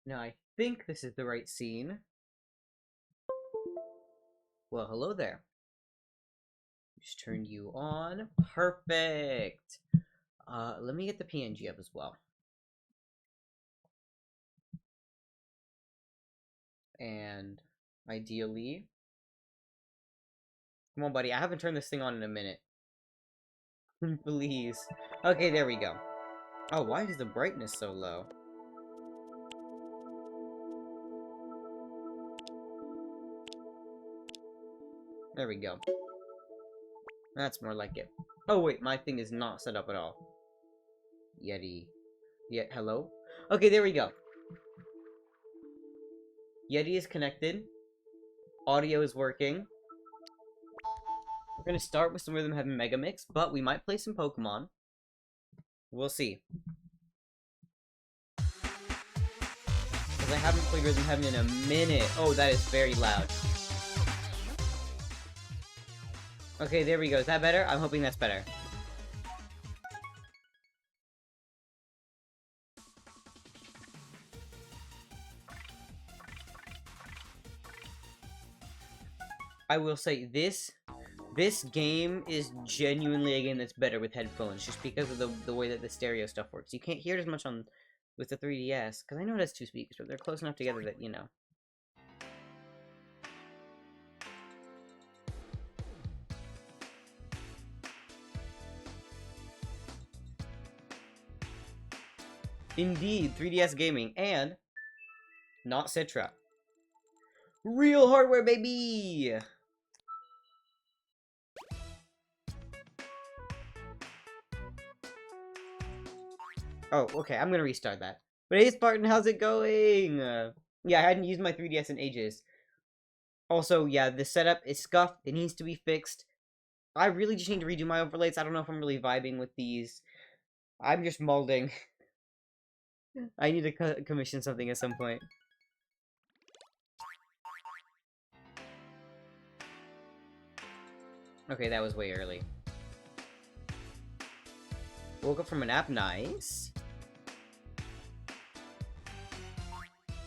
Now I think this is the right scene. Well, hello there. Just turned you on. Perfect. Let me get the PNG up as well. And ideally... Come on, buddy. I haven't turned this thing on in a minute. Please. Okay, there we go. Oh, why is the brightness so low? There we go. That's more like it. Oh, wait. My thing is not set up at all. Yeti. Hello? Okay, there we go. Yeti is connected. Audio is working. We're gonna start with some Rhythm Heaven Mega Mix, but we might play some Pokemon. We'll see. Because I haven't played Rhythm Heaven in a minute. Oh, that is very loud. Okay, there we go. Is that better? I'm hoping that's better. I will say this game is genuinely a game that's better with headphones, just because of the way that the stereo stuff works. You can't hear it as much with the 3DS, because I know it has two speakers, but they're close enough together that, you know. Indeed, 3DS gaming, and not Citra. Real hardware, baby! Oh, okay, I'm gonna restart that. But hey, Spartan, how's it going? Yeah, I hadn't used my 3DS in ages. Also, yeah, the setup is scuffed. It needs to be fixed. I really just need to redo my overlays. I don't know if I'm really vibing with these. I'm just molding. I need to commission something at some point. Okay, that was way early. Woke up from a nap. Nice.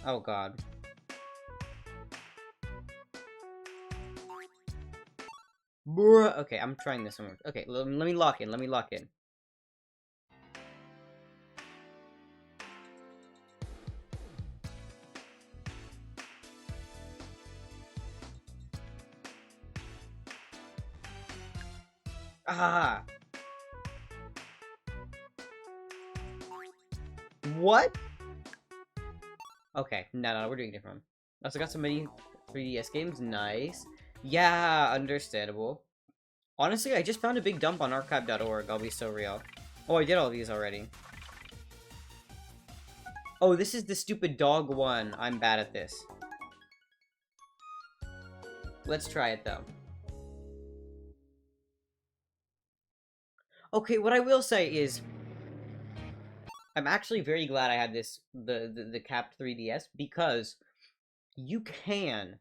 Oh, God. Bruh. Okay, I'm trying this one. Okay, let me lock in. Let me lock in. Ah. What? Okay, no, we're doing different. Also got so many 3DS games. Nice. Yeah, understandable. Honestly, I just found a big dump on archive.org. I'll be so real. Oh, I did all these already. Oh, this is the stupid dog one. I'm bad at this. Let's try it, though. Okay, what I will say is... I'm actually very glad I had the capped 3DS, because you can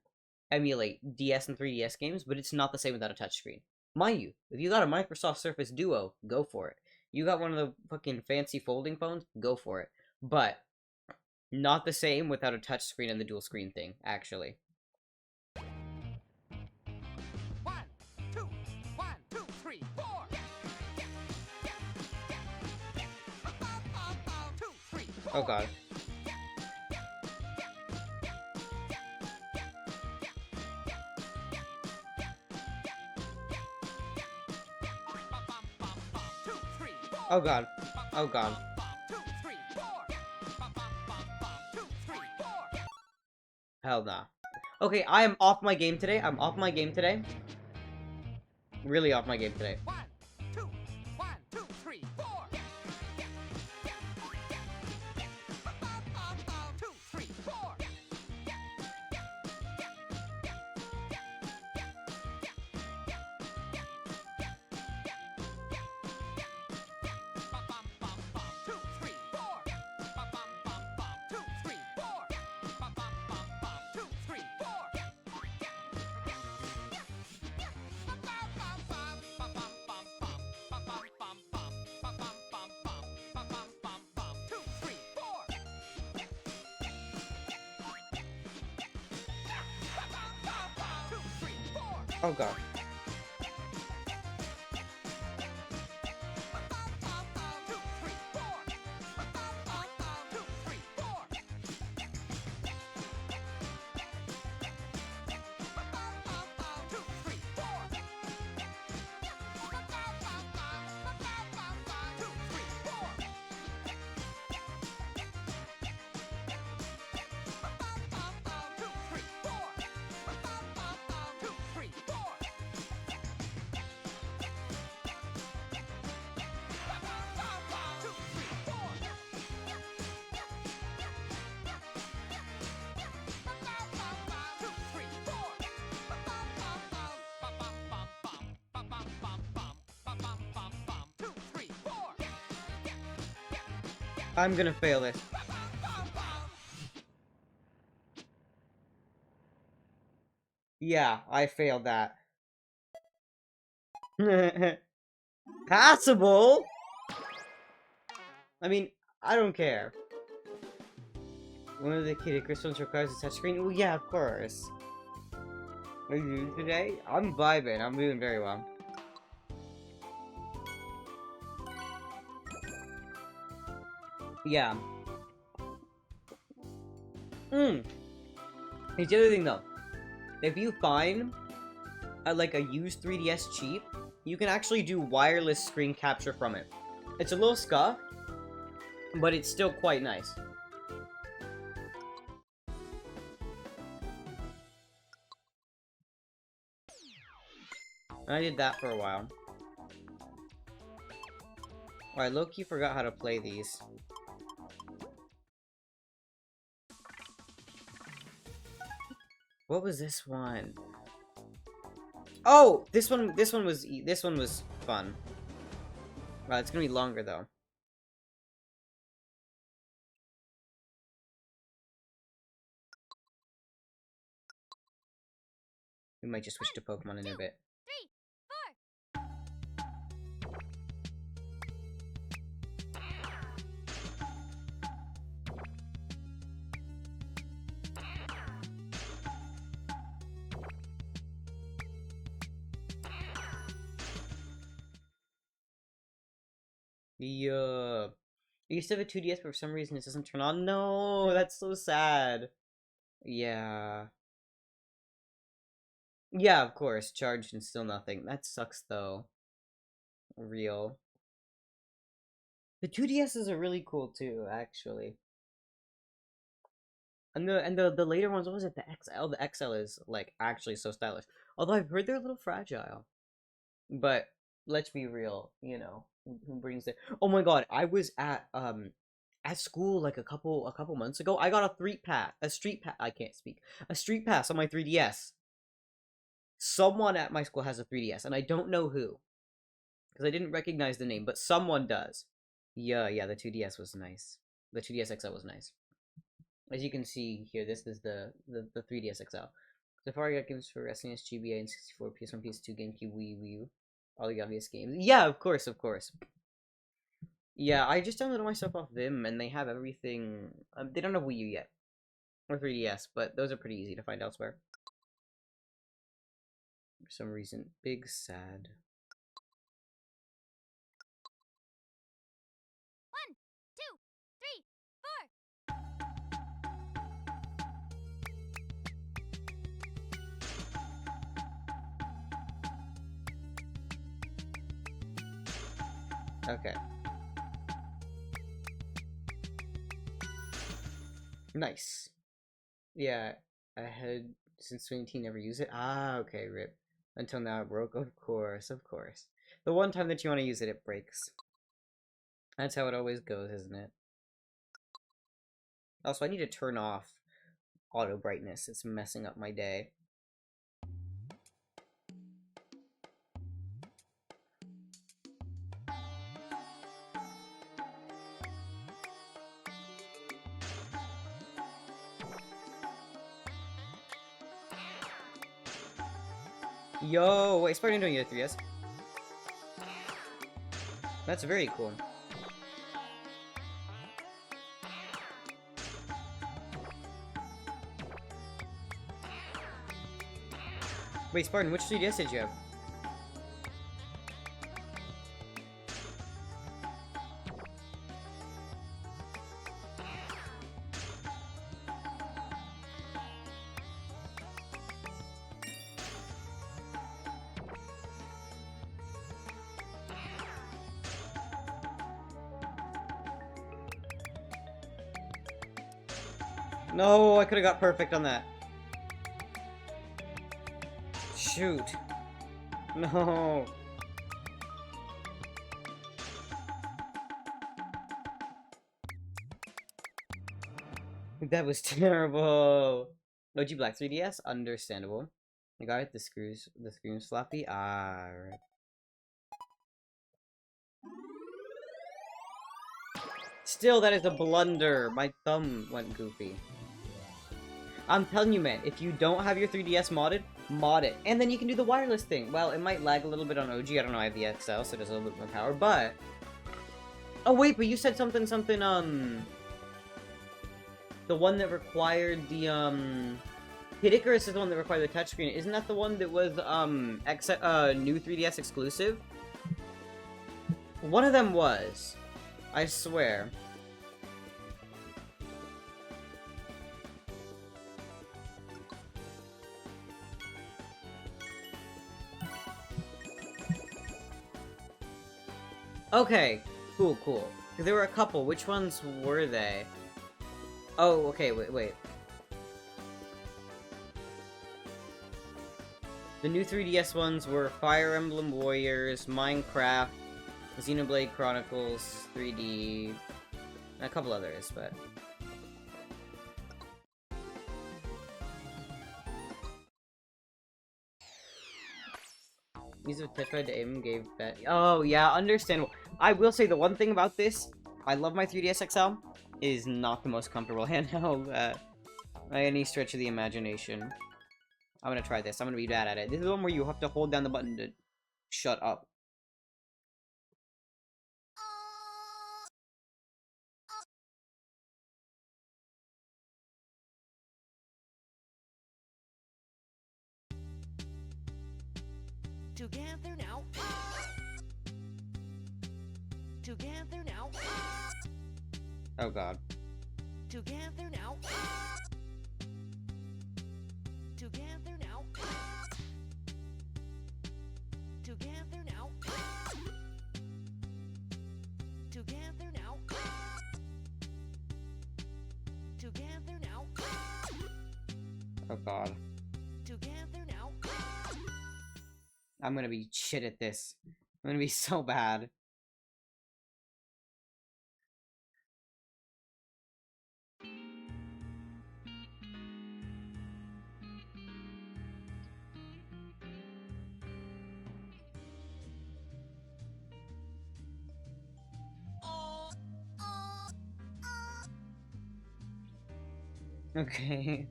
emulate DS and 3DS games, but it's not the same without a touchscreen. Mind you, if you got a Microsoft Surface Duo, go for it. You got one of the fucking fancy folding phones, go for it. But not the same without a touchscreen and the dual screen thing, actually. Oh, God. Oh, God. Oh, God. Hell nah. Okay, I am off my game today. I'm off my game today. Really off my game today. Oh god. I'm gonna fail this. Yeah, I failed that. Passable? I mean, I don't care. One of the kid crystals requires a touchscreen? Well, yeah, of course. What are you doing today? I'm vibing. I'm doing very well. Yeah. Here's the other thing, though. If you find, like, a used 3DS cheap, you can actually do wireless screen capture from it. It's a little scuffed, but it's still quite nice. I did that for a while. Oh, I low-key forgot how to play these. What was this one? Oh, this one was fun. It's gonna be longer though. We might just switch to Pokemon in a bit. Yeah. I used to have a 2DS, but for some reason it doesn't turn on. No, that's so sad. Yeah. Yeah, of course. Charged and still nothing. That sucks, though. Real. The 2DSs are really cool, too, actually. And the later ones, what was it? The XL? The XL is, like, actually so stylish. Although I've heard they're a little fragile. But, let's be real, you know. Who brings it? Oh my god, I was at school like a couple months ago. I got a street pass. I can't speak. A street pass on my 3DS. Someone at my school has a 3DS, and I don't know who, because I didn't recognize the name, but someone does. Yeah, the 2DS was nice. The 2DS XL was nice. As you can see here, this is the 3DS XL. Safari got games for SNES, GBA, and 64, PS1, PS2, GameCube, Wii U. All the obvious games. Yeah, of course. Yeah, I just downloaded myself off Vim, and they have everything. They don't have Wii U yet, or 3DS, but those are pretty easy to find elsewhere. For some reason, big sad. 1, 2, 3, 4. Okay. Nice. Yeah, I had since 2018 never used it. Ah, okay, rip. Until now it broke. Of course. The one time that you want to use it, it breaks. That's how it always goes, isn't it? Also, I need to turn off auto brightness. It's messing up my day. Yo, wait, Spartan doing it 3S. That's very cool. Wait, Spartan, which 3DS did you have? No, I could have got perfect on that. Shoot. No. That was terrible. OG Black 3DS, understandable. I got it. The screws floppy. Ah, right. Still, that is a blunder. My thumb went goofy. I'm telling you, man, if you don't have your 3DS modded, mod it. And then you can do the wireless thing. Well, it might lag a little bit on OG. I don't know, I have the XL, so it does a little bit more power, but... Oh, wait, but you said something, the one that required the, Kid Icarus is the one that required the touchscreen. Isn't that the one that was, new 3DS exclusive? One of them was. I swear. Okay, cool. There were a couple. Which ones were they? Oh, okay, wait. The new 3DS ones were Fire Emblem Warriors, Minecraft, Xenoblade Chronicles 3D, and a couple others, but... Use of touchpad to aim gave that. Oh, yeah, understandable. I will say the one thing about this, I love my 3DS XL, is not the most comfortable handheld by any stretch of the imagination. I'm gonna try this. I'm gonna be bad at it. This is the one where you have to hold down the button to shut up. Together now. Together now. Oh god. Together now. Together now. Together now. Together now. Together now. Oh god. Together now. I'm gonna be shit at this. I'm gonna be so bad. Okay.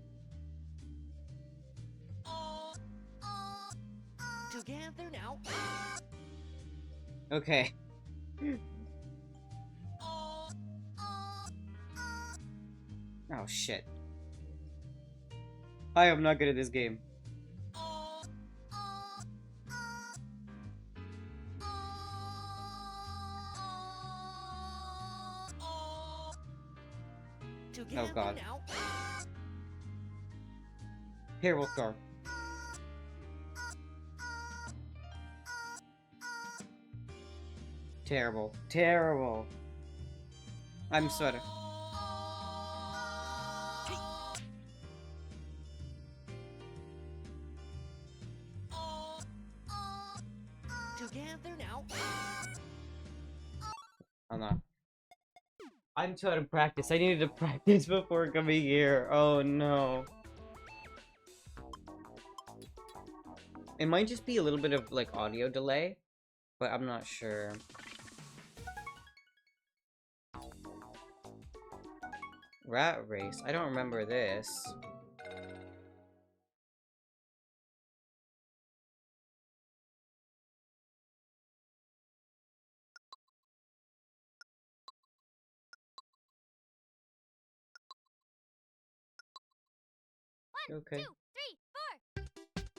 Together now. Okay. Oh shit. I am not good at this game. Together Oh god. now. Here we'll score. Terrible. Terrible. I'm sweating. Together now. I'm not. I'm too out of practice. I needed to practice before coming here. Oh no. It might just be a little bit of like audio delay, but I'm not sure. Rat Race. I don't remember this. Okay. 1, 2, 3, 4.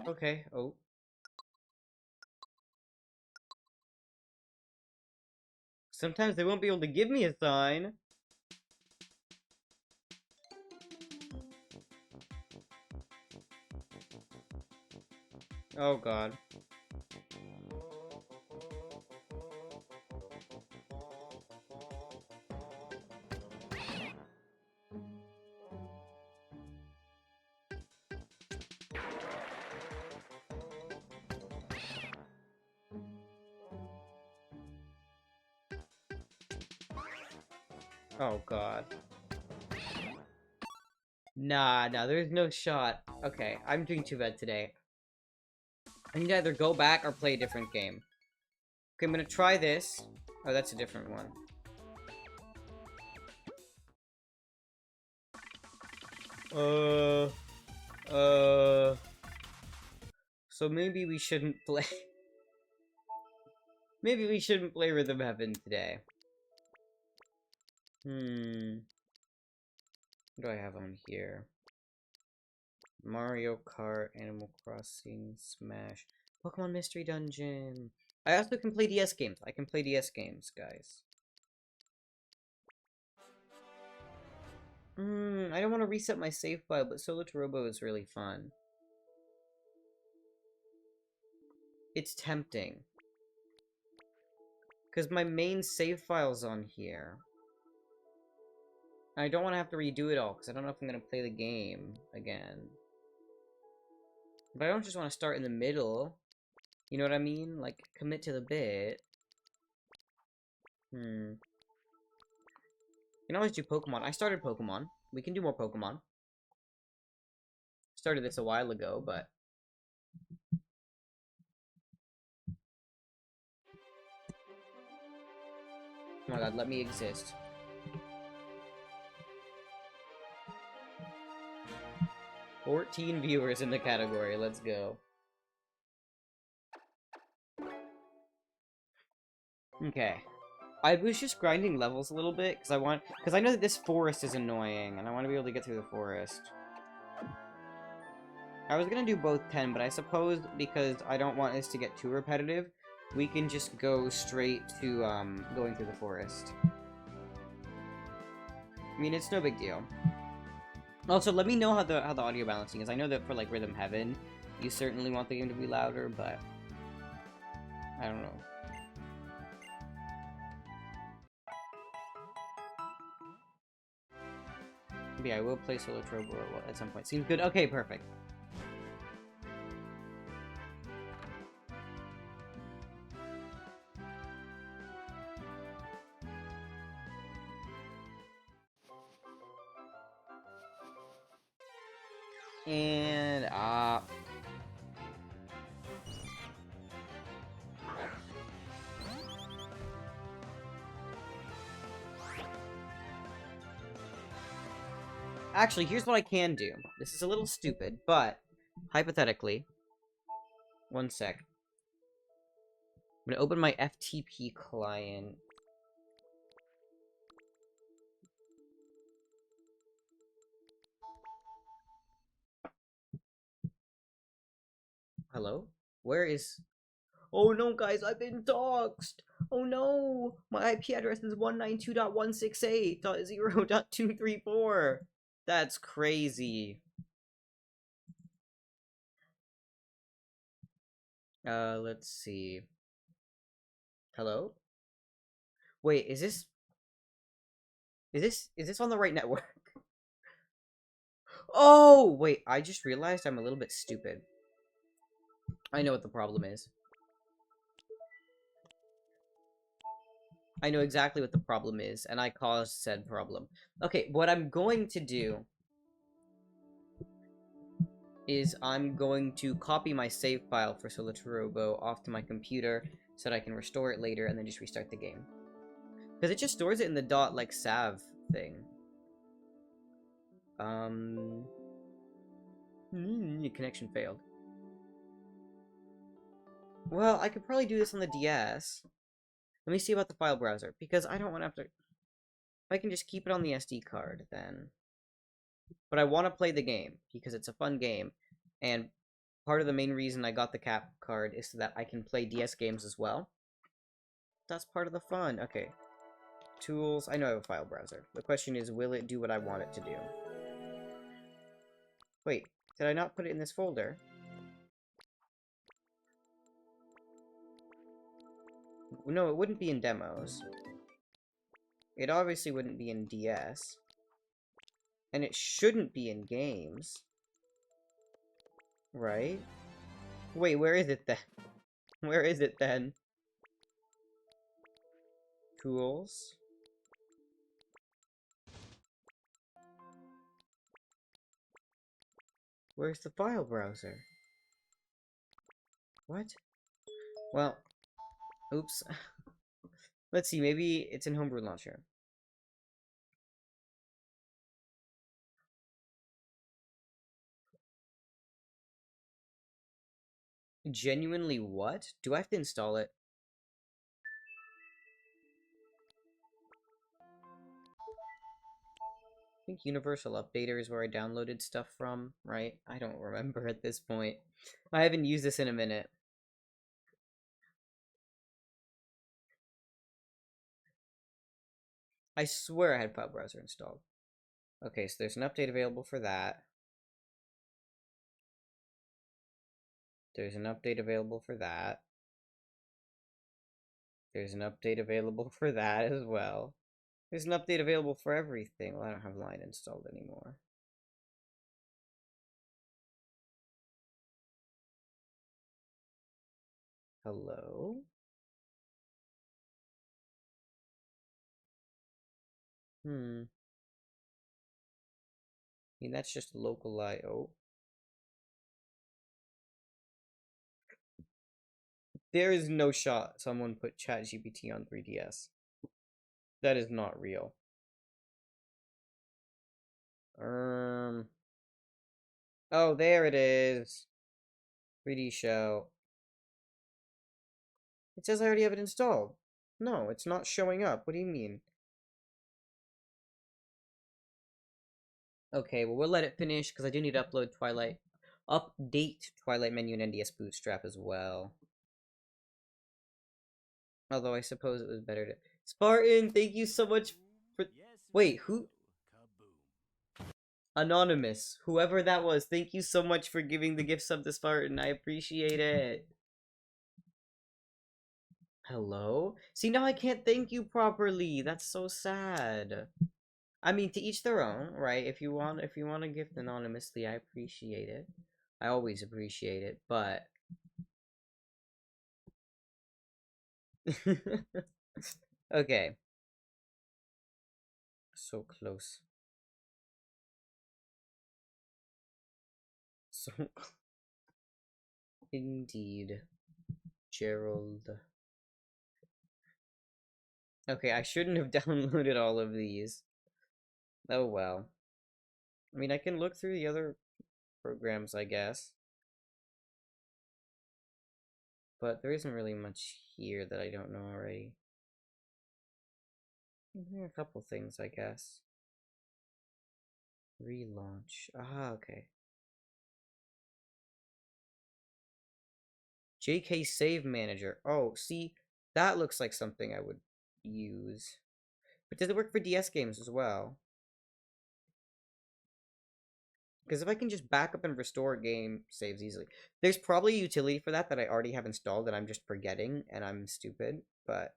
Okay, oh. Sometimes they won't be able to give me a sign. Oh god. Oh god. Nah, there's no shot. Okay, I'm doing too bad today. I need to either go back or play a different game. Okay, I'm gonna try this. Oh, that's a different one. So maybe we shouldn't play... maybe we shouldn't play Rhythm Heaven today. What do I have on here? Mario Kart, Animal Crossing, Smash, Pokemon Mystery Dungeon. I also can play DS games. I can play DS games, guys. I don't want to reset my save file, but Solo to Robo is really fun. It's tempting. Because my main save file's on here. I don't want to have to redo it all, because I don't know if I'm going to play the game again. But I don't just want to start in the middle. You know what I mean? Like, commit to the bit. You can always do Pokemon. I started Pokemon. We can do more Pokemon. Started this a while ago, but... Oh my god, let me exist. $14 viewers in the category. Let's go. Okay. I was just grinding levels a little bit, because I know that this forest is annoying, and I want to be able to get through the forest. I was gonna do both 10, but I suppose because I don't want this to get too repetitive, we can just go straight to, going through the forest. I mean, it's no big deal. Also, let me know how the audio balancing is. I know that for, like, Rhythm Heaven, you certainly want the game to be louder, but... I don't know. But yeah, I will play Solo Trovo at some point. Seems good. Okay, perfect. And, actually, here's what I can do. This is a little stupid, but hypothetically, one sec. I'm gonna open my FTP client. Hello? Where is... Oh no, guys, I've been doxxed! Oh no! My IP address is 192.168.0.234. That's crazy. Let's see. Hello? Wait, is this on the right network? Oh, wait, I just realized I'm a little bit stupid. I know what the problem is. I know exactly what the problem is, and I caused said problem. Okay, what I'm going to do is I'm going to copy my save file for Solo to Robo off to my computer so that I can restore it later and then just restart the game. Because it just stores it in the .sav thing. Connection failed. Well, I could probably do this on the DS. Let me see about the file browser, because I don't want to have to... If I can just keep it on the SD card, then... But I want to play the game, because it's a fun game, and part of the main reason I got the cap card is so that I can play DS games as well. That's part of the fun. Okay. Tools. I know I have a file browser. The question is, will it do what I want it to do? Wait, did I not put it in this folder? No, it wouldn't be in demos. It obviously wouldn't be in DS. And it shouldn't be in games. Right? Wait, where is it then? Where is it then? Tools. Where's the file browser? What? Well, oops. Let's see, maybe it's in Homebrew Launcher. Genuinely what? Do I have to install it? I think Universal Updater is where I downloaded stuff from, right? I don't remember at this point. I haven't used this in a minute. I swear I had File Browser installed. Okay, so there's an update available for that. There's an update available for that. There's an update available for that as well. There's an update available for everything. Well, I don't have Line installed anymore. Hello? I mean, that's just local I/O. There is no shot someone put ChatGPT on 3DS. That is not real. Oh, there it is. 3D show. It says I already have it installed. No, it's not showing up. What do you mean? Okay, well, we'll let it finish because I do need to update Twilight Menu and NDS Bootstrap as well. Although I suppose it was better to... Spartan, thank you so much for... Wait, who? Anonymous. Whoever that was, thank you so much for giving the gift sub to Spartan. I appreciate it. Hello? See, now I can't thank you properly. That's so sad. I mean, to each their own, right? If you want to gift anonymously, I appreciate it. I always appreciate it, but okay. So close. So indeed. Gerald. Okay, I shouldn't have downloaded all of these. Oh well. I mean, I can look through the other programs, I guess. But there isn't really much here that I don't know already. There are a couple things, I guess. Relaunch. Ah, okay. JK Save Manager. Oh, see, that looks like something I would use. But does it work for DS games as well? Because if I can just back up and restore game saves easily. There's probably a utility for that I already have installed and I'm just forgetting and I'm stupid, but...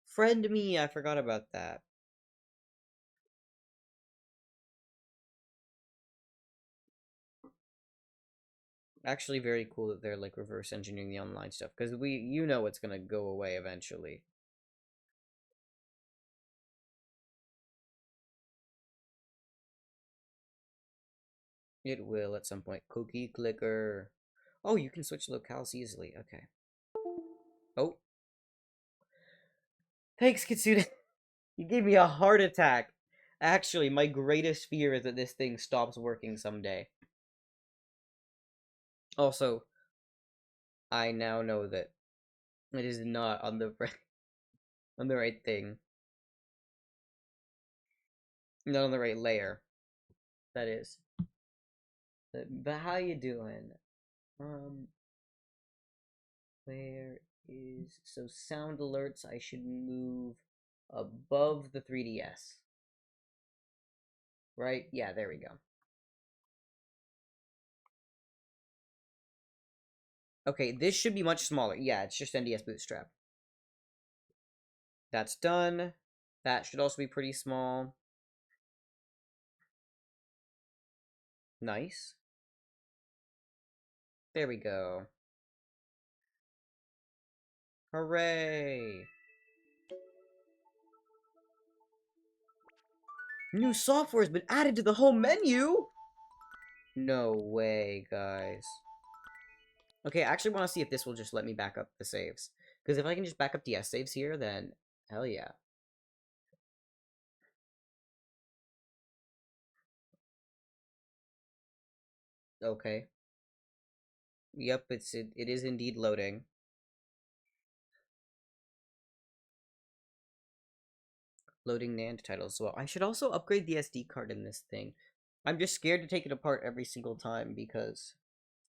Friend me, I forgot about that. Actually very cool that they're like reverse engineering the online stuff, because you know it's gonna go away eventually. It will at some point. Cookie clicker. Oh, you can switch locales easily. Okay. Oh. Thanks, Kitsune. You gave me a heart attack. Actually, my greatest fear is that this thing stops working someday. Also, I now know that it is not on the right thing. Not on the right layer. That is. But how you doing? Where is... So sound alerts, I should move above the 3DS. Right? Yeah, there we go. Okay, this should be much smaller. Yeah, it's just NDS Bootstrap. That's done. That should also be pretty small. Nice. There we go. Hooray! New software has been added to the home menu! No way, guys. Okay, I actually want to see if this will just let me back up the saves. Because if I can just back up DS saves here, then hell yeah. Okay. Yep, it is indeed loading. Loading NAND titles as well. I should also upgrade the SD card in this thing. I'm just scared to take it apart every single time because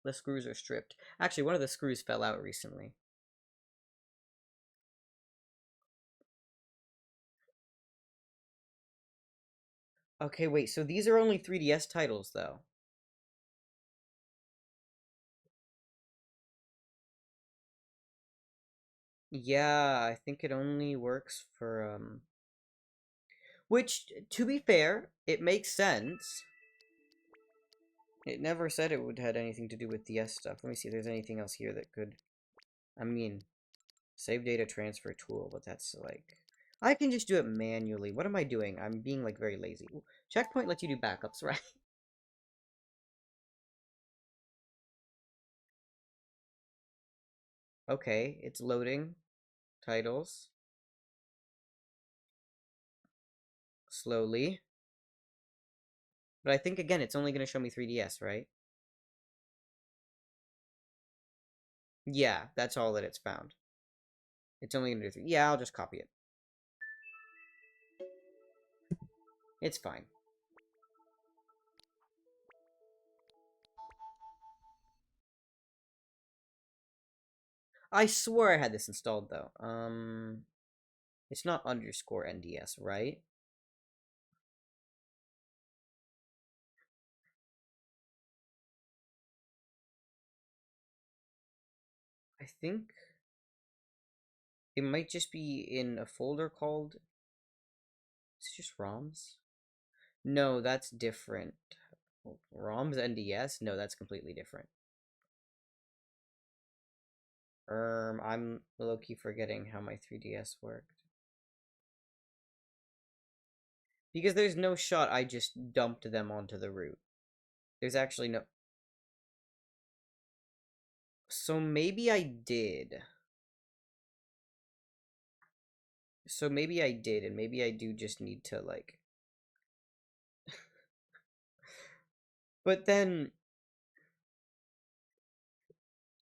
the screws are stripped. Actually, one of the screws fell out recently. Okay, wait, so these are only 3DS titles, though. Yeah, I think it only works for, Which, to be fair, it makes sense. It never said it would had anything to do with DS stuff. Let me see if there's anything else here that could... I mean, save data transfer tool, but that's, like... I can just do it manually. What am I doing? I'm being, like, very lazy. Ooh, Checkpoint lets you do backups, right? Okay, it's loading. Titles. Slowly. But I think, again, it's only going to show me 3DS, right? Yeah, that's all that it's found. It's only going to do 3. Yeah, I'll just copy it. It's fine. I swore I had this installed, though. It's not underscore NDS, right? I think it might just be in a folder called... Is it just ROMs? No, that's different. ROMs NDS? No, that's completely different. I'm low-key forgetting how my 3DS worked. Because there's no shot I just dumped them onto the root. There's actually no... So maybe I did. So maybe I did, and maybe I do just need to, like... But then...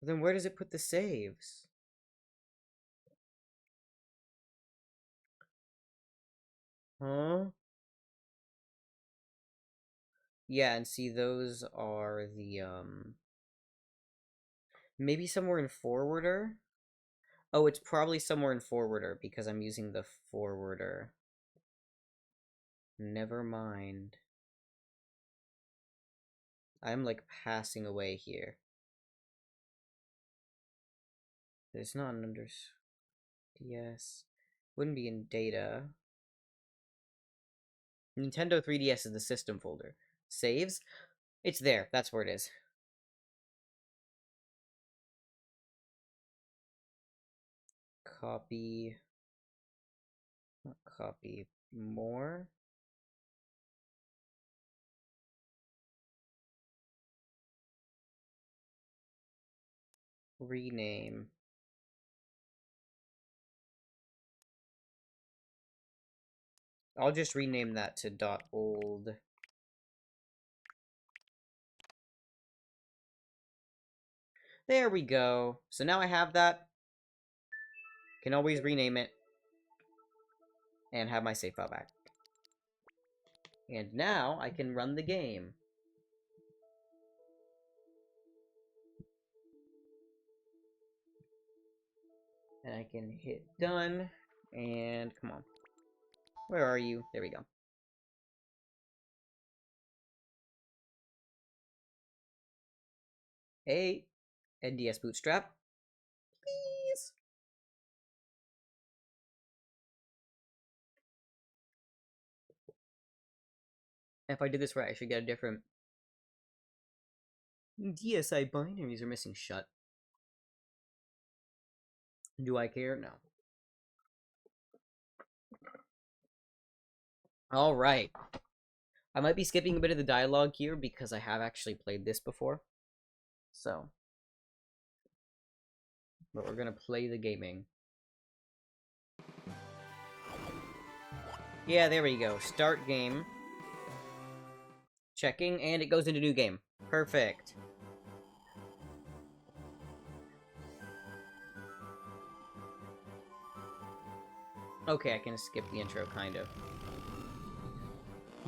Then where does it put the saves? Huh? Yeah, and see, those are the, maybe somewhere in Forwarder? Oh, it's probably somewhere in Forwarder, because I'm using the Forwarder. Never mind. I'm, like, passing away here. It's not an under... DS. Wouldn't be in data. Nintendo 3DS is the system folder. Saves? It's there. That's where it is. Copy. Not copy. More. Rename. I'll just rename that to .old. There we go. So now I have that. Can always rename it. And have my save file back. And now I can run the game. And I can hit done. And come on. Where are you? There we go. Hey, NDS Bootstrap. Please. If I did this right, I should get a different... DSI binaries are missing. Shut. Do I care? No. Alright. I might be skipping a bit of the dialogue here because I have actually played this before. So. But we're gonna play the gaming. Yeah, there we go. Start game. Checking, and it goes into new game. Perfect. Okay, I can skip the intro, kind of.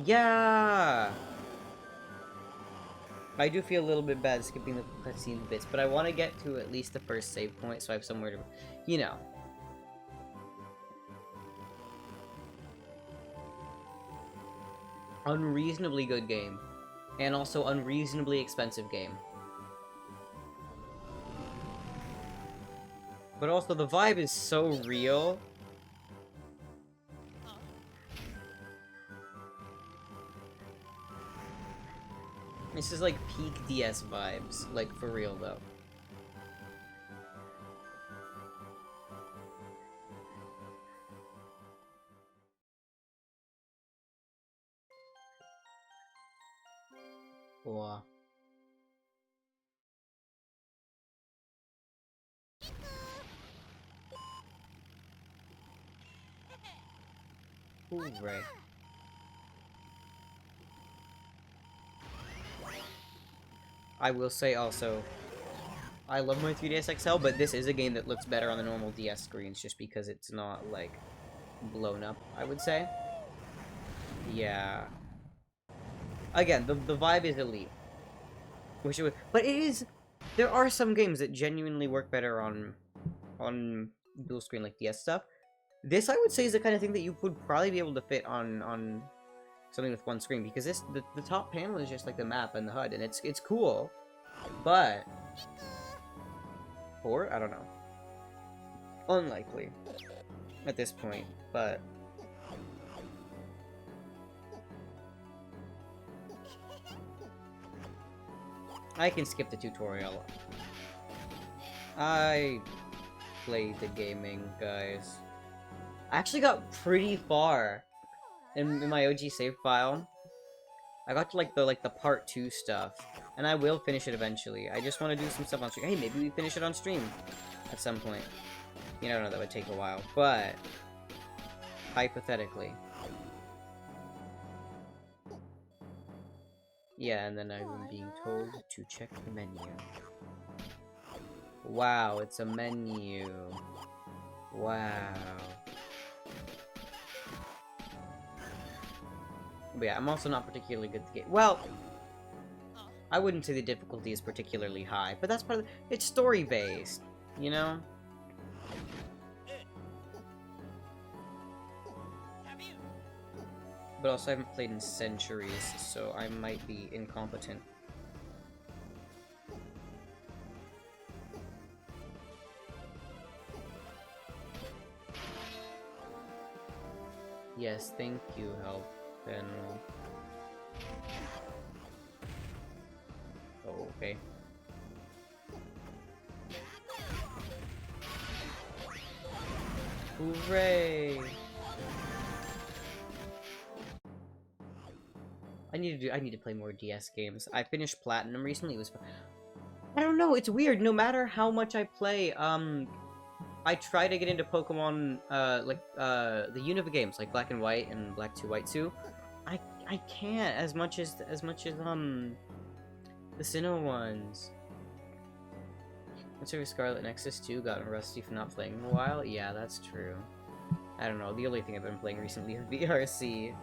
Yeah! I do feel a little bit bad skipping the cutscene bits, but I want to get to at least the first save point, so I have somewhere to... You know. Unreasonably good game. And also unreasonably expensive game. But also, the vibe is so real. This is like peak DS vibes, like for real though. Wow. Hooray. I will say also, I love my 3DS XL, but this is a game that looks better on the normal DS screens just because it's not, like, blown up, I would say. Yeah. Again, the vibe is elite. Wish it would, but it is, there are some games that genuinely work better on dual screen, like DS stuff. This, I would say, is the kind of thing that you would probably be able to fit on something with one screen, because this, the top panel is just like the map and the HUD, and it's cool, but... Or? I don't know. Unlikely. At this point, but... I can skip the tutorial. I played the gaming, guys. I actually got pretty far in my OG save file. I got to like the part 2 stuff, and I will finish it eventually. I just want to do some stuff on stream. Hey, maybe we finish it on stream at some point. You know, that would take a while, but hypothetically. Yeah, and then I'm being told to check the menu. Wow, it's a menu. Wow. But yeah, I'm also not particularly good at the game. Well, I wouldn't say the difficulty is particularly high, but that's part of the... It's story-based, you know? But also I haven't played in centuries, so I might be incompetent. Yes, thank you, help. Then... Oh, okay. Hooray! I need to play more DS games. I finished Platinum recently. It was fun. I don't know, it's weird. No matter how much I play, I try to get into Pokemon, the Unova games, like Black and White and Black 2, White 2. I can't as much as the Sinnoh ones. What's your Scarlet Nexus 2 gotten rusty from not playing in a while? Yeah, that's true. I don't know, the only thing I've been playing recently is VRC.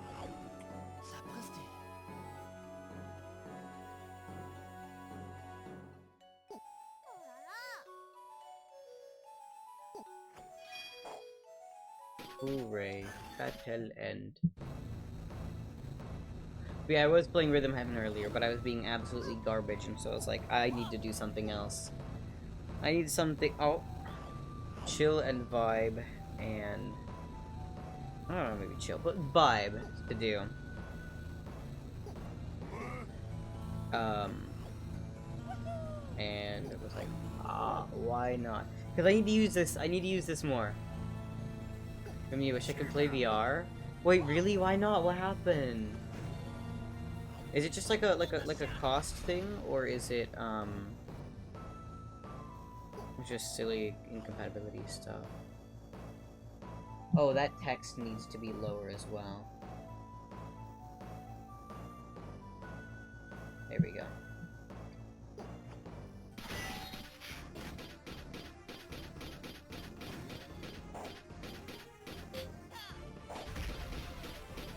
Hooray. Fatal end. But yeah, I was playing Rhythm Heaven earlier, but I was being absolutely garbage, and so I was like, I need to do something else. I need something. Oh. Chill and vibe, and. I don't know, maybe chill, but vibe to do. And it was like, why not? Because I need to use this. I need to use this more. I mean, I wish I could play VR. Wait, really? Why not? What happened? Is it just like a cost thing, or is it just silly incompatibility stuff? Oh, that text needs to be lower as well. There we go.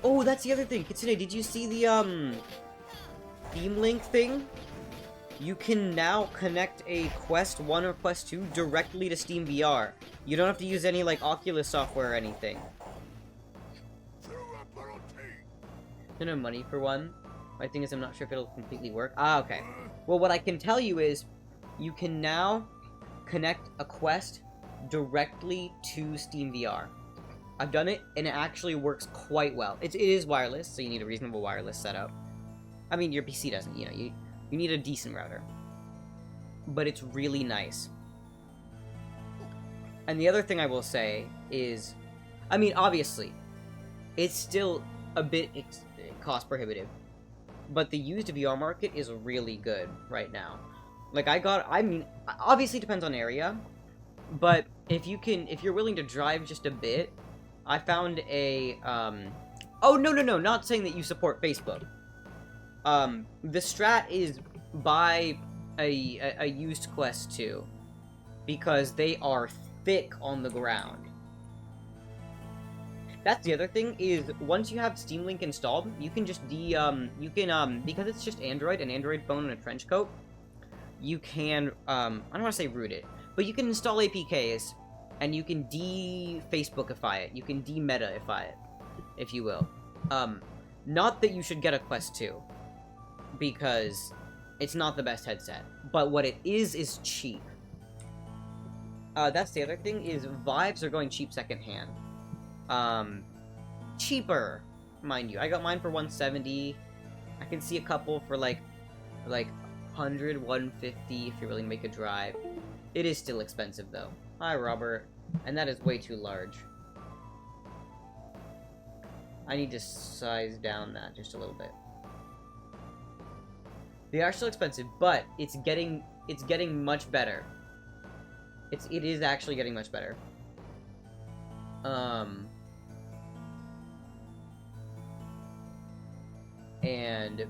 Oh, that's the other thing. Kitsune, did you see the Theme Link thing? You can now connect a Quest 1 or Quest 2 directly to Steam VR. You don't have to use any, like, Oculus software or anything. No money for one. My thing is, I'm not sure if it'll completely work. Ah, okay. Well, what I can tell you is, you can now connect a Quest directly to Steam VR. I've done it, and it actually works quite well. It is wireless, so you need a reasonable wireless setup. I mean, your PC doesn't, you know, you need a decent router. But it's really nice. And the other thing I will say is, I mean, obviously, it's still a bit cost prohibitive. But the used VR market is really good right now. Like, I mean, obviously it depends on area. But if you're willing to drive just a bit, I found a, oh, no, not saying that you support Facebook. The strat is buy a used Quest 2, because they are thick on the ground. That's the other thing, is once you have Steam Link installed, you can just because it's just Android, an Android phone and a trench coat, you can, I don't want to say root it, but you can install APKs, and you can de-Facebookify it, you can de-Metaify it, if you will. Not that you should get a Quest 2, because it's not the best headset, but what it is cheap. That's the other thing, is Vives are going cheap secondhand. Cheaper, mind you. I got mine for 170. I can see a couple for like 100, 150 if you're willing to make a drive. It is still expensive though. Hi, Robert. And that is way too large. I need to size down that just a little bit. They are still expensive, but it's getting much better. It is actually getting much better. And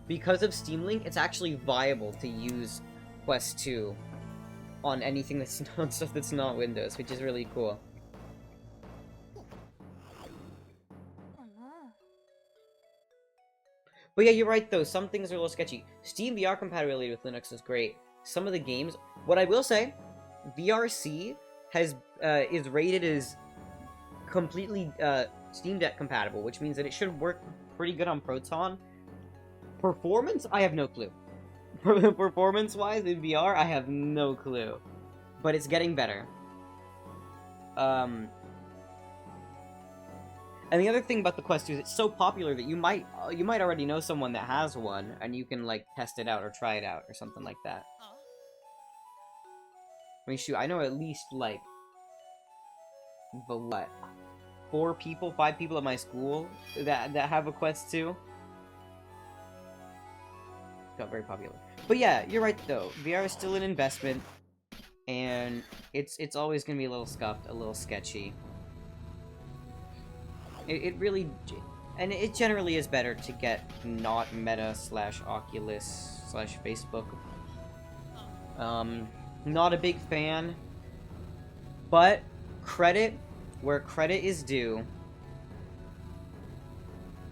because of Steam Link, it's actually viable to use Quest 2 on anything that's not stuff that's not Windows, which is really cool. But yeah, you're right though, some things are a little sketchy. Steam VR compatibility with Linux is great. Some of the games, what I will say, VRC is rated as completely Steam Deck compatible, which means that it should work pretty good on Proton. Performance? I have no clue. Performance-wise in VR, I have no clue. But it's getting better. And the other thing about the Quest 2 is it's so popular that you might already know someone that has one, and you can, like, test it out or try it out or something like that. I mean, shoot, I know at least, like, 5 people at my school that have a Quest 2. Got very popular. But yeah, you're right though. VR is still an investment, and it's always gonna be a little scuffed, a little sketchy. It really, and it generally is better to get not Meta / Oculus / Facebook. Not a big fan, but credit where credit is due.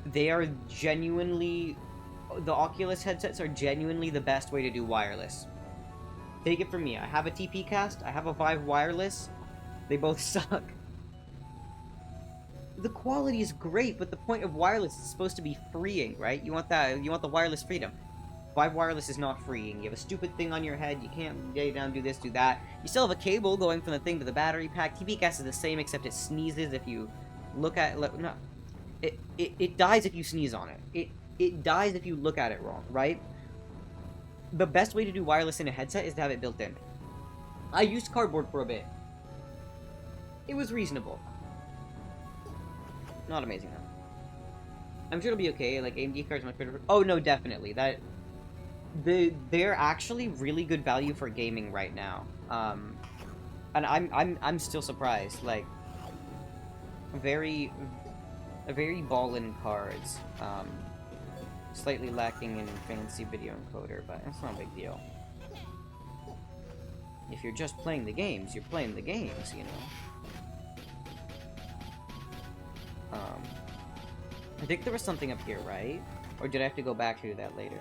They are genuinely, the Oculus headsets are genuinely the best way to do wireless. Take it from me, I have a TP Cast, I have a Vive wireless, they both suck. the quality is great, but the point of wireless is supposed to be freeing, right? You want the wireless freedom. Vive Wireless is not freeing. You have a stupid thing on your head, you can't lay down, do this, do that. You still have a cable going from the thing to the battery pack. TPCast is the same, except it sneezes if you look at it. No, it dies if you sneeze on it. It dies if you look at it wrong, right? The best way to do wireless in a headset is to have it built in. I used cardboard for a bit. It was reasonable. Not amazing, though. I'm sure it'll be okay. Like, AMD cards, my favorite. Oh, no, definitely. They're actually really good value for gaming right now. And I'm still surprised. Like, very ballin' cards. Slightly lacking in fancy video encoder, but that's not a big deal. If you're just playing the games, you're playing the games, you know. I think there was something up here, right? Or did I have to go back to that later?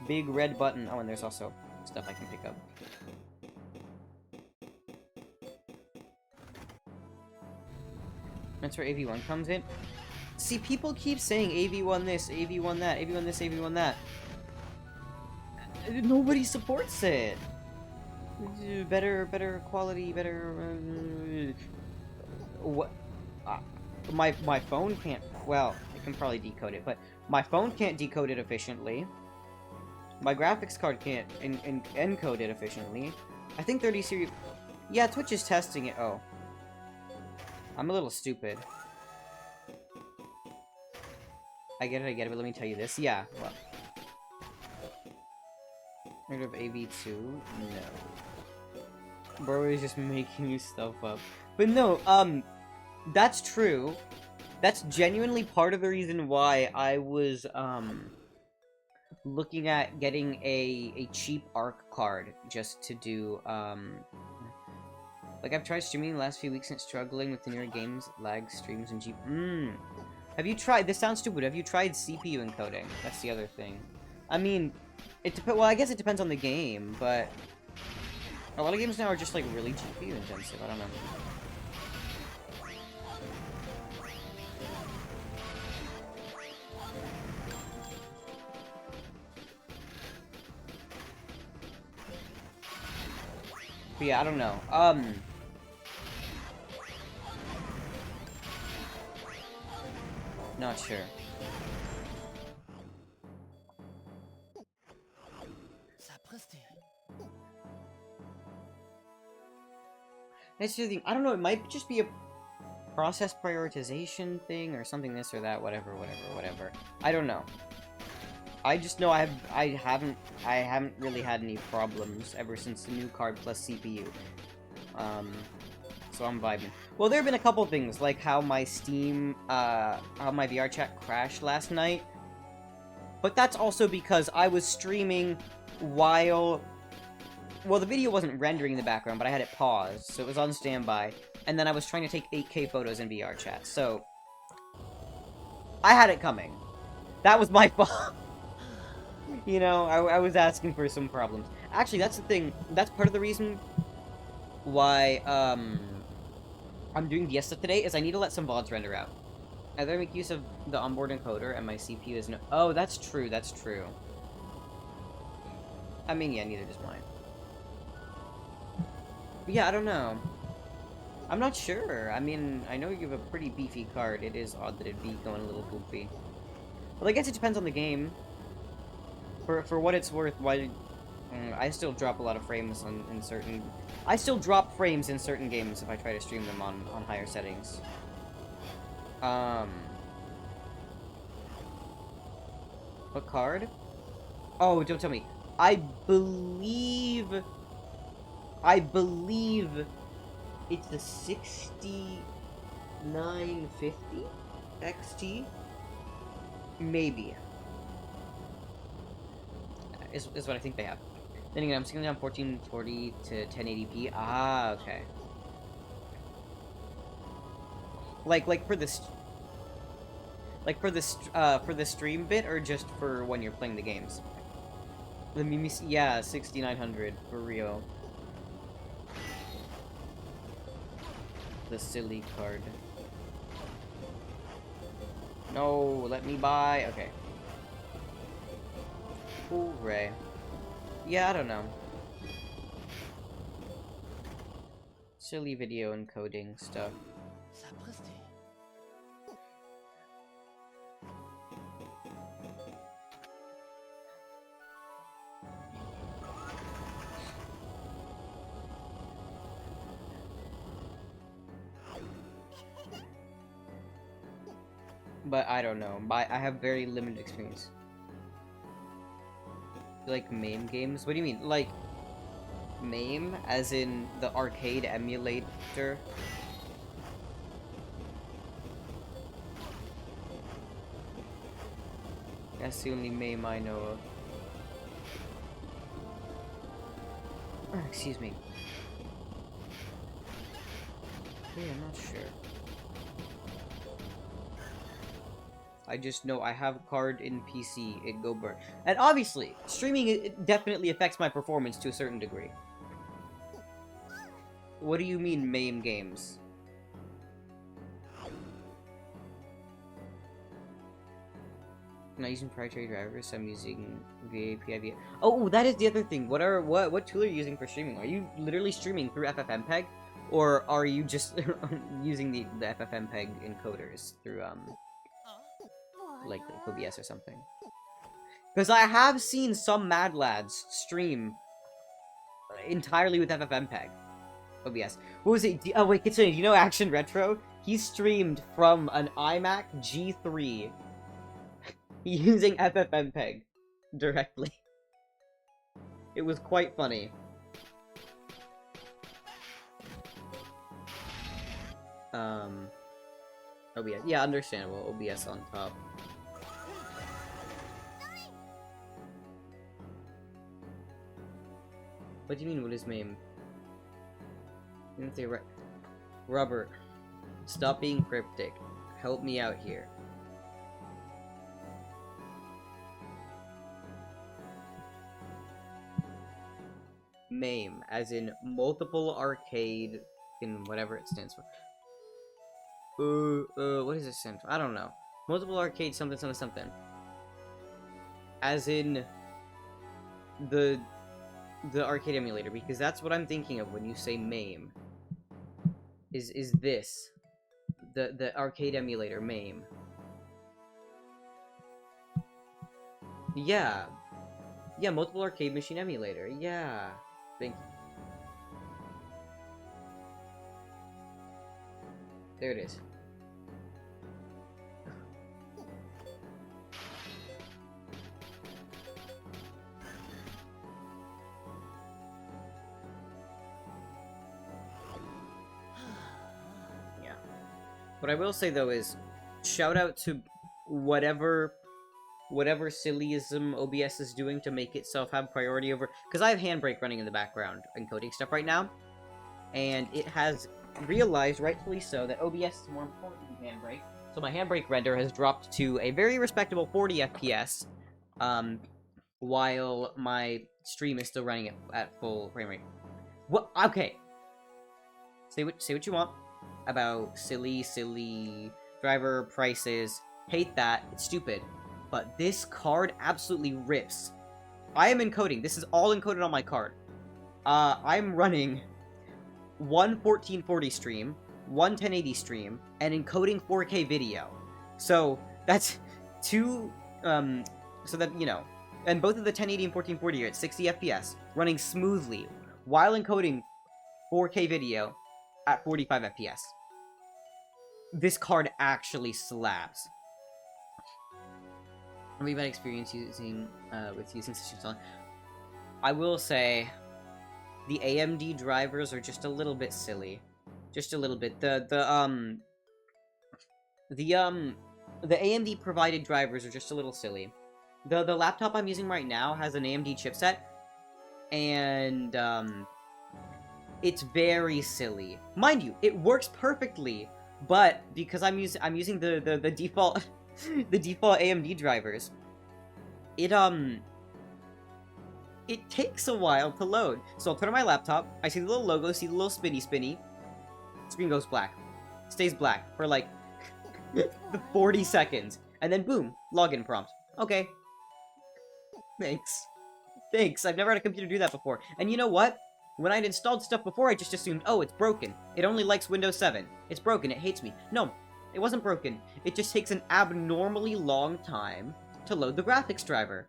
Big red button. Oh, and there's also stuff I can pick up. That's where AV1 comes in. See, people keep saying AV1 this, AV1 that, AV1 this, AV1 that. Nobody supports it. Better quality, better... what? My phone can't... Well, it can probably decode it, but my phone can't decode it efficiently. My graphics card can't encode it efficiently. I think 30 series... Yeah, Twitch is testing it. Oh. I'm a little stupid. I get it, but let me tell you this. Yeah, well. Rid of AV2? No. Bro is just making you stuff up. But no, that's true. That's genuinely part of the reason why I was, looking at getting a cheap ARC card just to do, like, I've tried streaming the last few weeks and struggling with the newer games, lag, streams, and Have you tried, this sounds stupid, have you tried CPU encoding? That's the other thing. I mean, well, I guess it depends on the game, but a lot of games now are just, like, really GPU intensive, I don't know. But yeah, I don't know. Not sure. That's the thing. I don't know. It might just be a process prioritization thing or something. This or that. Whatever. I don't know. I just know I haven't really had any problems ever since the new card plus CPU. So I'm vibing. Well, there have been a couple things, like how my Steam, how my VR chat crashed last night. But that's also because I was streaming while... Well, the video wasn't rendering in the background, but I had it paused, so it was on standby. And then I was trying to take 8K photos in VR chat, so... I had it coming. That was my fault. You know, I was asking for some problems. Actually, that's the thing. That's part of the reason why, I'm doing DS stuff today, is I need to let some VODs render out. Either I make use of the onboard encoder, and my CPU is no... Oh, that's true, that's true. I mean, yeah, neither does mine. But yeah, I don't know. I'm not sure. I mean, I know you have a pretty beefy card. It is odd that it'd be going a little goofy. Well, I guess it depends on the game. For what it's worth, I still drop a lot of frames in certain... I still drop frames in certain games if I try to stream them on higher settings. What card? Oh, don't tell me. I believe it's the 6950 XT? Maybe. Is what I think they have. Then again, I'm scaling down 1440 to 1080p. Ah, okay. Like for this, for the stream bit, or just for when you're playing the games? Let me see. Yeah, 6900 for real. The silly card. No, let me buy. Okay. Hooray. Yeah, I don't know. Silly video encoding stuff. Sapristi. But I don't know. I have very limited experience. Like MAME games? What do you mean? Like MAME, as in the arcade emulator? That's the only MAME I know of. Excuse me. Yeah, I'm not sure. I just know I have a card in PC, it go burn. And obviously, streaming it definitely affects my performance to a certain degree. What do you mean, MAME games? I'm not using proprietary drivers, I'm using VAPIV. Oh, that is the other thing. What tool are you using for streaming? Are you literally streaming through FFmpeg? Or are you just using the FFmpeg encoders through, like OBS or something? Because I have seen some Mad Lads stream entirely with FFmpeg. OBS. What was it? Oh wait, continue. You know Action Retro? He streamed from an iMac G3 using FFmpeg directly. It was quite funny. OBS. Yeah, understandable. OBS on top. What do you mean, what is MAME? You didn't say Rubber. Stop being cryptic. Help me out here. MAME, as in multiple arcade in whatever it stands for. What does it stand for? I don't know. Multiple arcade something something something. As in the arcade emulator, because that's what I'm thinking of when you say MAME. Is this the arcade emulator MAME? Yeah. Yeah, multiple arcade machine emulator. Yeah. Thank you. There it is. Yeah. What I will say though is, shout out to whatever sillyism OBS is doing to make itself have priority over, because I have Handbrake running in the background encoding stuff right now, and it has realized, rightfully so, that OBS is more important than Handbrake. So my Handbrake render has dropped to a very respectable 40 FPS, while my stream is still running at full frame rate. What? Okay. Say what you want about silly driver prices. Hate that. It's stupid. But this card absolutely rips. I am encoding. This is all encoded on my card. I'm running one 1440 stream, one 1080 stream, and encoding 4K video. So that's two, so that, you know, and both of the 1080 and 1440 are at 60 FPS, running smoothly, while encoding 4K video at 45 FPS. This card actually slaps. Really bad experience using systems on. I will say, the AMD drivers are just a little bit silly, just a little bit. The AMD provided drivers are just a little silly. The laptop I'm using right now has an AMD chipset, and it's very silly. Mind you, it works perfectly, but because I'm using the default the default AMD drivers, it takes a while to load. So I'll turn on my laptop, I see the little logo, see the little spinny, screen goes black. Stays black for like 40 seconds. And then boom, login prompt. Okay. Thanks. Thanks, I've never had a computer do that before. And you know what? When I'd installed stuff before, I just assumed, oh, it's broken. It only likes Windows 7. It's broken, it hates me. No, it wasn't broken. It just takes an abnormally long time to load the graphics driver.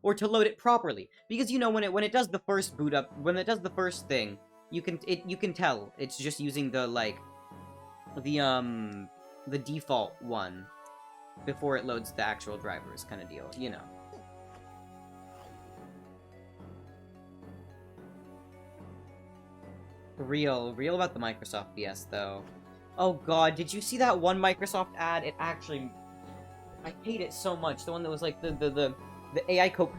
Or to load it properly. Because, you know, when it does the first boot up, when it does the first thing, you can tell it's just using the, like, the default one before it loads the actual drivers kind of deal, you know. Real about the Microsoft BS, though. Oh god, did you see that one Microsoft ad? It actually... I hate it so much. The one that was like the AI code...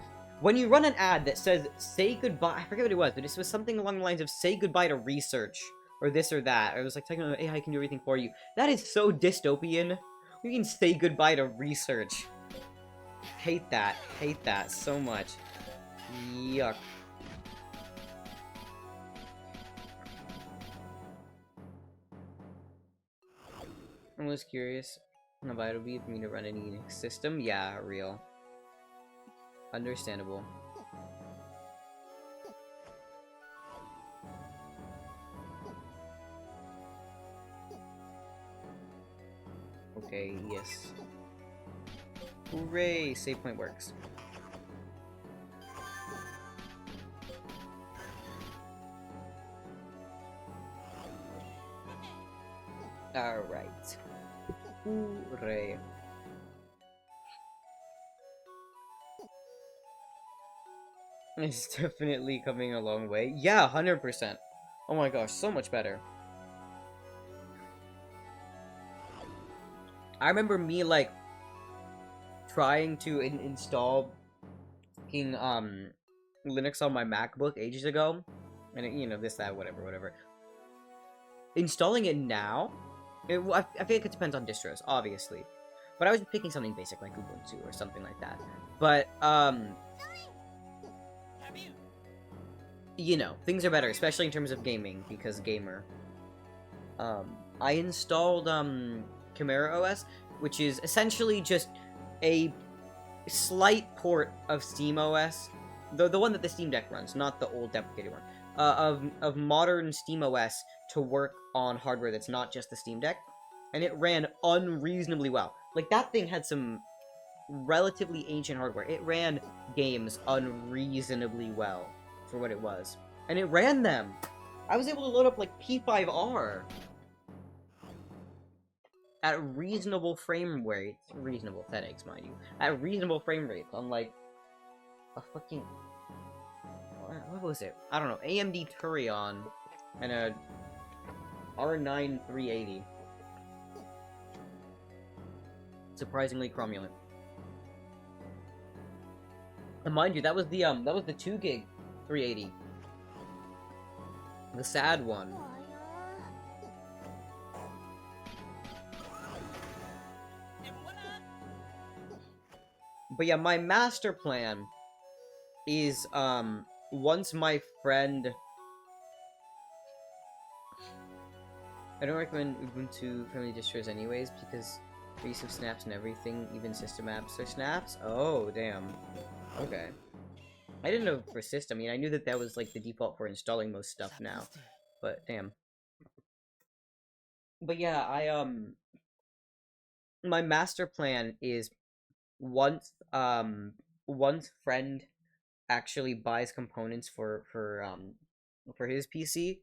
When you run an ad that says, say goodbye... I forget what it was, but it was something along the lines of, say goodbye to research. Or this or that. Or it was like, AI can do everything for you. That is so dystopian. We can say goodbye to research. Hate that. Hate that so much. Yuck. I was curious how it would be for me to run a Unix system. Yeah, real. Understandable. Okay, yes. Hooray! Save point works. Alright. Hooray. It's definitely coming a long way. Yeah, 100%. Oh my gosh, so much better. I remember me, like, trying to install fucking, Linux on my MacBook ages ago. And, it, you know, this, that, whatever. Installing it now? I feel like it depends on distros, obviously. But I was picking something basic like Ubuntu or something like that. But, you know, things are better, especially in terms of gaming, because gamer. I installed, Chimera OS, which is essentially just a slight port of SteamOS, the one that the Steam Deck runs, not the old deprecated one, of modern SteamOS to work on hardware that's not just the Steam Deck, and it ran unreasonably well. Like, that thing had some relatively ancient hardware. It ran games unreasonably well for what it was. And it ran them! I was able to load up, like, P5R at reasonable frame rates. Reasonable settings, mind you. At reasonable frame rates on, like, a fucking... What was it? I don't know. AMD Turion and a R9 380. Surprisingly cromulent. And mind you, that was the 2 gig 380. The sad one. But yeah, my master plan is, once my friend... I don't recommend Ubuntu friendly distros anyways, because the use of snaps and everything, even system apps are snaps? Oh, damn. Okay. I didn't know for system. I mean, I knew that that was, like, the default for installing most stuff now. But, damn. But yeah, my master plan is once friend actually buys components for his PC,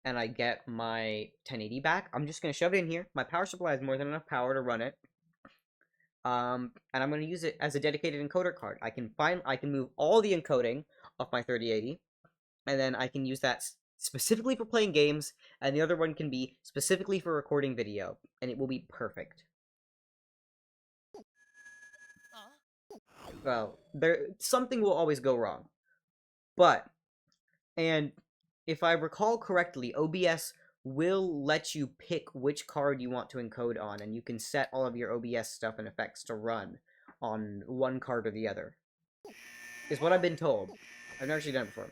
and I get my 1080 back, I'm just gonna shove it in here. My power supply has more than enough power to run it. And I'm gonna use it as a dedicated encoder card. I can move all the encoding off my 3080, and then I can use that specifically for playing games, and the other one can be specifically for recording video, and it will be perfect. Well, something will always go wrong. But, and if I recall correctly, OBS will let you pick which card you want to encode on, and you can set all of your OBS stuff and effects to run on one card or the other. Is what I've been told. I've never actually done it before.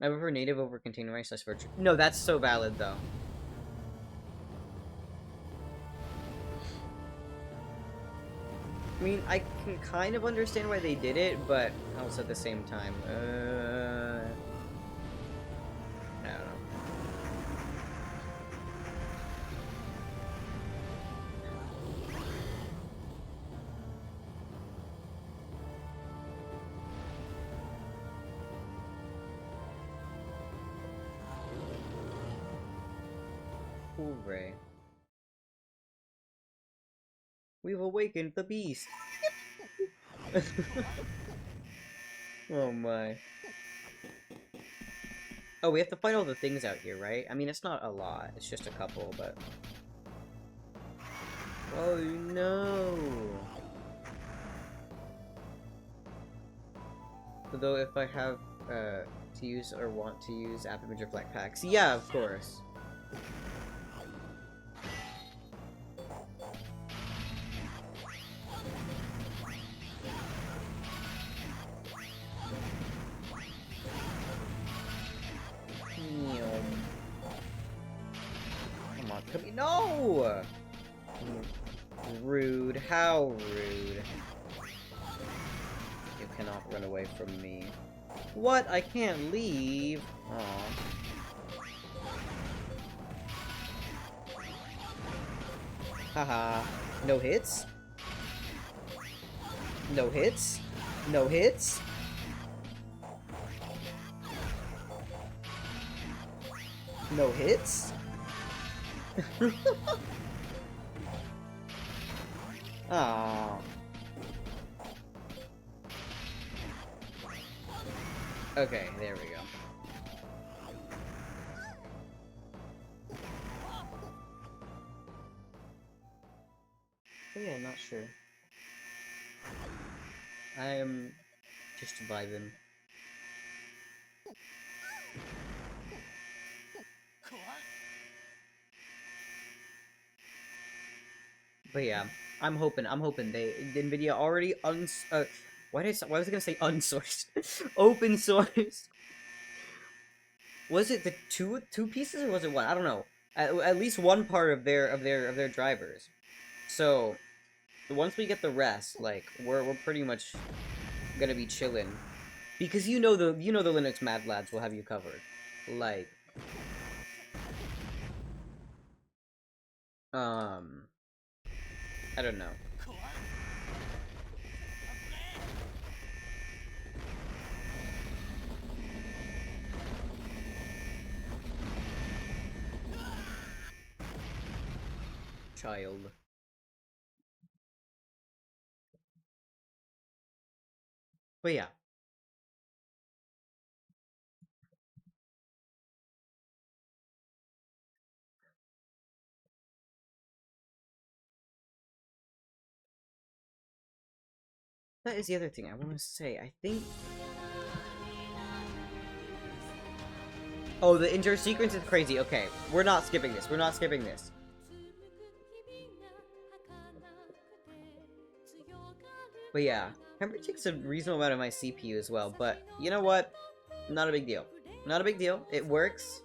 I prefer native over containerized / virtual. No, that's so valid, though. I mean, I can kind of understand why they did it, but also at the same time, I don't know. Hooray. We've awakened the beast! Oh my. Oh, we have to fight all the things out here, right? I mean, it's not a lot. It's just a couple, but... Oh no! Although if I have, to use or want to use Apimage Reflect packs. Yeah, of course. Come on, come no! Rude, how rude. You cannot run away from me. What? I can't leave? Aw. Haha. No hits? No hits? No hits? No hits? Aww. Okay, there we go. Oh yeah, not sure. I am just vibing. But yeah, I'm hoping NVIDIA already why was I gonna say unsourced? Open source. Was it the two pieces or was it one? I don't know. At least one part of their drivers. So once we get the rest, like we're pretty much gonna be chilling, because you know the Linux Mad Lads will have you covered. Like, I don't know. Child. But yeah. That is the other thing I want to say. I think... Oh, the intro sequence is crazy. Okay, we're not skipping this. We're not skipping this. But yeah, Temper takes a reasonable amount of my CPU as well, but you know what? Not a big deal. Not a big deal. It works.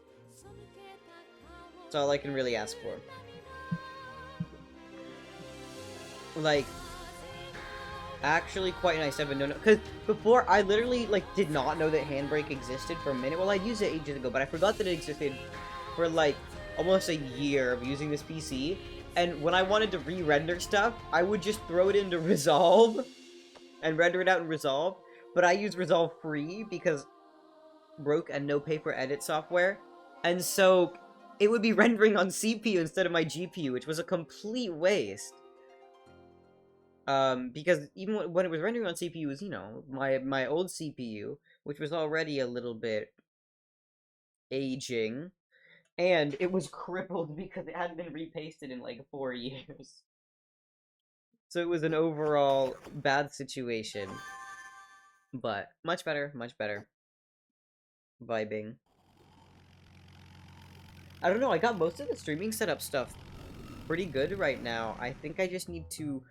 That's all I can really ask for. Like, actually quite nice. I've been known, because before I literally like did not know that Handbrake existed for a minute. Well, I used it ages ago, but I forgot that it existed for like almost a year of using this PC. And when I wanted to re-render stuff, I would just throw it into Resolve and render it out in Resolve. But I use Resolve free because broke and no pay for edit software, and so it would be rendering on CPU instead of my GPU, which was a complete waste. Because even when it was rendering on CPU, was, you know, my old CPU, which was already a little bit aging, and it was crippled because it hadn't been repasted in like 4 years. So it was an overall bad situation. But much better, much better. Vibing. I don't know, I got most of the streaming setup stuff pretty good right now. I think I just need to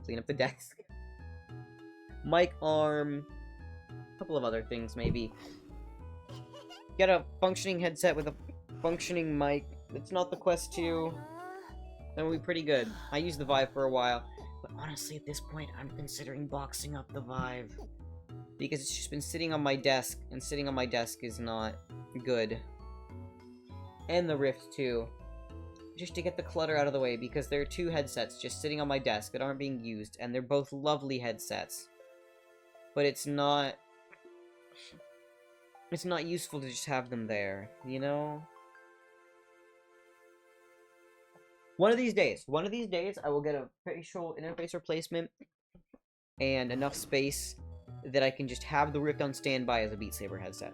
clean up the desk. Mic arm, a couple of other things maybe. Get a functioning headset with a functioning mic. It's not the Quest 2. That would be pretty good. I used the Vive for a while. But honestly, at this point, I'm considering boxing up the Vive. Because it's just been sitting on my desk, and sitting on my desk is not good. And the Rift, too. Just to get the clutter out of the way, because there are two headsets just sitting on my desk that aren't being used, and they're both lovely headsets. But it's not useful to just have them there, you know? One of these days, I will get a facial interface replacement and enough space that I can just have the Rift on standby as a Beat Saber headset.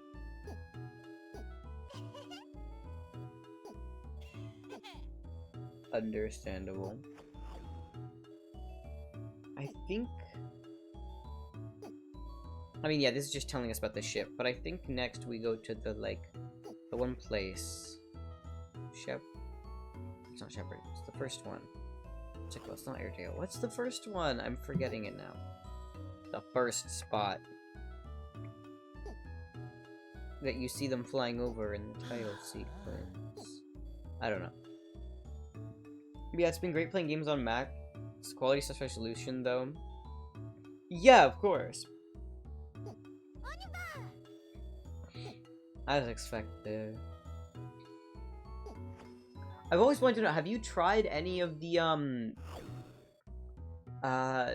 Understandable. I mean, yeah, this is just telling us about the ship, but I think next we go to the, like, the one place. It's not Shepard, it's the first one. It's not Airedale. What's the first one? I'm forgetting it now. The first spot. That you see them flying over in the title sequence. I don't know. Yeah, it's been great playing games on Mac. It's quality / resolution, though. Yeah, of course. As expected. I've always wanted to know, have you tried any of the,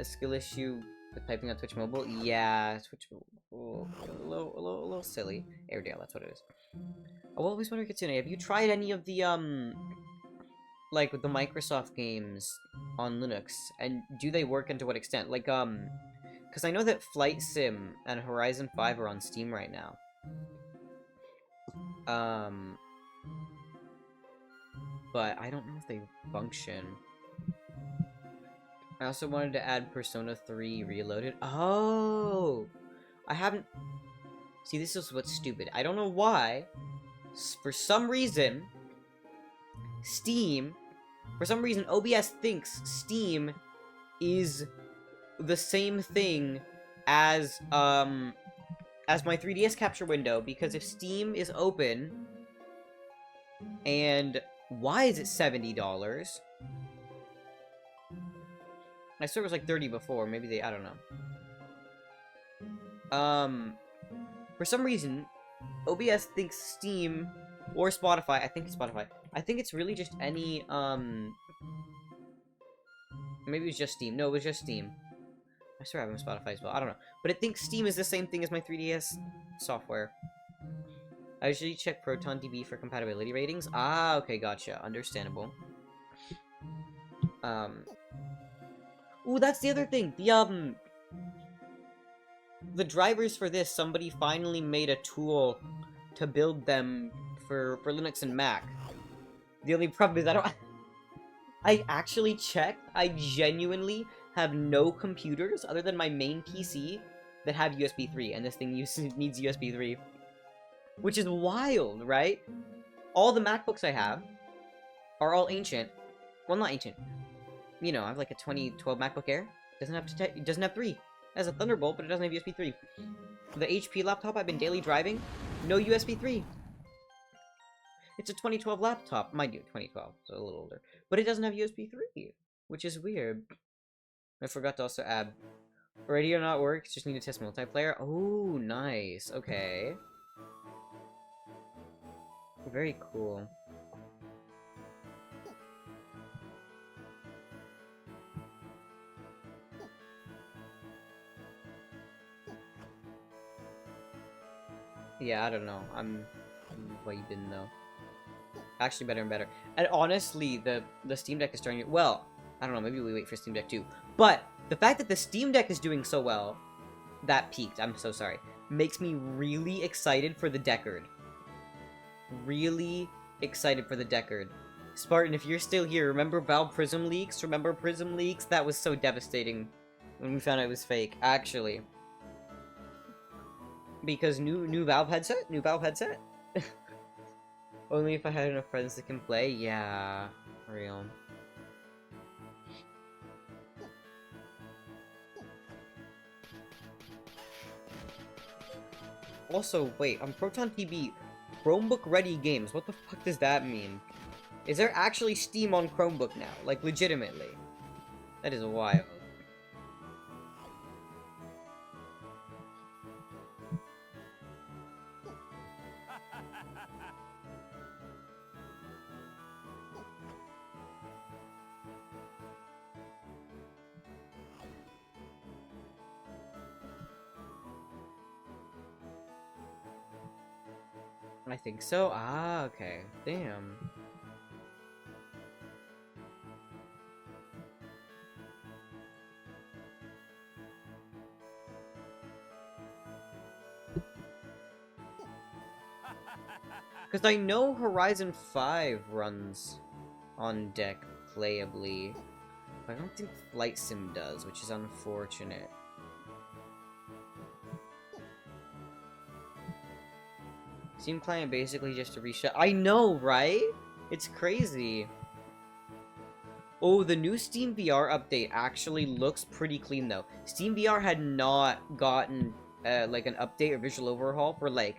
skill issue with typing on Twitch Mobile? Yeah, Twitch Mobile. A little silly. Airedale, that's what it is. I've always wondered, Kitsune, have you tried any of the, like, the Microsoft games on Linux? And do they work, and to what extent? Like, because I know that Flight Sim and Horizon 5 are on Steam right now. But I don't know if they function. I also wanted to add Persona 3 Reloaded. Oh! I haven't... See, this is what's stupid. I don't know why. For some reason, OBS thinks Steam is the same thing as my 3DS capture window, because if Steam is open, and why is it $70? I swear it was like 30 before, maybe they, I don't know. For some reason, OBS thinks Steam, or Spotify, I think it's Spotify, I think it's really just any, maybe it was just Steam, no, it was just Steam. I swear I have it on Spotify as well, I don't know. But it thinks Steam is the same thing as my 3DS software. I usually check ProtonDB for compatibility ratings. Ah, okay, gotcha. Understandable. Ooh, that's the other thing. The drivers for this, somebody finally made a tool to build them for Linux and Mac. The only problem is I actually checked. I genuinely have no computers other than my main PC that have USB 3, and this thing needs USB 3. Which is wild, right? All the MacBooks I have are all ancient. Well, not ancient. You know, I have like a 2012 MacBook Air. It doesn't have 3. It has a Thunderbolt, but it doesn't have USB 3. The HP laptop I've been daily driving, no USB 3. It's a 2012 laptop. Mind you, 2012, so a little older. But it doesn't have USB 3, which is weird. I forgot to also add, radio not works, just need to test multiplayer. Oh, nice. Okay. Very cool. Yeah, I don't know. I'm waiting though. Actually, better and better. And honestly, the Steam Deck is starting to... Well, I don't know. Maybe we wait for Steam Deck 2. But the fact that the Steam Deck is doing so well, that peaked. I'm so sorry. Makes me really excited for the Deckard. Really excited for the Deckard. Spartan, if you're still here, remember Valve Prism leaks? Remember Prism leaks? That was so devastating when we found out it was fake. Actually. Because new Valve headset? New Valve headset? Only if I had enough friends that can play? Yeah. Real. Also, wait, on ProtonTB, Chromebook Ready Games, what the fuck does that mean? Is there actually Steam on Chromebook now? Like, legitimately. That is wild. I think so. Ah, okay. Damn. Because I know Horizon 5 runs on deck playably. But I don't think Flight Sim does, which is unfortunate. Steam client basically just a reset. I know, right? It's crazy. Oh, the new Steam VR update actually looks pretty clean, though. Steam VR had not gotten, like, an update or visual overhaul for, like,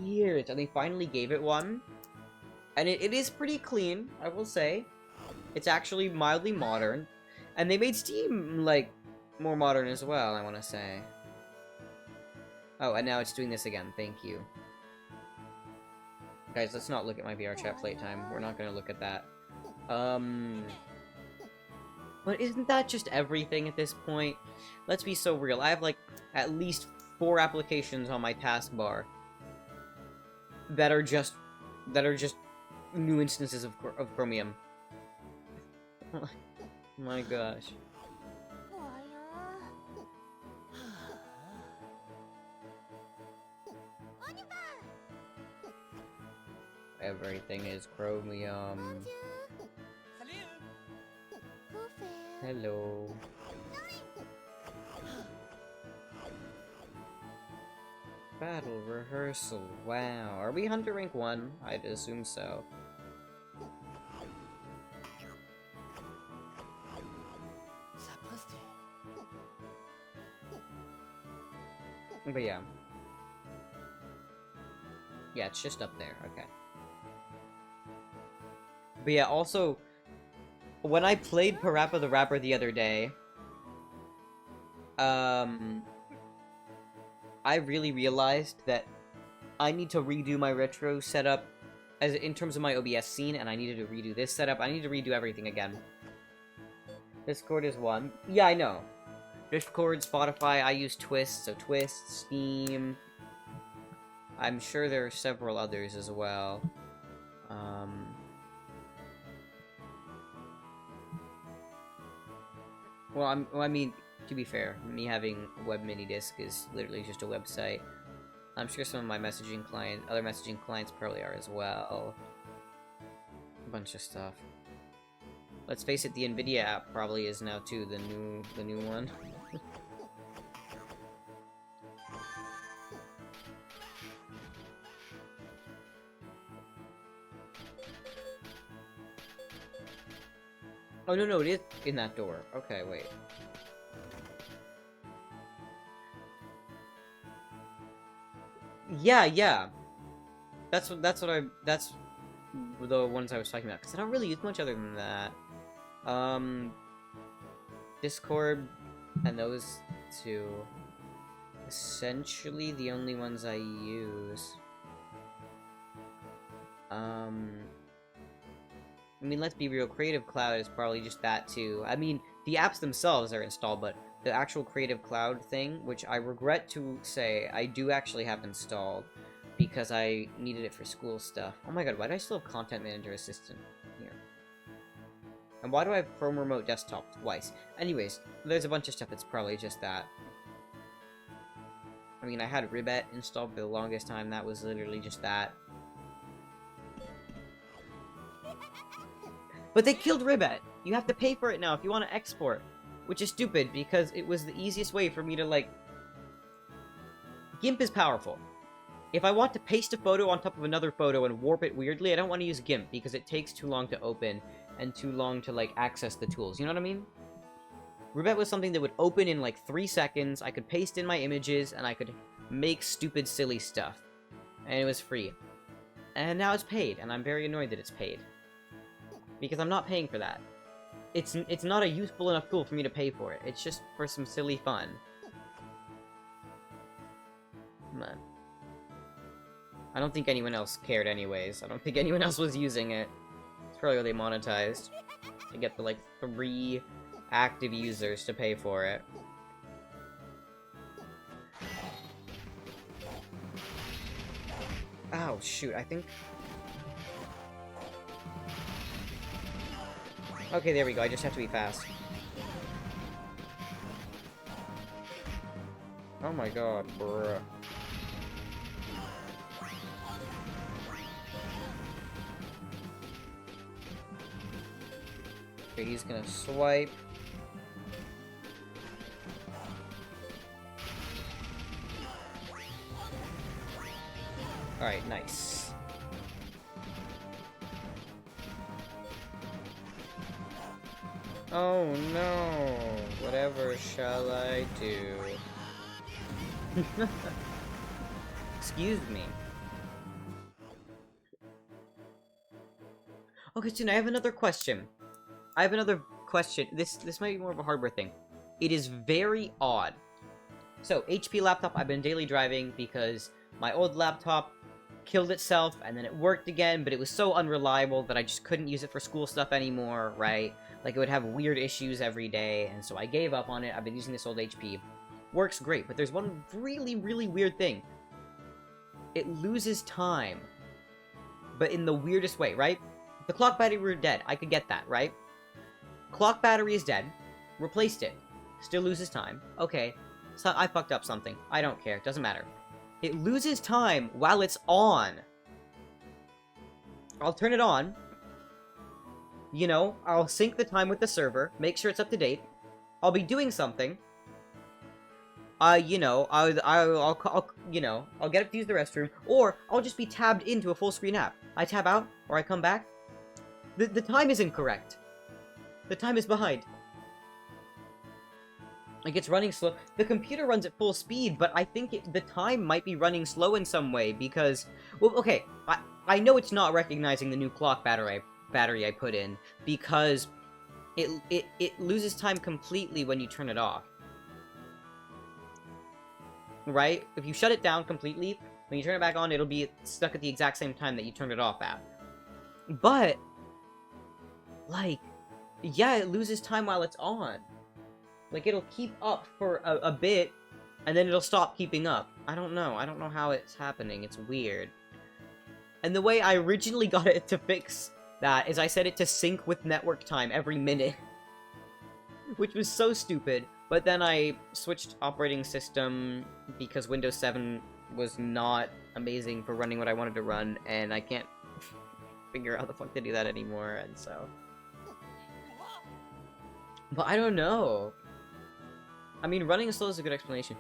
years, and they finally gave it one. And it is pretty clean, I will say. It's actually mildly modern. And they made Steam, like, more modern as well, I want to say. Oh, and now it's doing this again. Thank you. Guys, let's not look at my VR chat playtime. We're not going to look at that. But isn't that just everything at this point? Let's be so real. I have, like, at least 4 applications on my taskbar that are just new instances of Chromium. My gosh. Everything is Chromium. Hello. Battle rehearsal. Wow. Are we Hunter Rank 1? I'd assume so. But yeah. Yeah, it's just up there. Okay. But yeah, also, when I played Parappa the Rapper the other day, I really realized that I need to redo my retro setup as in terms of my OBS scene, and I needed to redo this setup. I need to redo everything again. Discord is one. Yeah, I know. Discord, Spotify, I use Twist, so Twist, Steam. I'm sure there are several others as well. Well, I mean, to be fair, me having a web mini disc is literally just a website. I'm sure some of my other messaging clients probably are as well. A bunch of stuff. Let's face it, the Nvidia app probably is now too, the new one. Oh, no, it is in that door. Okay, wait. Yeah. That's the ones I was talking about, because I don't really use much other than that. Discord and those two. Essentially the only ones I use. I mean, let's be real, Creative Cloud is probably just that too. I mean, the apps themselves are installed, but the actual Creative Cloud thing, which I regret to say, I do actually have installed, because I needed it for school stuff. Oh my god, why do I still have Content Manager Assistant here? And why do I have Chrome Remote Desktop twice? Anyways, there's a bunch of stuff that's probably just that. I mean, I had Ribbet installed for the longest time, that was literally just that. But they killed Ribbet! You have to pay for it now if you want to export. Which is stupid, because it was the easiest way for me to, like... GIMP is powerful. If I want to paste a photo on top of another photo and warp it weirdly, I don't want to use GIMP, because it takes too long to open, and too long to, like, access the tools. You know what I mean? Ribbet was something that would open in, like, 3 seconds, I could paste in my images, and I could make stupid, silly stuff. And it was free. And now it's paid, and I'm very annoyed that it's paid. Because I'm not paying for that. It's not a useful enough tool for me to pay for it. It's just for some silly fun. Man. I don't think anyone else cared anyways. I don't think anyone else was using it. It's probably what they monetized. To get the, like, 3 active users to pay for it. Oh, shoot, I think... Okay, there we go, I just have to be fast. Oh my god, bruh. Okay, he's gonna swipe. Alright, nice. Oh no! Whatever shall I do? Excuse me. Okay, Christine, I have another question. This might be more of a hardware thing. It is very odd. So, HP laptop, I've been daily driving because my old laptop killed itself, and then it worked again, but it was so unreliable that I just couldn't use it for school stuff anymore, right? Like, it would have weird issues every day, and so I gave up on it. I've been using this old HP. Works great, but there's one really, really weird thing. It loses time. But in the weirdest way, right? The clock battery were dead. I could get that, right? Clock battery is dead. Replaced it. Still loses time. Okay. So I fucked up something. I don't care. Doesn't matter. It loses time while it's on. I'll turn it on. You know, I'll sync the time with the server. Make sure it's up to date. I'll be doing something. You know, I'll get up to use the restroom, or I'll just be tabbed into a full screen app. I tab out, or I come back. The time is incorrect. The time is behind. Like, it's running slow. The computer runs at full speed, but I think the time might be running slow in some way, because... Well, okay, I know it's not recognizing the new clock battery I put in, because it loses time completely when you turn it off. Right? If you shut it down completely, when you turn it back on, it'll be stuck at the exact same time that you turned it off at. But, like, yeah, it loses time while it's on. Like, it'll keep up for a bit, and then it'll stop keeping up. I don't know. I don't know how it's happening. It's weird. And the way I originally got it to fix that is I set it to sync with network time every minute. Which was so stupid. But then I switched operating system because Windows 7 was not amazing for running what I wanted to run, and I can't figure out how the fuck to do that anymore, and so... But I don't know. I mean, running slow is a good explanation.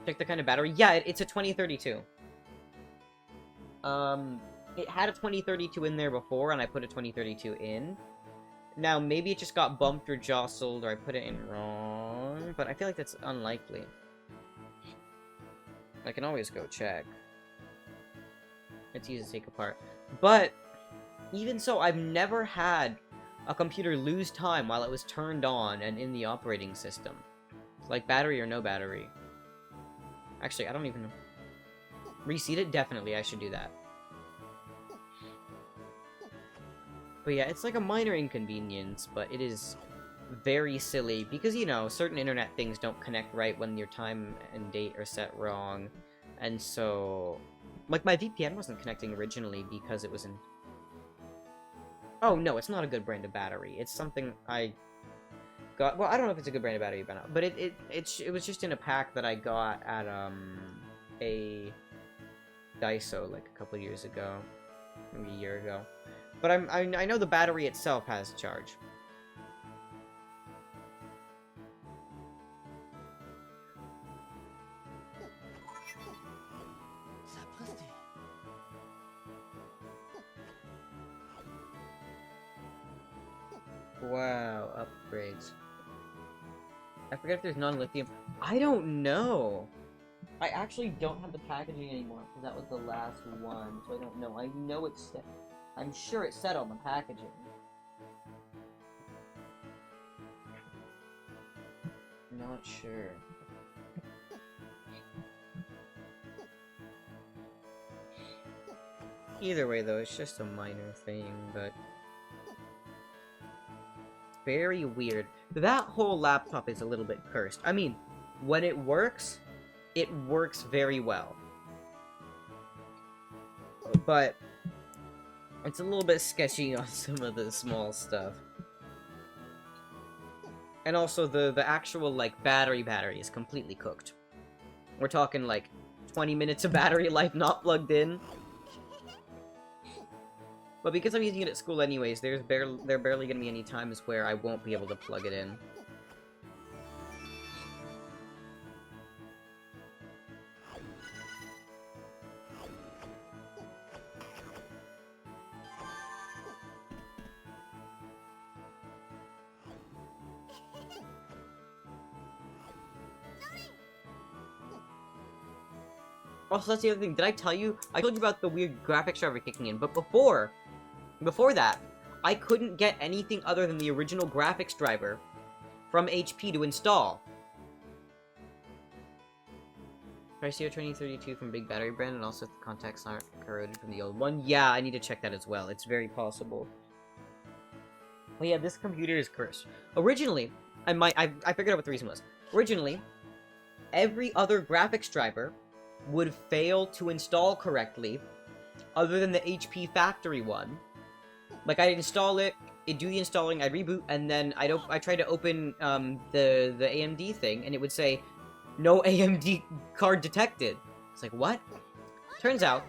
Check the kind of battery. Yeah, it's a 2032. It had a 2032 in there before, and I put a 2032 in. Now, maybe it just got bumped or jostled, or I put it in wrong, but I feel like that's unlikely. I can always go check. It's easy to take apart. But, even so, I've never had a computer lose time while it was turned on and in the operating system. Like, battery or no battery. Actually, I don't even know. Reseat it? Definitely, I should do that. But yeah, it's like a minor inconvenience, but it is very silly, because, you know, certain internet things don't connect right when your time and date are set wrong, and so... Like, my VPN wasn't connecting originally because it was in... Oh, no, it's not a good brand of battery. It's something I got... Well, I don't know if it's a good brand of battery, but it was just in a pack that I got at, a Daiso, like, a couple years ago. Maybe a year ago. But I know the battery itself has charge. Wow, upgrades. I forget if there's non-lithium. I don't know. I actually don't have the packaging anymore, because that was the last one, so I don't know. I know it's set. I'm sure it said on the packaging. Not sure. Either way, though, it's just a minor thing, but... Very weird. That whole laptop is a little bit cursed. I mean, when it works very well. but it's a little bit sketchy on some of the small stuff. And also, the actual, like, battery is completely cooked. We're talking, like, 20 minutes of battery life not plugged in. But because I'm using it at school anyways, there are barely gonna be any times where I won't be able to plug it in. Also, that's the other thing. Did I tell you? I told you about the weird graphics driver kicking in, but before that, I couldn't get anything other than the original graphics driver from HP to install. Tricio 2032 from Big Battery Brand, and also if the contacts aren't corroded from the old one. Yeah, I need to check that as well. It's very possible. But yeah, this computer is cursed. Originally, I figured out what the reason was. Originally, every other graphics driver would fail to install correctly, other than the HP factory one. Like, I'd install it, it'd do the installing, I'd reboot, and then I tried to open the AMD thing, and it would say, no AMD card detected. It's like, what? Turns out,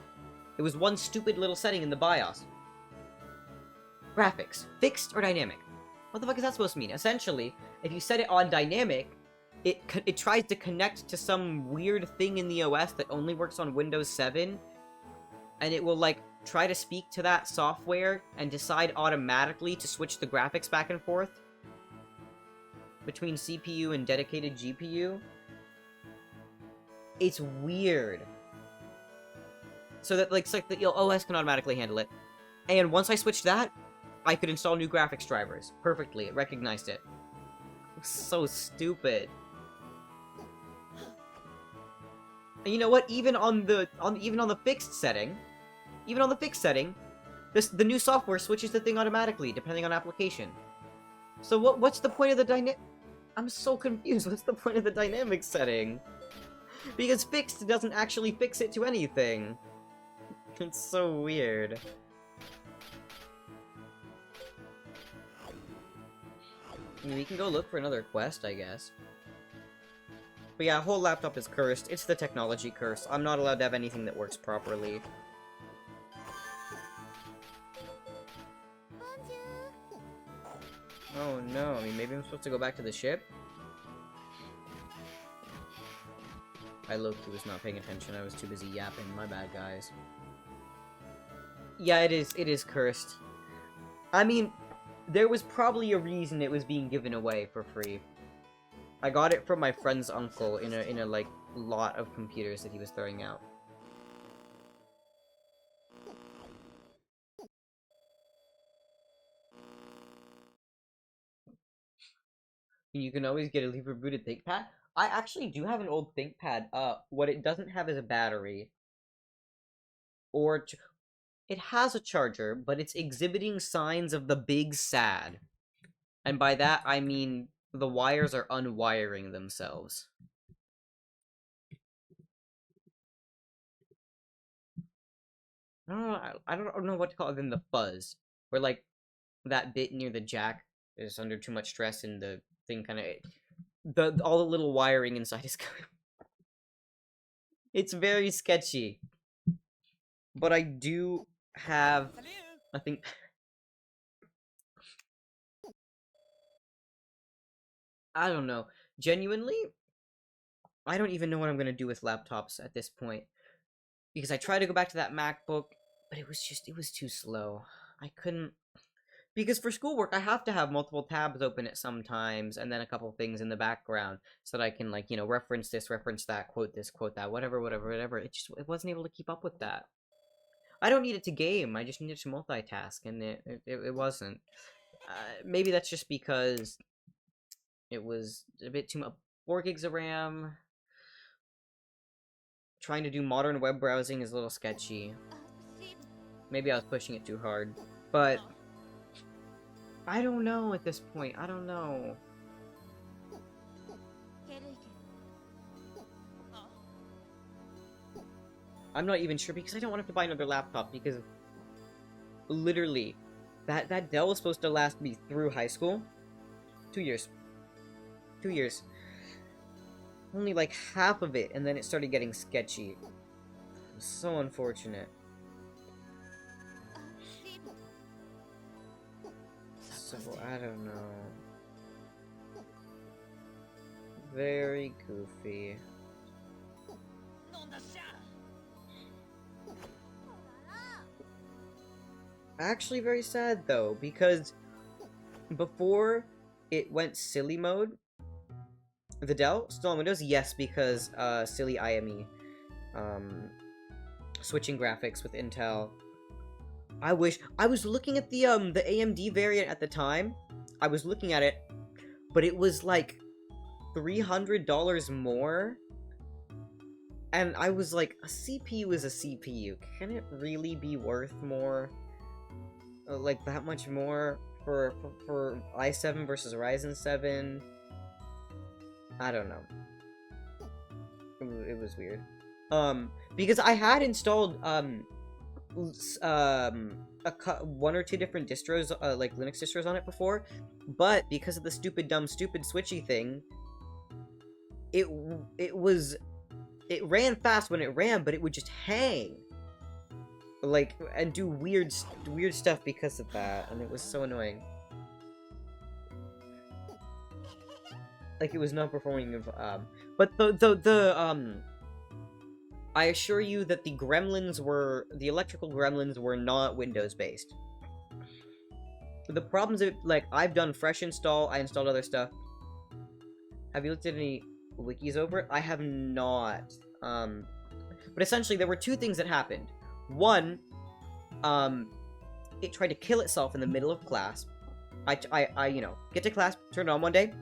it was one stupid little setting in the BIOS. Graphics, fixed or dynamic? What the fuck is that supposed to mean? Essentially, if you set it on dynamic, it tries to connect to some weird thing in the OS that only works on Windows 7, and it will, like, try to speak to that software and decide automatically to switch the graphics back and forth between CPU and dedicated GPU. It's weird. So that, like, it's like the OS can automatically handle it. And once I switched that, I could install new graphics drivers perfectly. It recognized it. So stupid. And you know what? Even on the fixed setting, the new software switches the thing automatically depending on application. So what's the point of the dynamic? I'm so confused. What's the point of the dynamic setting? Because fixed doesn't actually fix it to anything. It's so weird. I mean, we can go look for another quest, I guess. But yeah, whole laptop is cursed. It's the technology curse. I'm not allowed to have anything that works properly. Oh no, I mean, maybe I'm supposed to go back to the ship? I low-key was not paying attention. I was too busy yapping. My bad, guys. Yeah, it is cursed. I mean, there was probably a reason it was being given away for free. I got it from my friend's uncle in a like lot of computers that he was throwing out. You can always get a lever booted ThinkPad. I actually do have an old ThinkPad. What it doesn't have is a battery. It has a charger, but it's exhibiting signs of the big sad. And by that, I mean the wires are unwiring themselves. I don't know what to call it than the fuzz. Where, like, that bit near the jack is under too much stress and the thing kind of... all the little wiring inside is kind of... It's very sketchy. But I do have... I think... I don't know. Genuinely, I don't even know what I'm gonna do with laptops at this point. Because I tried to go back to that MacBook, but it was too slow. I couldn't... Because for schoolwork, I have to have multiple tabs open at some times, and then a couple things in the background, so that I can, like, you know, reference this, reference that, quote this, quote that, whatever. It wasn't able to keep up with that. I don't need it to game, I just need it to multitask, and it wasn't. Maybe that's just because it was a bit too much. 4 gigs of RAM. Trying to do modern web browsing is a little sketchy. Maybe I was pushing it too hard. But I don't know at this point. I don't know. I'm not even sure because I don't want to have to buy another laptop because literally that Dell was supposed to last me through high school. 2 years. 2 years. Only like half of it, and then it started getting sketchy. It was so unfortunate. So, I don't know. Very goofy. Actually very sad, though, because before it went silly mode, the Dell still on Windows, yes, because silly IME, switching graphics with Intel. I wish I was looking at the AMD variant at the time. I was looking at it, but it was like $300 more, and I was like, a CPU is a CPU. Can it really be worth more? Like that much more for i7 versus Ryzen 7? I don't know. It was weird. Because I had installed one or two different distros, like Linux distros on it before, but because of the stupid switchy thing, it ran fast when it ran, but it would just hang, like, and do weird stuff because of that, and it was so annoying. Like, it was not performing, but I assure you that the electrical gremlins were not Windows-based. The problems of, like, I've done fresh install, I installed other stuff. Have you looked at any wikis over it? I have not. But essentially, there were two things that happened. One, it tried to kill itself in the middle of class. I you know, get to class, turn it on one day.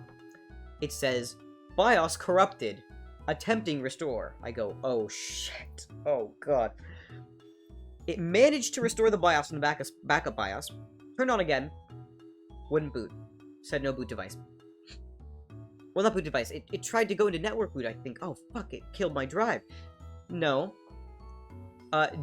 It says, BIOS corrupted. Attempting restore. I go, oh shit. Oh god. It managed to restore the BIOS in the backup BIOS. Turned on again. Wouldn't boot. Said no boot device. Well, not boot device. It tried to go into network boot, I think. Oh, fuck, it killed my drive. No.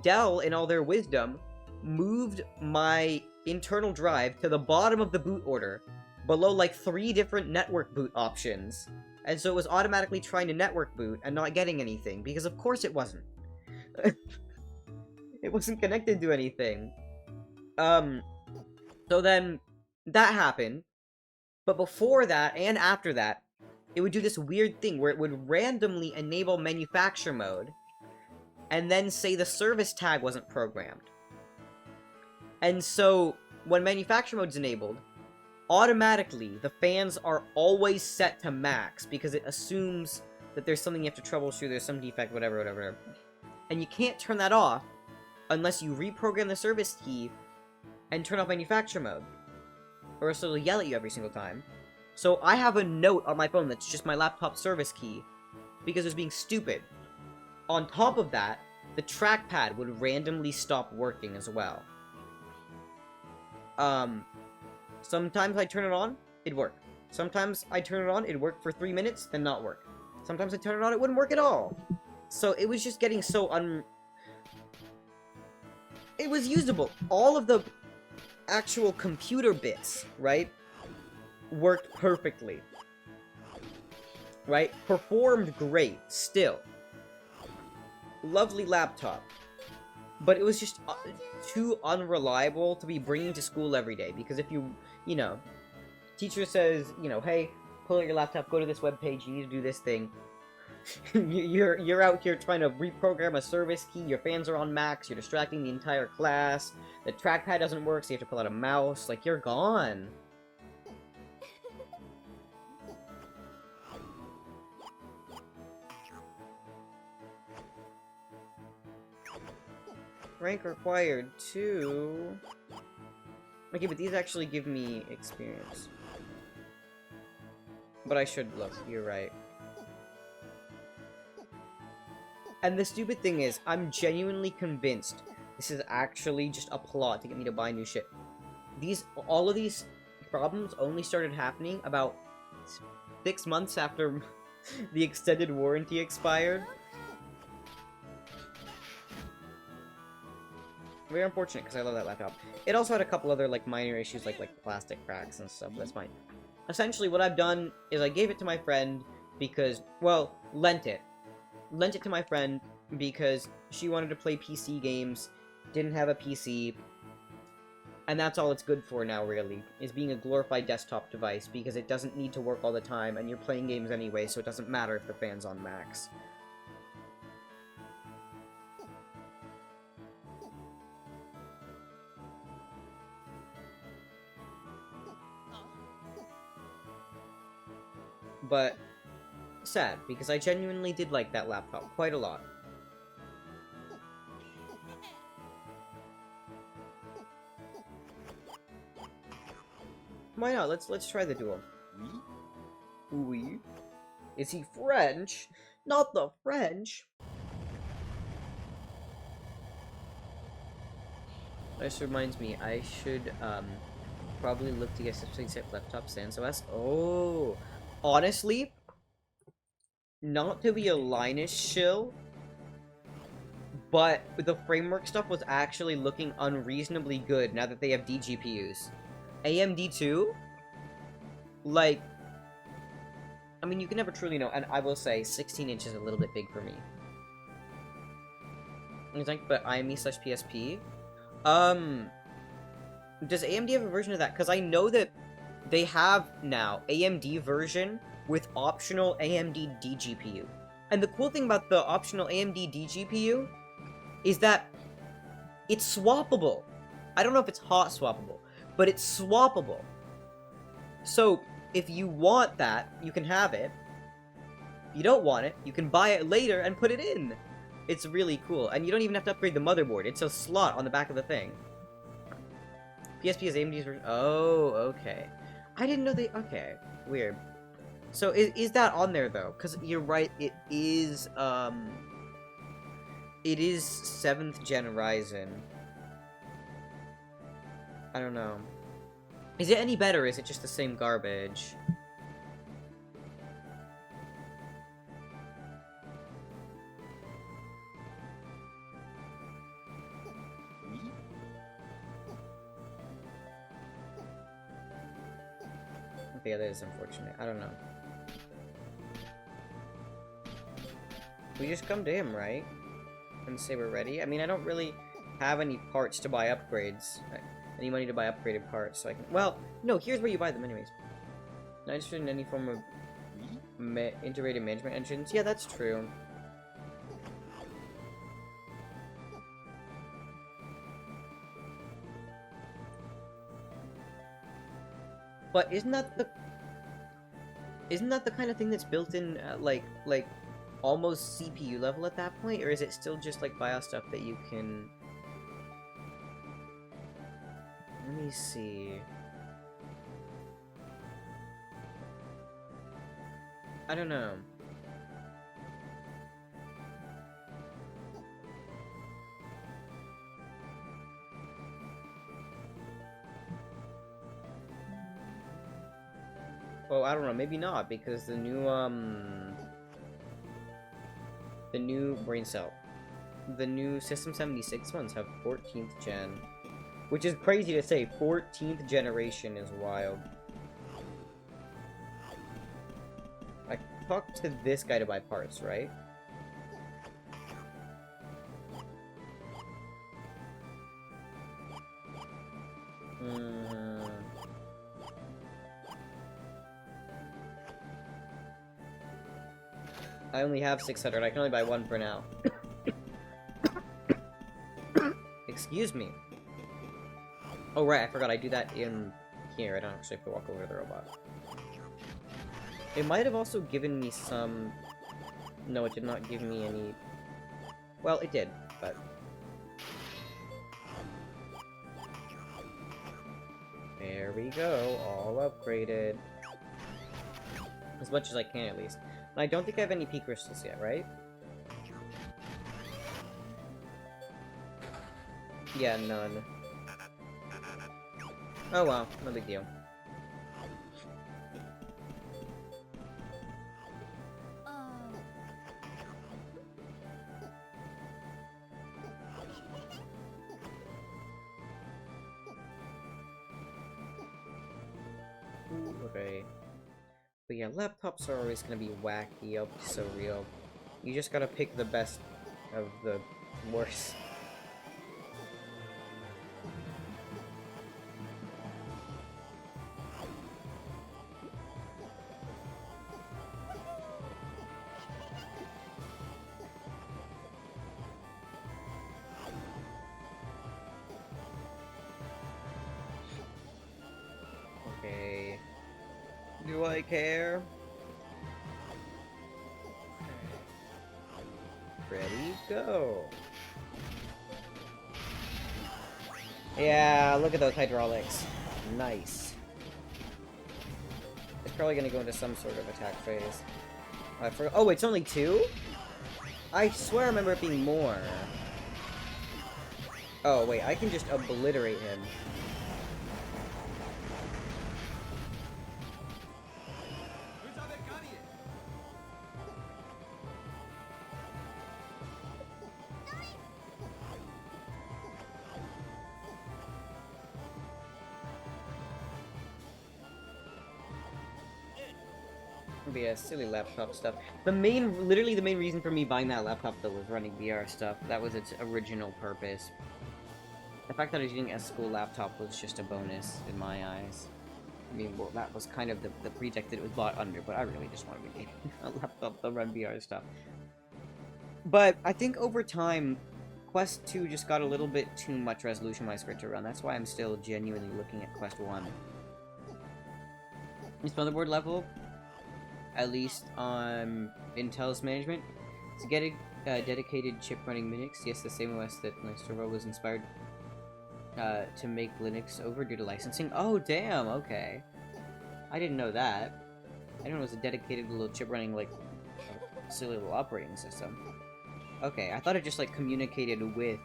Dell, in all their wisdom, moved my internal drive to the bottom of the boot order, below, like, 3 different network boot options. And so it was automatically trying to network boot and not getting anything, because of course it wasn't. It wasn't connected to anything. So then, that happened. But before that, and after that, it would do this weird thing where it would randomly enable manufacture mode, and then say the service tag wasn't programmed. And so, when manufacture mode's enabled, automatically, the fans are always set to max, because it assumes that there's something you have to troubleshoot, there's some defect, whatever. And you can't turn that off unless you reprogram the service key and turn off manufacture mode, or else it'll yell at you every single time. So I have a note on my phone that's just my laptop service key, because it was being stupid. On top of that, the trackpad would randomly stop working as well. Sometimes I turn it on, it'd work. Sometimes I turn it on, it'd work for 3 minutes, then not work. Sometimes I turn it on, it wouldn't work at all. So it was just getting so It was usable. All of the actual computer bits, right, worked perfectly. Right? Performed great, still. Lovely laptop. But it was just too unreliable to be bringing to school every day, because if you know, teacher says, you know, hey, pull out your laptop, go to this webpage, you need to do this thing. you're out here trying to reprogram a service key, your fans are on max, you're distracting the entire class, the trackpad doesn't work, so you have to pull out a mouse, like, you're gone. Rank required 2. Okay, but these actually give me experience. But I should look, you're right. And the stupid thing is, I'm genuinely convinced this is actually just a plot to get me to buy new shit. All of these problems only started happening about 6 months after the extended warranty expired. Very unfortunate, because I love that laptop. It also had a couple other, like, minor issues, like plastic cracks and stuff, but that's fine. Essentially, what I've done is I gave it to my friend because, well, lent it. Lent it to my friend because she wanted to play PC games, didn't have a PC, and that's all it's good for now, really, is being a glorified desktop device, because it doesn't need to work all the time, and you're playing games anyway, so it doesn't matter if the fan's on max. But sad, because I genuinely did like that laptop quite a lot. Why not? Let's try the duel. Oui? Is he French? Not the French! This reminds me, I should, probably look to get something set laptop Sans OS. Oh! Honestly, not to be a Linus shill, but the framework stuff was actually looking unreasonably good now that they have DGPUs. AMD too? Like, I mean, you can never truly know, and I will say, 16 inches is a little bit big for me. It's like, but IME/PSP? Does AMD have a version of that? Because I know that they have now AMD version with optional AMD DGPU. And the cool thing about the optional AMD DGPU is that it's swappable. I don't know if it's hot swappable, but it's swappable. So, if you want that, you can have it. If you don't want it, you can buy it later and put it in. It's really cool. And you don't even have to upgrade the motherboard. It's a slot on the back of the thing. PSP is AMD's version. Oh, okay. I didn't know they... Okay. Weird. So, is that on there, though? Because you're right, it is, it is 7th gen Ryzen. I don't know. Is it any better, or is it just the same garbage? Okay, that is unfortunate. I don't know. We just come to him, right? And say we're ready? I mean, I don't really have any parts to buy upgrades. Any money to buy upgraded parts, so I can... Well, no, here's where you buy them anyways. Not interested in any form of integrated management engines? Yeah, that's true. But isn't that the kind of thing that's built in, like, almost CPU level at that point? Or is it still just, like, BIOS stuff that you can... Let me see. I don't know. Well, I don't know. Maybe not, because the new brain cell. The new System 76 ones have 14th gen. Which is crazy to say. 14th generation is wild. I talked to this guy to buy parts, right? I only have 600. I can only buy one for now. Excuse me. Oh, right, I forgot I do that in here. I don't actually have to walk over to the robot. It might have also given me some... No, it did not give me any... Well, it did, but... There we go, all upgraded. As much as I can, at least. And I don't think I have any P crystals yet, right? Yeah, none. Oh well, no big deal. Right. But yeah, laptops are always gonna be wacky, up so real. You just gotta pick the best of the worst. Okay. Do I care? Ready, go. Yeah, look at those hydraulics. Nice. It's probably gonna go into some sort of attack phase. I forgot. Oh, it's only 2? I swear I remember it being more. Oh, wait, I can just obliterate him. But yeah, silly laptop stuff. Literally the main reason for me buying that laptop though was running VR stuff. That was its original purpose. The fact that I was using a school laptop was just a bonus in my eyes. I mean, well, that was kind of the pretext that it was bought under, but I really just wanted to get a laptop to run VR stuff. But I think over time, Quest 2 just got a little bit too much resolution-wise for it to run. That's why I'm still genuinely looking at Quest 1. Its motherboard level, at least on Intel's management, to get a dedicated chip running Linux. Yes, the same OS that Nostromo was inspired to make Linux over due to licensing. Oh, damn, okay. I didn't know that. I didn't know it was a dedicated little chip running, like, a silly little operating system. Okay, I thought it just, like, communicated with...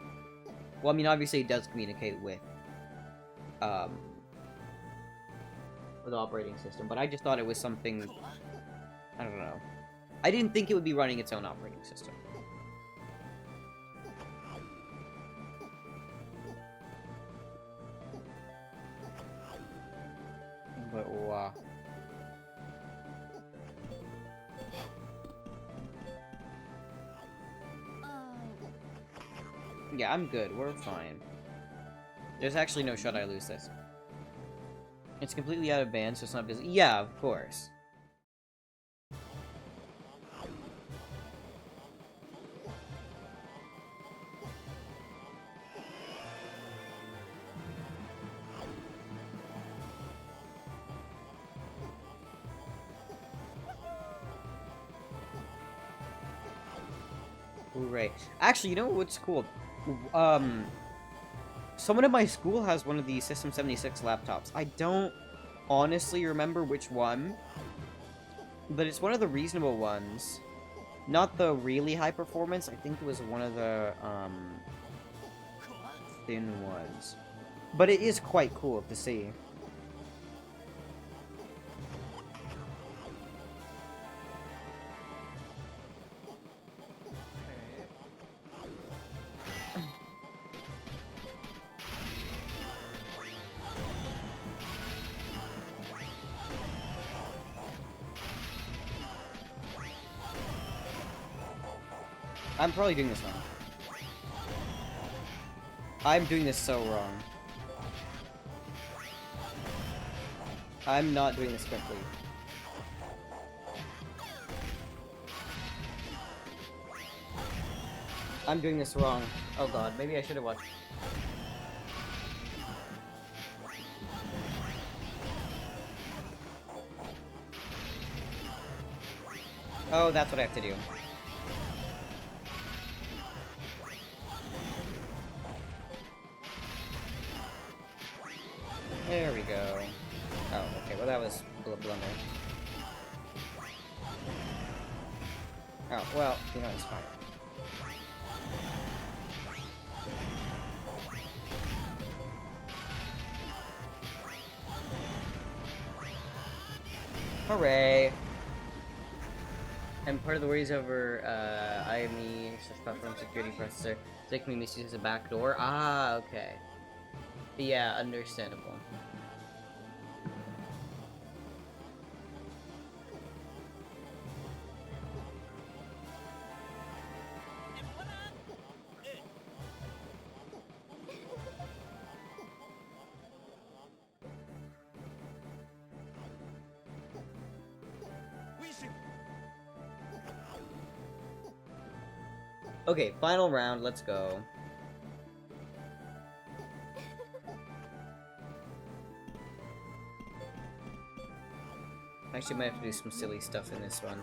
Well, I mean, obviously it does communicate with the operating system, but I just thought it was something... I don't know. I didn't think it would be running its own operating system. But, wow. Yeah, I'm good. We're fine. There's actually no shot I lose this. It's completely out of band, so it's not busy. Yeah, of course. Hooray. Actually, you know what's cool? Someone at my school has one of the System 76 laptops. I don't honestly remember which one, but it's one of the reasonable ones. Not the really high performance. I think it was one of the, thin ones. But it is quite cool to see. I'm probably doing this wrong. I'm doing this so wrong. I'm not doing this correctly. I'm doing this wrong. Oh god, maybe I should have watched. Oh, that's what I have to do. There we go. Oh, okay, well that was a blunder. Oh, well, you know, it's fine. Hooray! And part of the worries over IME platform security processor that can be misused as a backdoor. Ah, okay. Yeah, understandable. Okay, final round, let's go. Actually, might have to do some silly stuff in this one.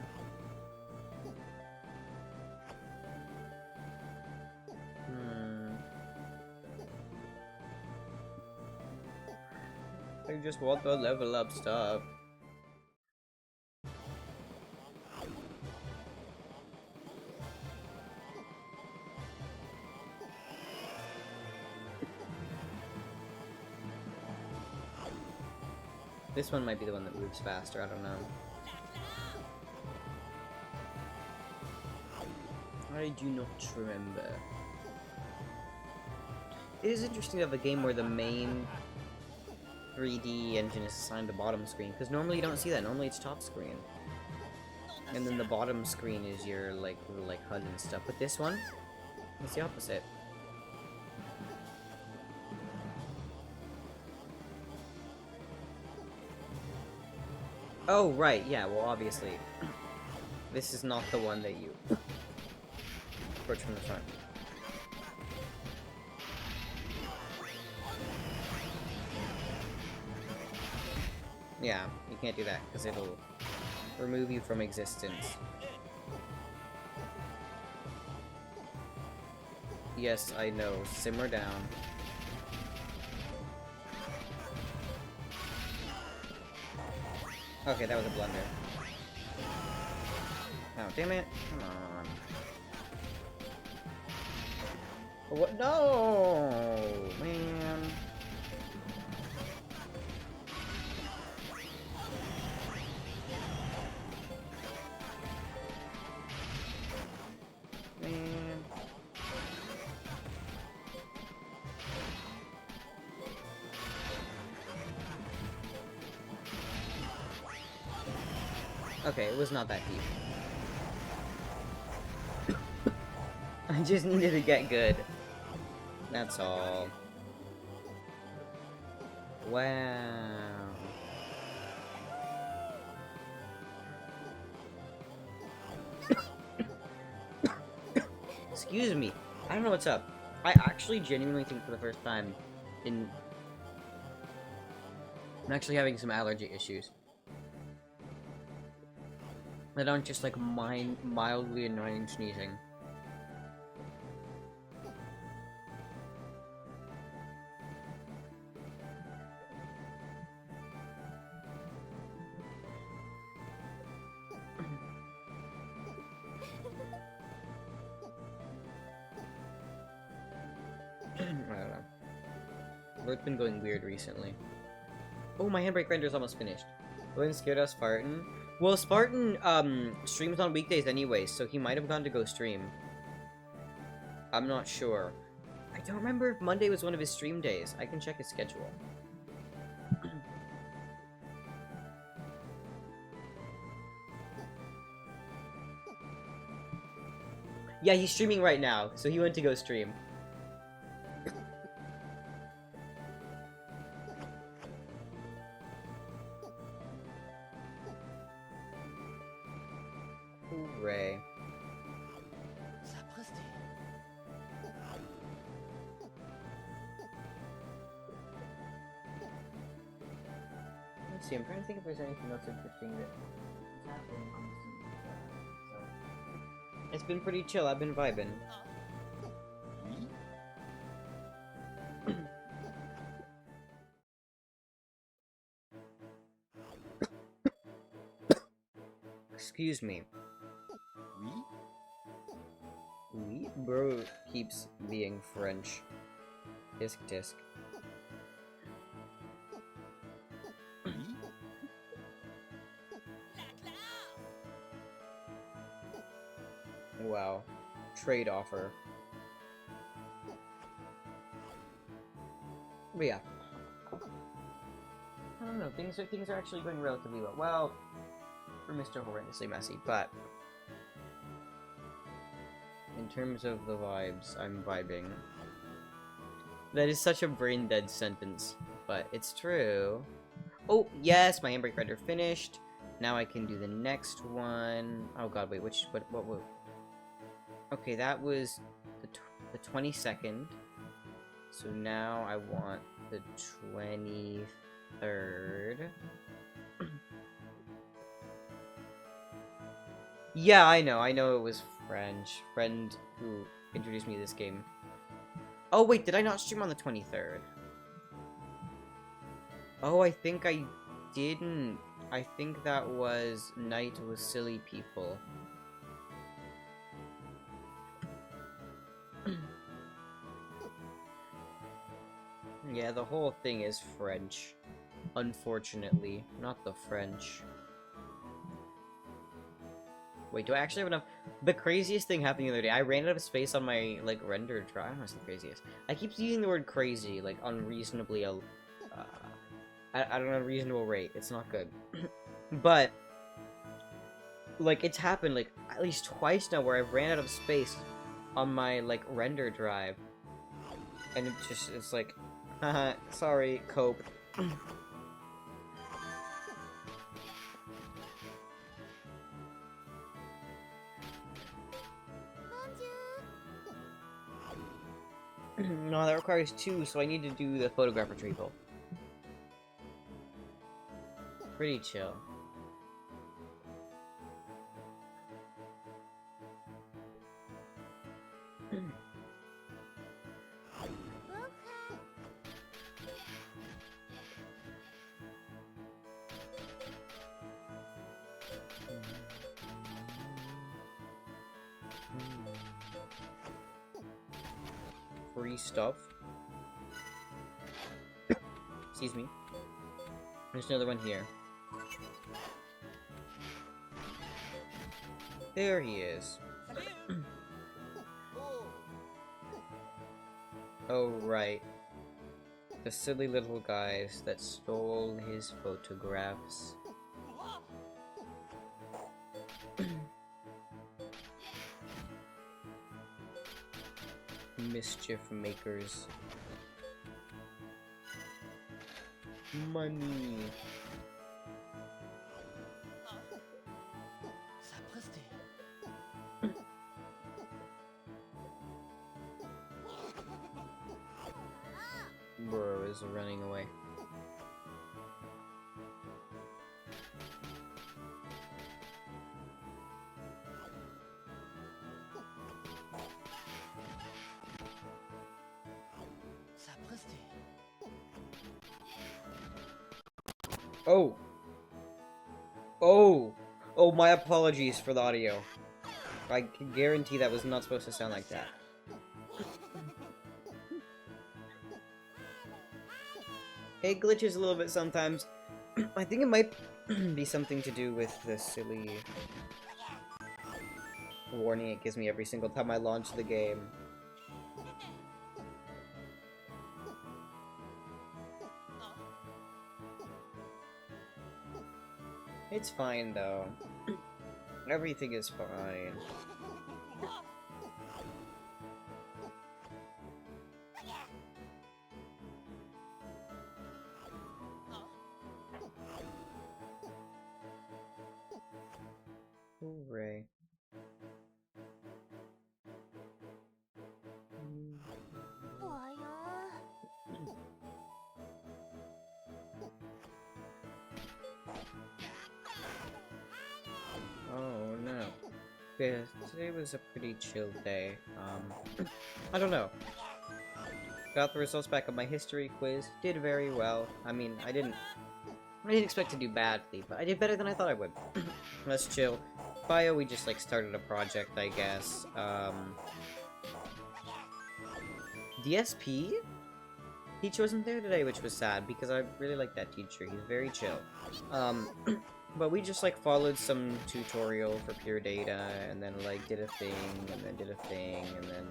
I just want the level up stuff. This one might be the one that moves faster, I don't know. I do not remember. It is interesting to have a game where the main 3D engine is assigned to bottom screen, because normally you don't see that. Normally it's top screen. And then the bottom screen is your, like HUD and stuff. But this one, it's the opposite. Oh, right, yeah, well, obviously. This is not the one that you approach from the front. Yeah, you can't do that, because it'll remove you from existence. Yes, I know. Simmer down. Okay, that was a blunder. Oh, damn it. Come on. What? No! Man. Man. Okay, it was not that deep. I just needed to get good. That's all. Wow. Excuse me. I don't know what's up. I actually genuinely think for the first time I'm actually having some allergy issues. That aren't just like mildly annoying sneezing. I don't know. Work's been going weird recently. Oh, my handbrake render is almost finished. Wouldn't scared us, Spartan. Well, Spartan, streams on weekdays anyway, so he might have gone to go stream. I'm not sure. I don't remember if Monday was one of his stream days. I can check his schedule. Yeah, he's streaming right now, so he went to go stream. Hooray. Let's see, I'm trying to think if there's anything else interesting that has happened on this. It's been pretty chill, I've been vibing. Excuse me. Oui? Bro keeps being French. Tisk tisk. Wow. Trade offer. But yeah. I don't know, things are actually going relatively well. Well, for Mr. Horrendously Messy, but in terms of the vibes, I'm vibing. That is such a brain-dead sentence, but it's true. Oh, yes, my handbrake render finished. Now I can do the next one. Oh god, wait, what? Okay, that was the 22nd. So now I want the 23rd. Yeah, I know it was friend who introduced me to this game. Oh wait, did I not stream on the 23rd? Oh, I think I didn't. I think that was Night with Silly People. Yeah, the whole thing is French. Unfortunately, not the French. Wait, do I actually have enough? The craziest thing happened the other day. I ran out of space on my, like, rendered drive. I don't know what's the craziest. I keep using the word crazy, like, unreasonably, at an unreasonable rate. It's not good. But, like, it's happened, like, at least twice now where I've ran out of space on my, like, render drive. And it's like, haha, sorry, cope. No, that requires 2, so I need to do the photograph retrieval. Pretty chill. Free stuff. Excuse me. There's another one here. There he is. Oh, right. The silly little guys that stole his photographs. Mischief makers. Money. Sapristi. Bro is running away. Sapristi. Oh! Oh! Oh, my apologies for the audio. I can guarantee that was not supposed to sound like that. It glitches a little bit sometimes. I think it might be something to do with the silly warning it gives me every single time I launch the game. It's fine, though. Everything is fine. Hooray. Oh no. Yeah, today was a pretty chill day. I don't know. Got the results back of my history quiz. Did very well. I mean, I didn't expect to do badly, but I did better than I thought I would. Let's chill. Bio, we just like started a project, I guess. DSP? Teacher wasn't there today, which was sad because I really like that teacher. He's very chill. But we just like followed some tutorial for pure data and then like did a thing and then did a thing and then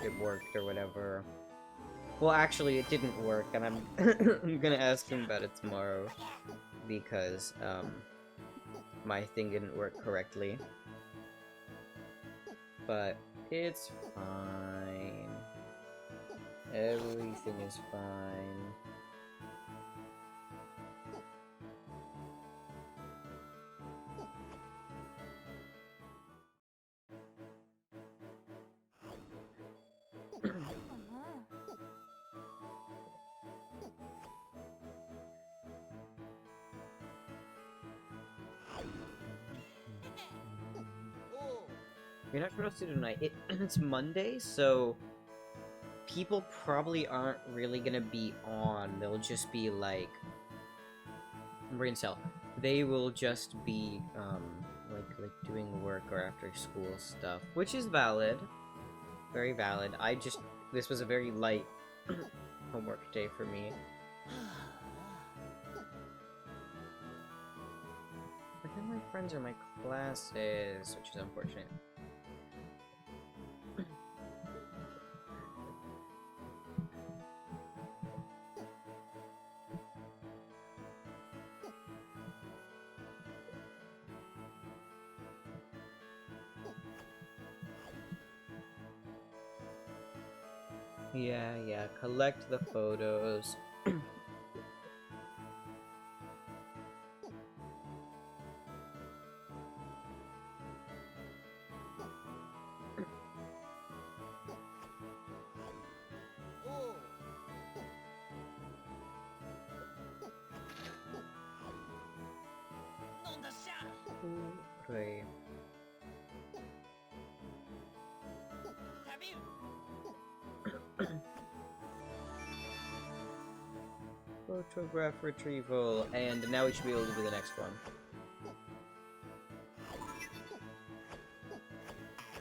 it worked or whatever. Well, actually, it didn't work, and I'm I'm gonna ask him about it tomorrow because my thing didn't work correctly. But it's fine. Everything is fine. You're not supposed to do tonight. It's Monday, so people probably aren't really gonna be on. They'll just be like brain cell. They will just be like doing work or after school stuff, which is valid. Very valid. This was a very light homework day for me. But then my friends are my classes, which is unfortunate. Yeah, collect the photos. Oh. Nom de chat. Okay. T'as vu? Photograph retrieval, and now we should be able to do the next one.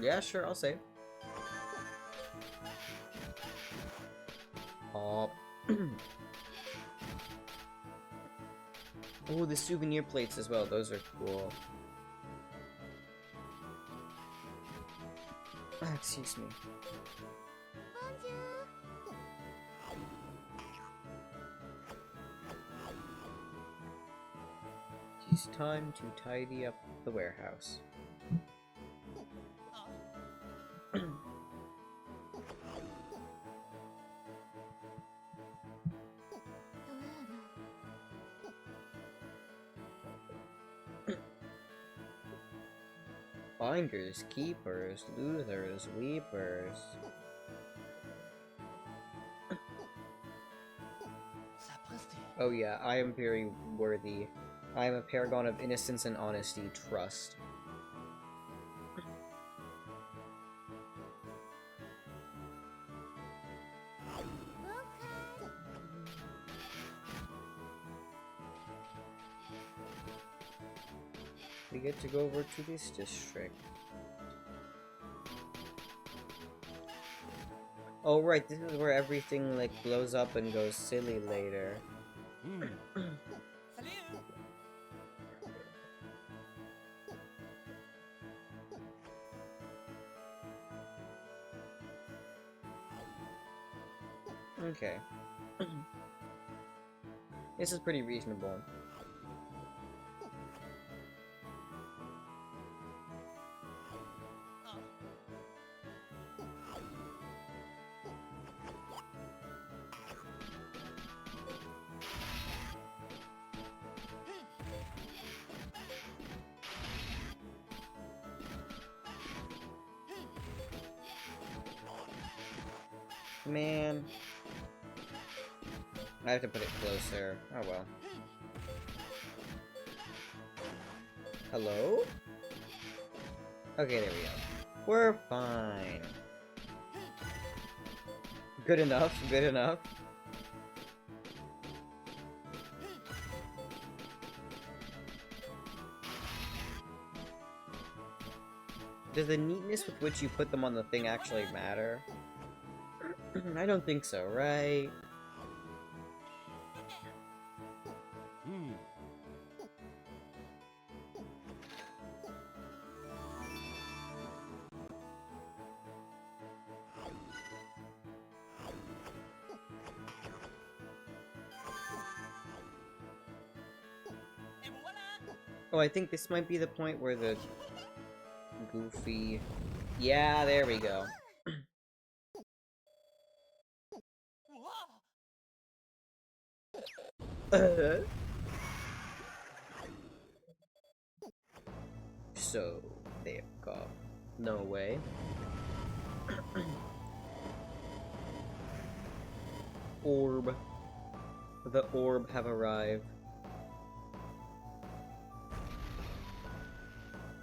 Yeah, sure, I'll save. Oh. Oh, the souvenir plates as well. Those are cool. Ah, excuse me. It's time to tidy up the warehouse. Finders, keepers, losers, weepers. Sapristi. Oh yeah, I am very worthy. I am a paragon of innocence and honesty. Trust. We get to go over to this district. Oh right, this is where everything like blows up and goes silly later. Salut. Okay. This is pretty reasonable. Man. I have to put it closer. Oh well. Hello? Okay, there we go. We're fine. Good enough, good enough. Does the neatness with which you put them on the thing actually matter? I don't think so, right? Et voilà. Oh, I think this might be the point where the Goofy... Yeah, there we go. Wow. So, they've got no way. Orb. The orb have arrived.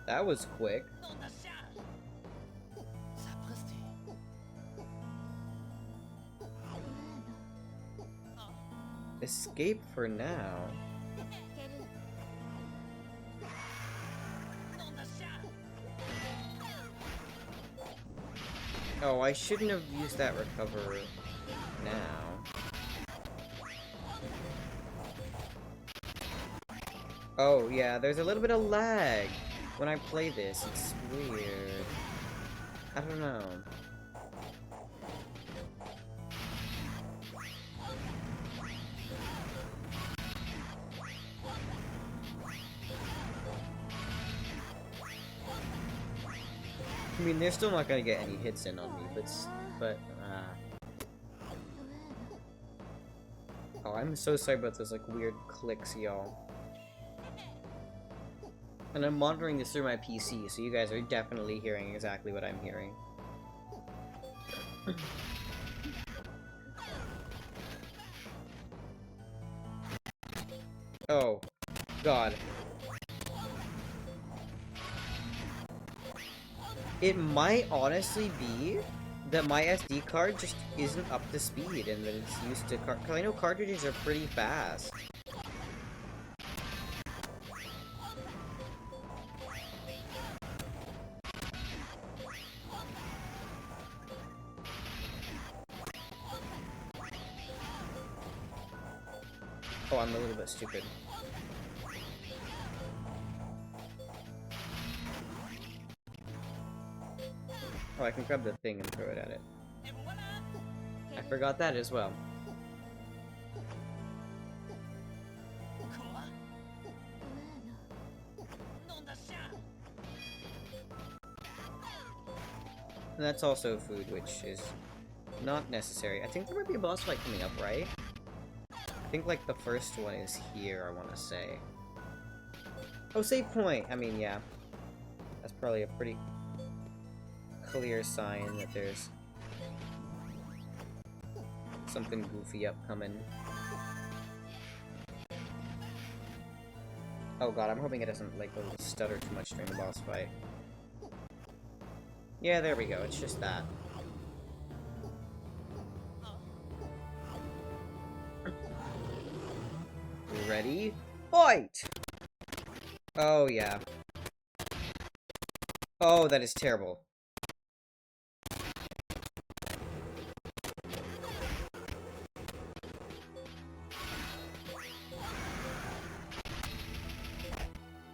That was quick. Nom de chat. escape for now. Oh, I shouldn't have used that recover now. Oh, yeah, there's a little bit of lag when I play this. It's weird. I don't know. I mean, they're still not gonna get any hits in on me, Oh, I'm so sorry about those, like, weird clicks, y'all. And I'm monitoring this through my PC, so you guys are definitely hearing exactly what I'm hearing. Oh, God. It might honestly be that my SD card just isn't up to speed and that it's used to cause I know cartridges are pretty fast. Oh, I'm a little bit stupid. Oh, I can grab the thing and throw it at it. I forgot that as well. And that's also food, which is not necessary. I think there might be a boss fight coming up, right? I think, like, the first one is here, I want to say. Oh, save point! I mean, yeah. That's probably a pretty clear sign that there's something goofy upcoming. Oh god, I'm hoping it doesn't, like, stutter too much during the boss fight. Yeah, there we go, it's just that. Ready? Fight! Oh, yeah. Oh, that is terrible.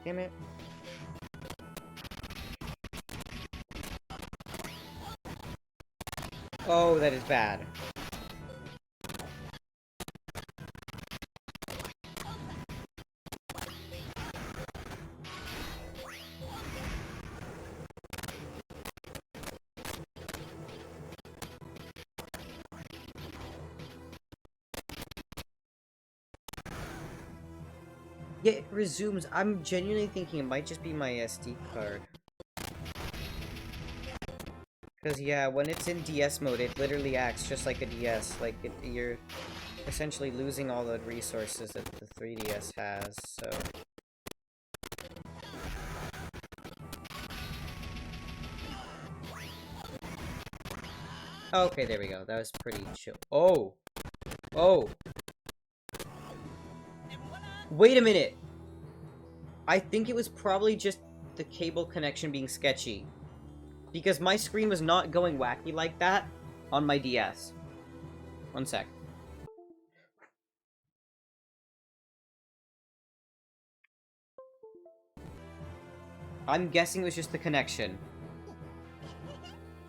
Damn it. Oh, that is bad. Yeah, it resumes. I'm genuinely thinking it might just be my SD card. Because, yeah, when it's in DS mode, it literally acts just like a DS. Like, you're essentially losing all the resources that the 3DS has, so... Okay, there we go. That was pretty chill. Oh! Oh! Wait a minute! I think it was probably just the cable connection being sketchy. Because my screen was not going wacky like that on my DS. One sec. I'm guessing it was just the connection.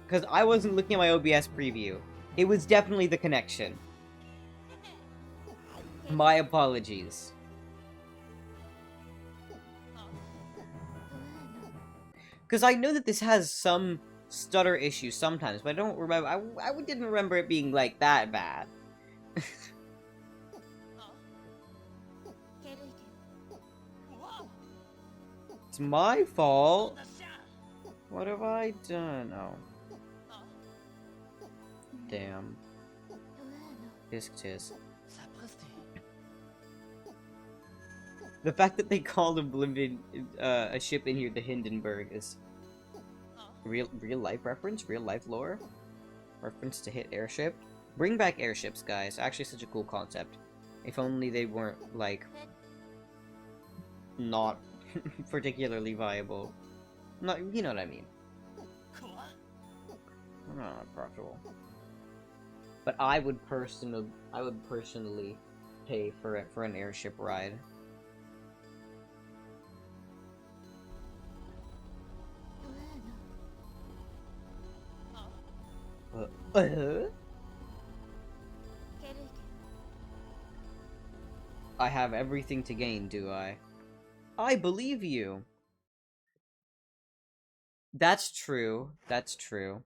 Because I wasn't looking at my OBS preview. It was definitely the connection. My apologies. Because I know that this has some stutter issues sometimes, but I don't remember. I didn't remember it being, like, that bad. It's my fault. What have I done? Oh. Damn. Tisk. The fact that they called a ship in here the Hindenburg is real life reference, real life lore, reference to hit airship. Bring back airships, guys. Actually, such a cool concept. If only they weren't, like, not particularly viable. Not, you know what I mean. Quoi? Not profitable. But I would personally pay for it for an airship ride. I have everything to gain, do I? I believe you. That's true. That's true.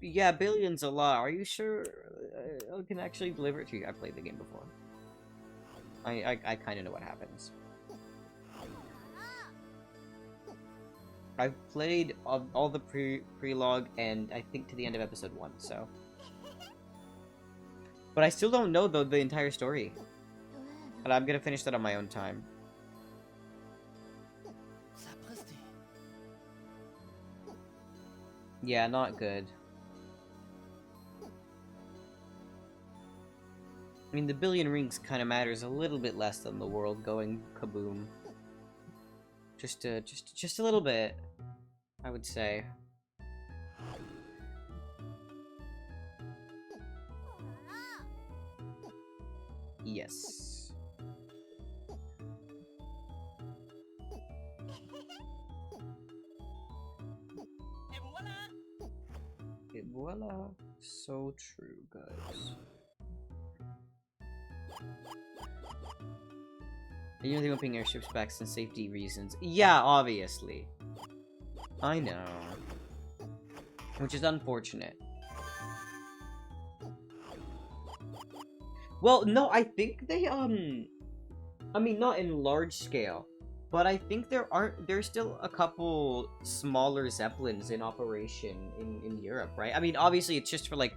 Yeah, billion's a lot. Are you sure I can actually deliver it to you? I played the game before. I kind of know what happens. I've played all the prologue and I think to the end of episode 1, so. But I still don't know the entire story. And I'm gonna finish that on my own time. Sapristi. Yeah, not good. I mean, the billion rings kind of matters a little bit less than the world going kaboom. Just a little bit, I would say. Yes. Et voilà. Et voila. So true, guys. You know they won't bring airships back since safety reasons. Yeah, obviously. I know. Which is unfortunate. Well, no, I think they, I mean, not in large scale, but I think there's still a couple smaller Zeppelins in operation in Europe, right? I mean, obviously it's just for, like,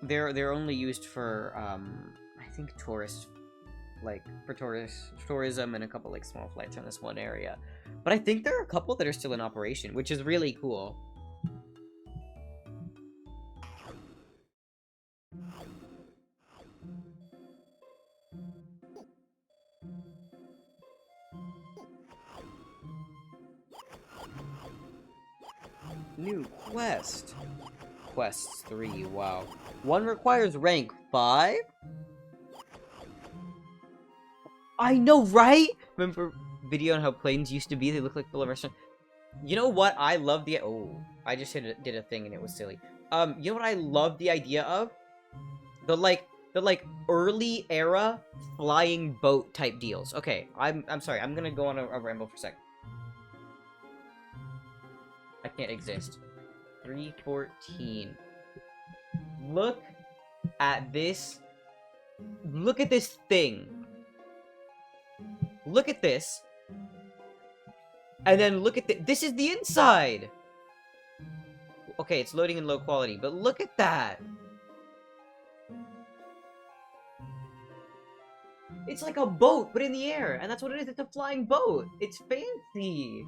they're only used for, I think for tourism and a couple, like, small flights on this one area. But I think there are a couple that are still in operation, which is really cool. New quest. Quests 3, wow. One requires rank 5? I know, right? Remember video on how planes used to be? They look like full of restaurant. You know what? I love the... Oh, I just did a thing and it was silly. You know what I love the idea of? The early era flying boat type deals. Okay, I'm sorry. I'm gonna go on a ramble for a sec. I can't exist. 314. Look at this. Look at this thing. Look at this. And then look at this is the inside! Okay, it's loading in low quality, but look at that! It's like a boat, but in the air, and that's what it is, it's a flying boat! It's fancy!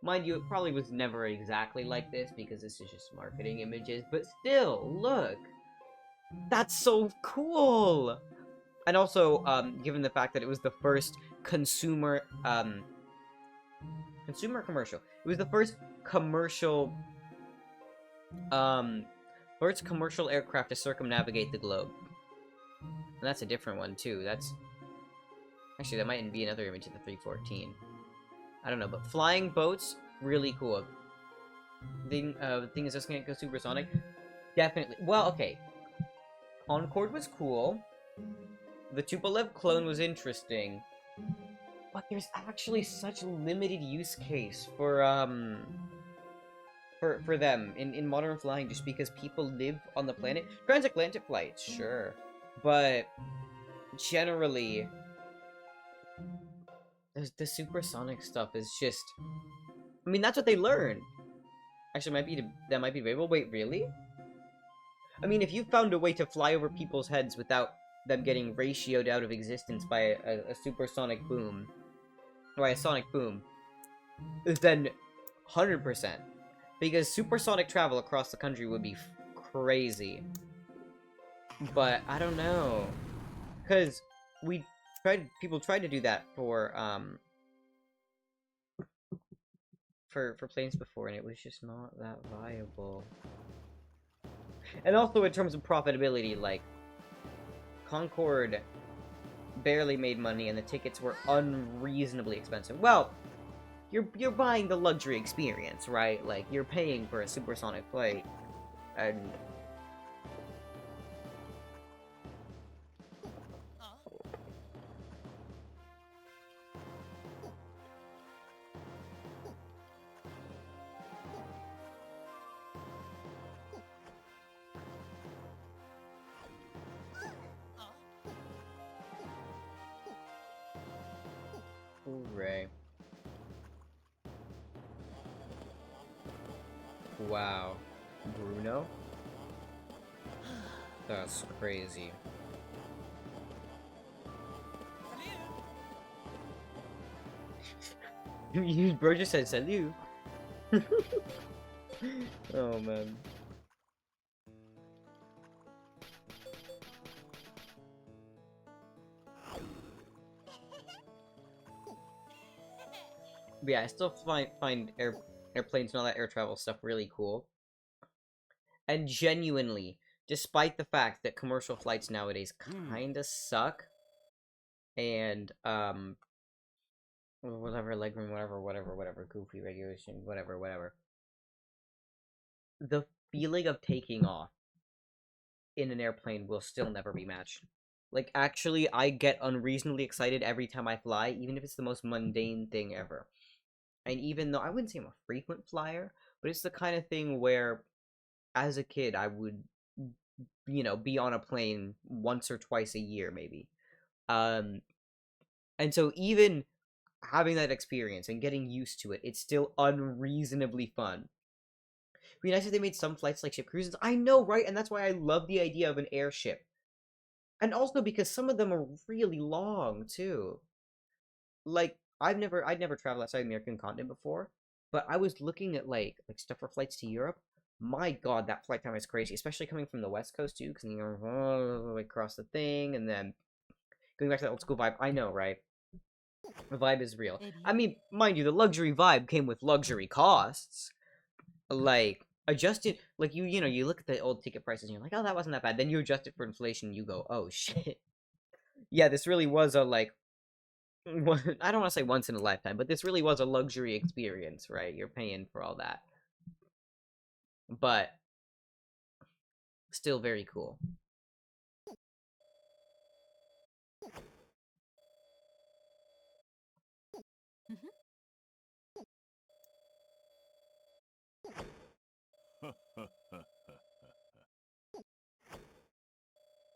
Mind you, it probably was never exactly like this, because this is just marketing images, but still, look! That's so cool! And also, given the fact that it was the first consumer commercial. It was the first commercial aircraft to circumnavigate the globe. And that's a different one too. That's actually, that might be another image of the 314. I don't know, but flying boats, really cool. The thing is just gonna go supersonic. Definitely. Well, okay. Concorde was cool. The Tupolev clone was interesting. But there's actually such limited use case for them in modern flying, just because people live on the planet. Transatlantic flights, sure, but generally, the supersonic stuff is just. I mean, that's what they learn. Actually, that might be variable. Wait, really? I mean, if you found a way to fly over people's heads without them getting ratioed out of existence by a supersonic boom, or by a sonic boom, then 100%. Because supersonic travel across the country would be crazy. But I don't know. Because people tried to do that for planes before, and it was just not that viable. And also in terms of profitability, like, Concorde barely made money, and the tickets were unreasonably expensive. Well, you're buying the luxury experience, right? Like, you're paying for a supersonic flight, and hooray. Wow. Bruno? That's crazy. Bro just said salut. Oh man. But yeah, I still find airplanes and all that air travel stuff really cool. And genuinely, despite the fact that commercial flights nowadays kinda suck, and whatever, legroom, whatever, goofy regulation, whatever. The feeling of taking off in an airplane will still never be matched. Like, actually, I get unreasonably excited every time I fly, even if it's the most mundane thing ever. And even though I wouldn't say I'm a frequent flyer, but it's the kind of thing where, as a kid, I would, be on a plane once or twice a year, maybe. And so even having that experience and getting used to it, it's still unreasonably fun. It'd be nice if they made some flights like ship cruises. I know, right? And that's why I love the idea of an airship. And also because some of them are really long, too. Like, I'd never traveled outside the American continent before, but I was looking at, like stuff for flights to Europe. My god, that flight time is crazy, especially coming from the West Coast, too, because you're across the thing, and then going back to that old school vibe. I know, right? The vibe is real. I mean, mind you, the luxury vibe came with luxury costs. Like, adjusted, like, you look at the old ticket prices and you're like, oh, that wasn't that bad. Then you adjust it for inflation, you go, oh, shit. Yeah, this really was a, like, I don't want to say once in a lifetime, but this really was a luxury experience, right? You're paying for all that. But, still very cool.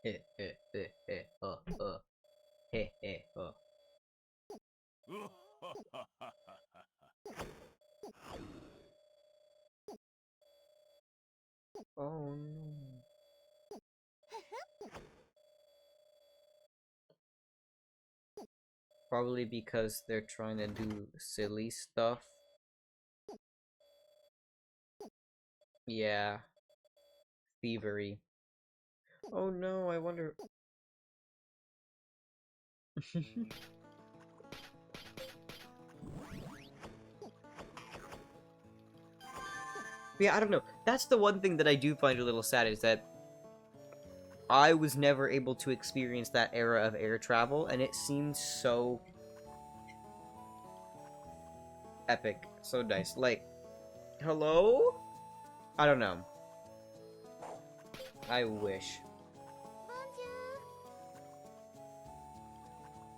Eh, eh, eh, eh, eh, eh, Oh no. Probably because they're trying to do silly stuff. Yeah. Thievery. Oh no, I wonder. Yeah, I don't know. That's the one thing that I do find a little sad is that I was never able to experience that era of air travel, and it seemed so epic, so nice. Like, hello? I don't know. I wish.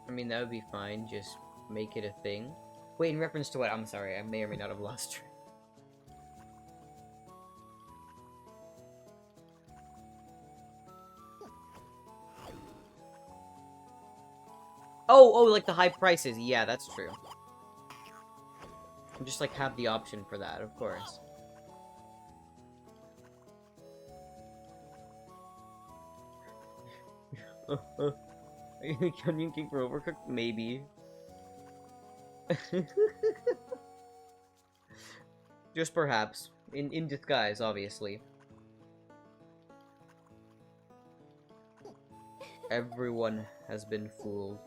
I mean, that would be fine. Just make it a thing. Wait, in reference to what? I'm sorry. I may or may not have lost track. Oh, like the high prices. Yeah, that's true. Just, like, have the option for that, of course. Onion cake for overcooked? Maybe. Just perhaps. In disguise, obviously. Everyone has been fooled.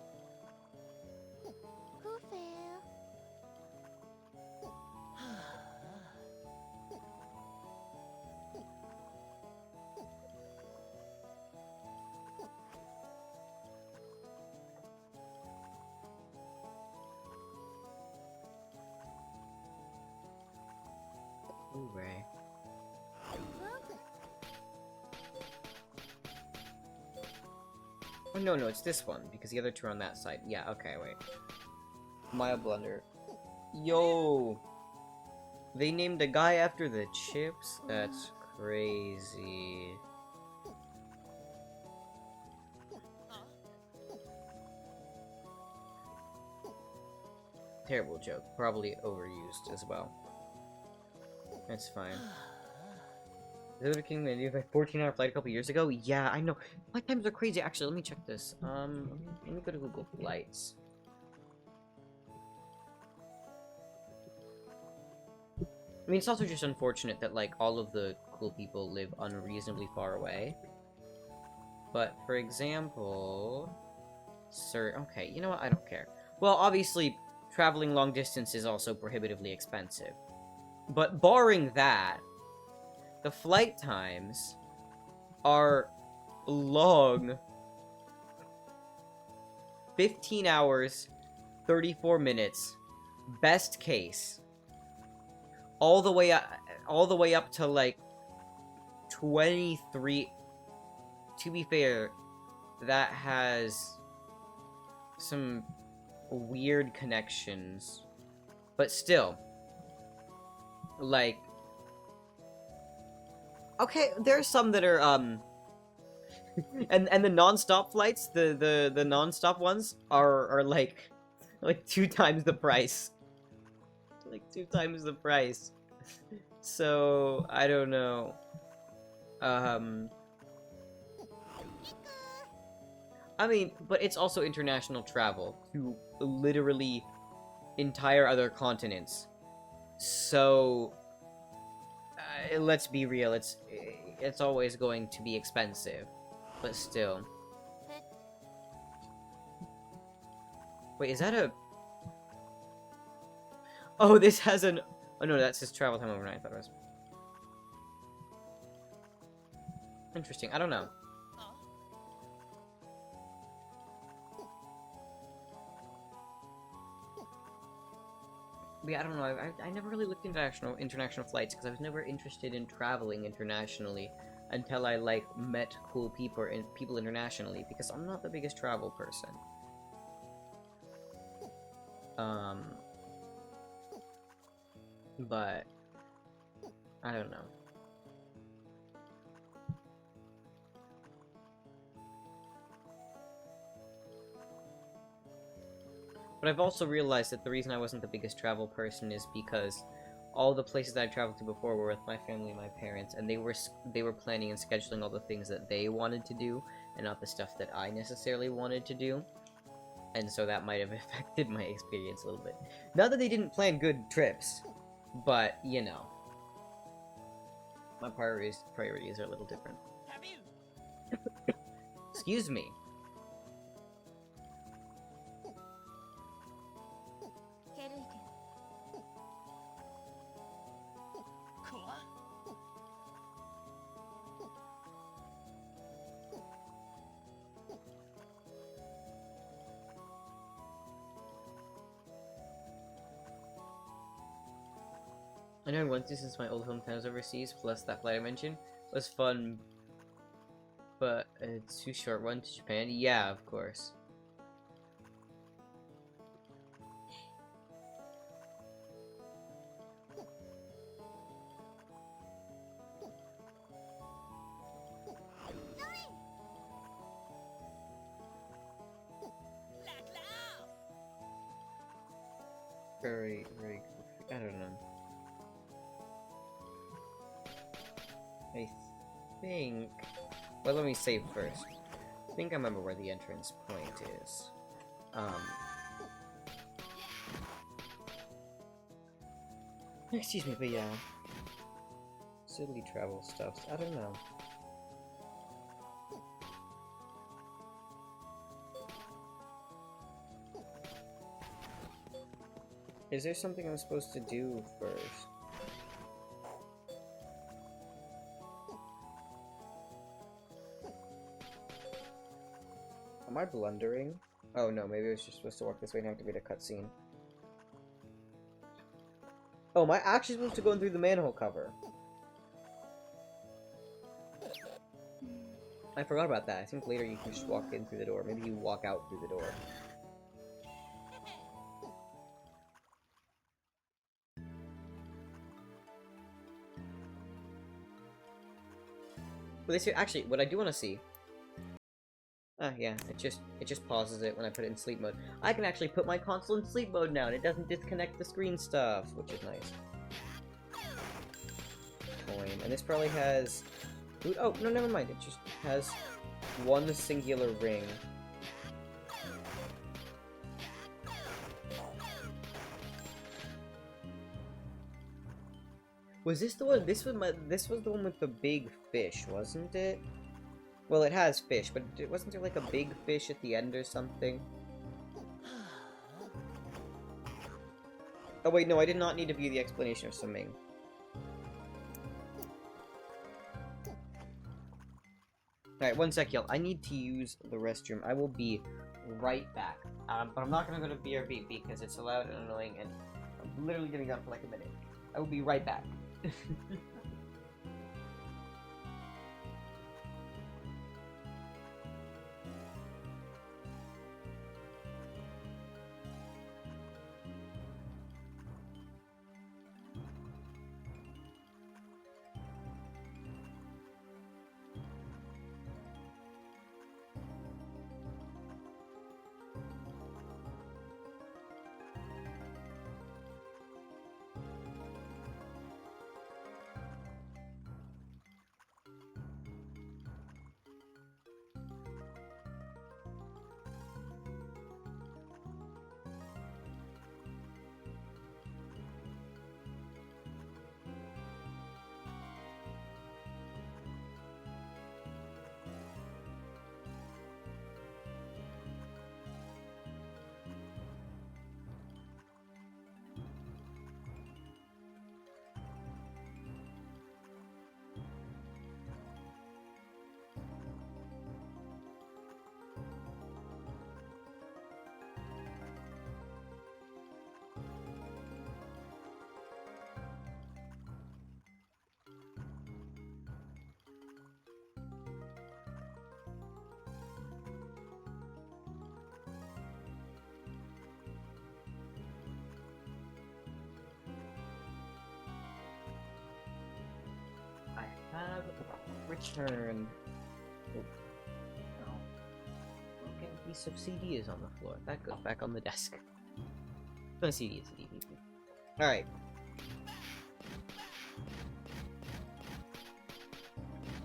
Hooray. Oh, no, it's this one, because the other two are on that side. Yeah, okay, wait. My blunder. Yo! They named a guy after the chips? That's crazy. Terrible joke. Probably overused as well. That's fine. Is it King made a 14-hour flight a couple years ago? Yeah, I know. Flight times are crazy. Actually, let me check this. Let me go to Google Flights. I mean, it's also just unfortunate that, like, all of the cool people live unreasonably far away. But, for example... Sir... Okay, you know what? I don't care. Well, obviously, traveling long distance is also prohibitively expensive. But barring that, the flight times are long. 15 hours, 34 minutes, best case. All the way up to like 23. To be fair, that has some weird connections, but still, like, okay, there's some that are and the non-stop flights, the non-stop ones are like 2 times the price. Like 2 times the price. So, I don't know. I mean, but it's also international travel to literally entire other continents. So, let's be real, it's always going to be expensive. But still. Wait, is that a... Oh, this has an... Oh no, that's his travel time overnight, I thought it was. Interesting, I don't know. But yeah, I don't know, I never really looked into international flights, because I was never interested in traveling internationally until I, like, met cool people internationally, because I'm not the biggest travel person. But I don't know. But I've also realized that the reason I wasn't the biggest travel person is because all the places that I traveled to before were with my family and my parents, and they were planning and scheduling all the things that they wanted to do, and not the stuff that I necessarily wanted to do. And so that might have affected my experience a little bit. Not that they didn't plan good trips, but, you know. My priorities are a little different. Excuse me. I know I went to since my old hometown was overseas, plus that flight I mentioned was fun, but it's too short. One to Japan? Yeah, of course. Very, very, I don't know. I think... Well, let me save first. think I remember where the entrance point is. Excuse me, but yeah. Silly travel stuff. I don't know. Is there something I'm supposed to do first? Am I blundering? Oh no, maybe I was just supposed to walk this way and activate a cutscene. Oh, am I actually supposed to go in through the manhole cover? I forgot about that. I think later you can just walk in through the door. Maybe you walk out through the door. But actually, what I do want to see. Ah, yeah, it just pauses it when I put it in sleep mode. I can actually put my console in sleep mode now, and it doesn't disconnect the screen stuff, which is nice. Coin, and this probably has. Oh no, never mind. It just has one singular ring. Was this the one? This was the one with the big fish, wasn't it? Well, it has fish, but wasn't there like a big fish at the end or something? Oh wait, no, I did not need to view the explanation of swimming. Alright, one sec, y'all. I need to use the restroom. I will be right back. But I'm not gonna go to BRB because it's loud and annoying, and I'm literally gonna be gone for like a minute. I will be right back. Have returned. Oh. No. Broken piece of CD is on the floor. That goes back on the desk. No CD is a DVD. Alright.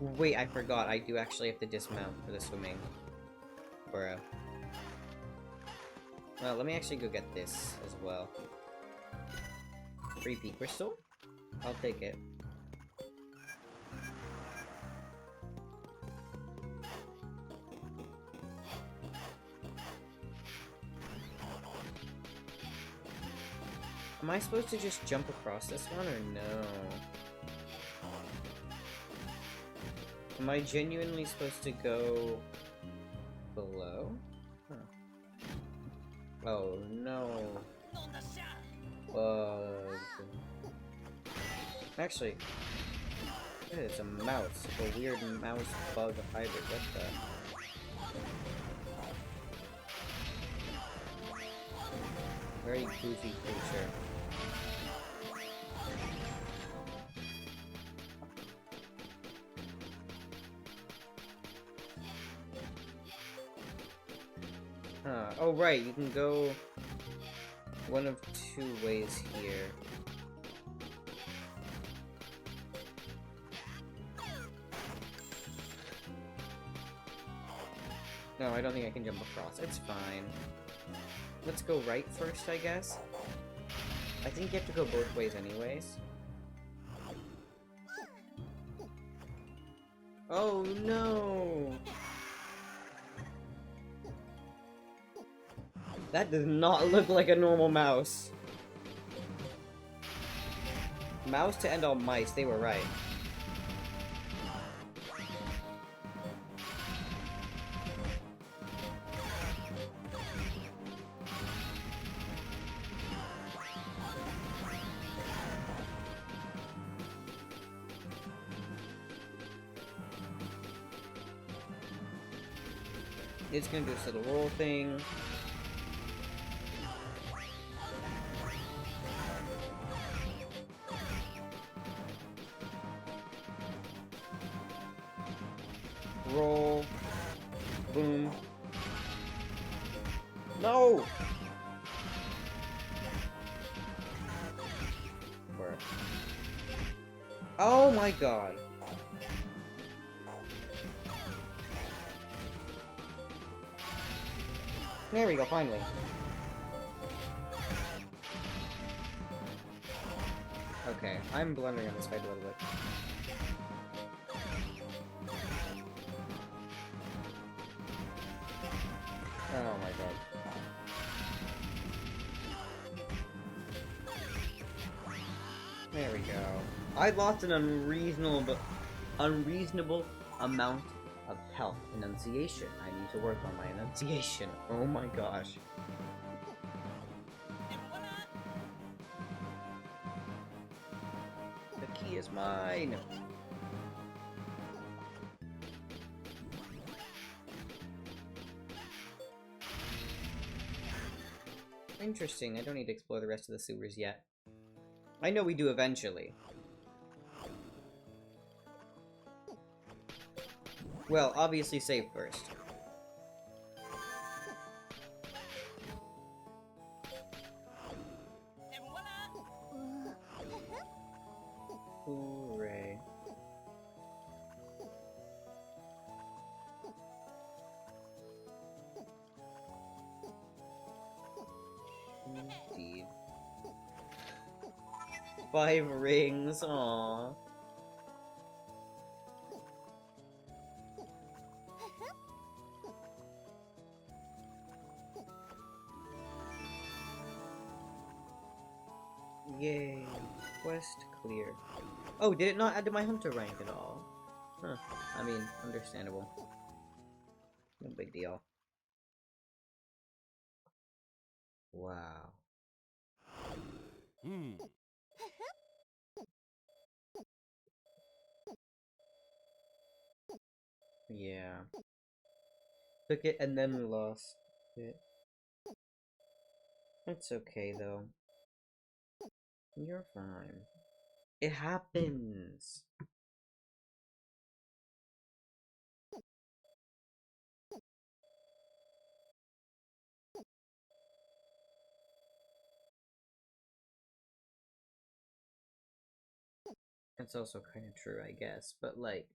Wait, I forgot. I do actually have to dismount for the swimming. Bruh. Well, let me actually go get this as well. Free P crystal? I'll take it. Am I supposed to just jump across this one, or no? Am I genuinely supposed to go below? Huh. Oh no. Bug. Actually, it's a mouse. It's a weird mouse bug hybrid. What the? Very goofy creature. Oh right, you can go one of two ways here. No, I don't think I can jump across. It's fine. Let's go right first, I guess. I think you have to go both ways anyways. Oh no! That does not look like a normal mouse. Mouse to end all mice, they were right. It's gonna do this little roll thing. Roll. Boom. No! Where? Oh my god. There we go, finally. Okay, I'm blundering on this fight a little bit. Oh my god. There we go. I lost an unreasonable amount of health. Enunciation. I need to work on my enunciation. Oh my gosh. Et voilà. The key is mine. Interesting. I don't need to explore the rest of the sewers yet. I know we do eventually. Well, obviously save first. Et voilà. Hooray. Indeed. 5 rings, aww. Yay. Quest clear. Oh, did it not add to my hunter rank at all? Huh. I mean, understandable. No big deal. Wow. Hmm. Yeah. Took it and then lost it. It's okay, though. You're fine. It happens. That's also kind of true, I guess. But, like,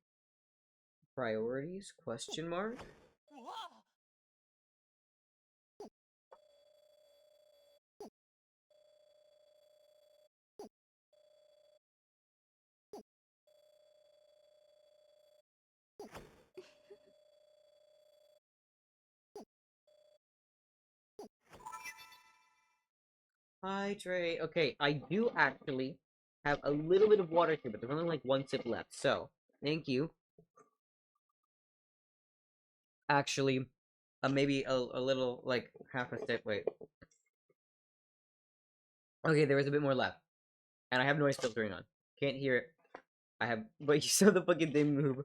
priorities? Question mark? Wow. Hydrate. Okay, I do actually have a little bit of water here, but there's only like 1 sip left. So, thank you. Actually, maybe a little, like, half a sip. Wait. Okay, there is a bit more left. And I have noise filtering on. Can't hear it. I have. But you saw the fucking thing move.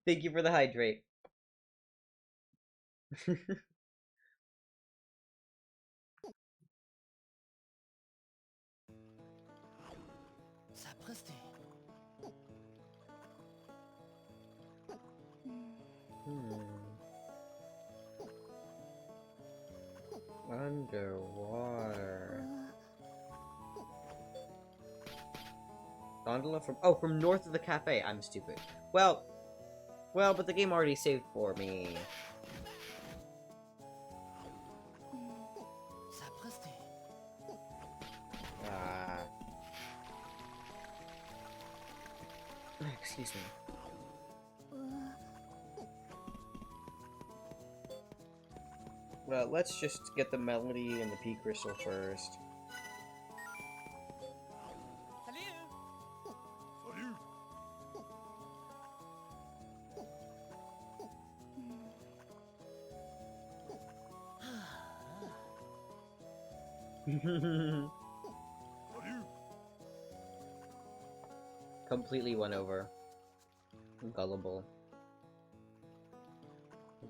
Thank you for the hydrate. Sapristi. Underwater. Gondola from north of the cafe. I'm stupid. Well, but the game already saved for me. Sapristi. Excuse me. Well, let's just get the melody and the P crystal first. Salut. Salut. Salut. Completely won over. Gullible.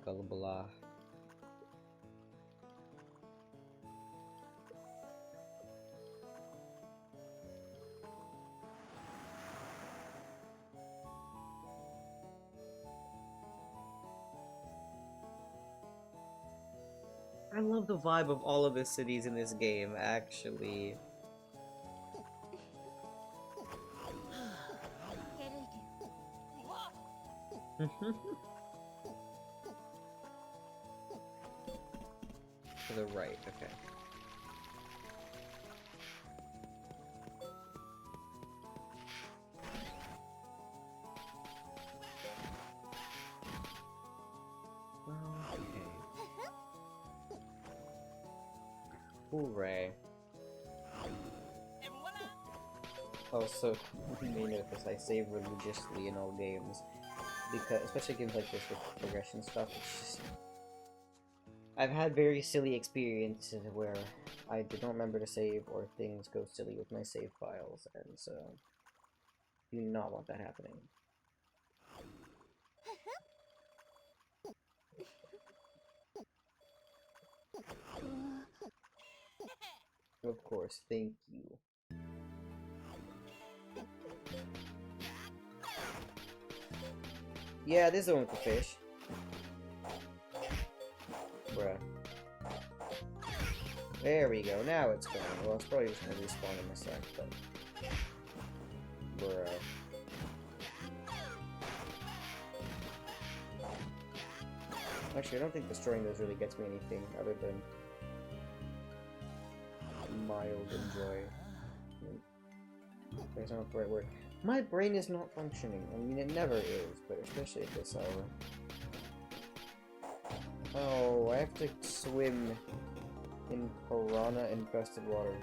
Gullible. I love the vibe of all of the cities in this game, actually. To the right, okay. Okay. Hooray. Et voilà. Also, you may notice I save religiously in all games. Because, especially games like this with progression stuff, it's just... I've had very silly experiences where I did not remember to save or things go silly with my save files, and so... do not want that happening. Of course, thank you. Yeah, this is the one with the fish. Bruh. There we go, now it's going. Well, it's probably just gonna respawn in a sec, but... Bruh. Actually, I don't think destroying those really gets me anything other than... mild enjoy. That's not the right word. My brain is not functioning. I mean, it never is, but especially at this hour. Oh, I have to swim in piranha-infested water.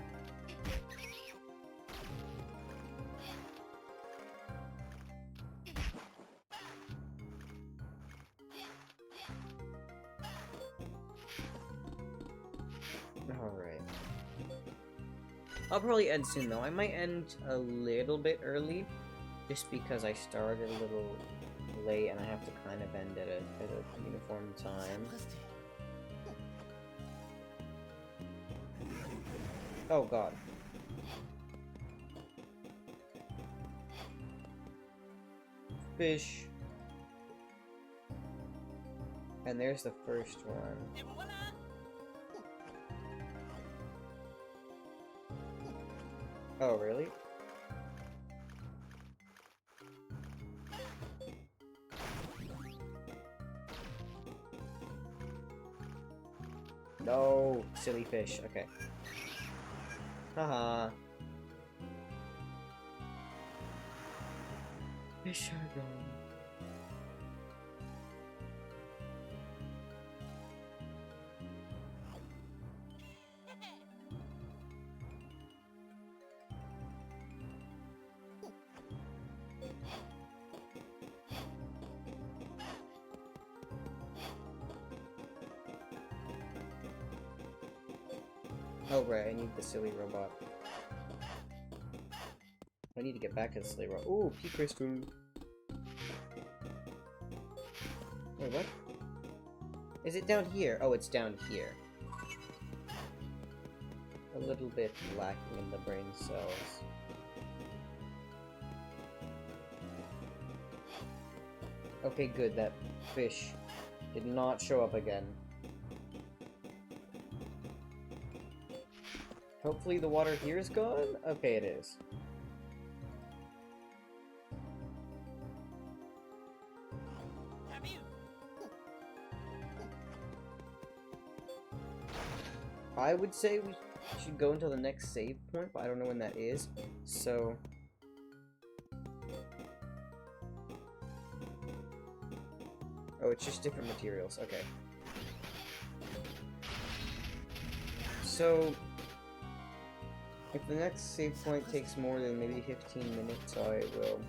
Alright. I'll probably end soon, though. I might end a little bit early, just because I started a little late and I have to kind of end at a uniform time. Sapristi. Oh god. Fish. And there's the first one. Et voilà. Oh, really? No, silly fish. Okay. Haha. Fish are gone. Oh right, I need the silly robot. I need to get back to the silly robot. Ooh, P crystal. Wait, what? Is it down here? Oh, it's down here. A little bit lacking in the brain cells. Okay, good. That fish did not show up again. Hopefully the water here is gone? Okay, it is. I would say we should go until the next save point, but I don't know when that is. So... Oh, it's just different materials. Okay. So... If the next save point takes more than maybe 15 minutes, I will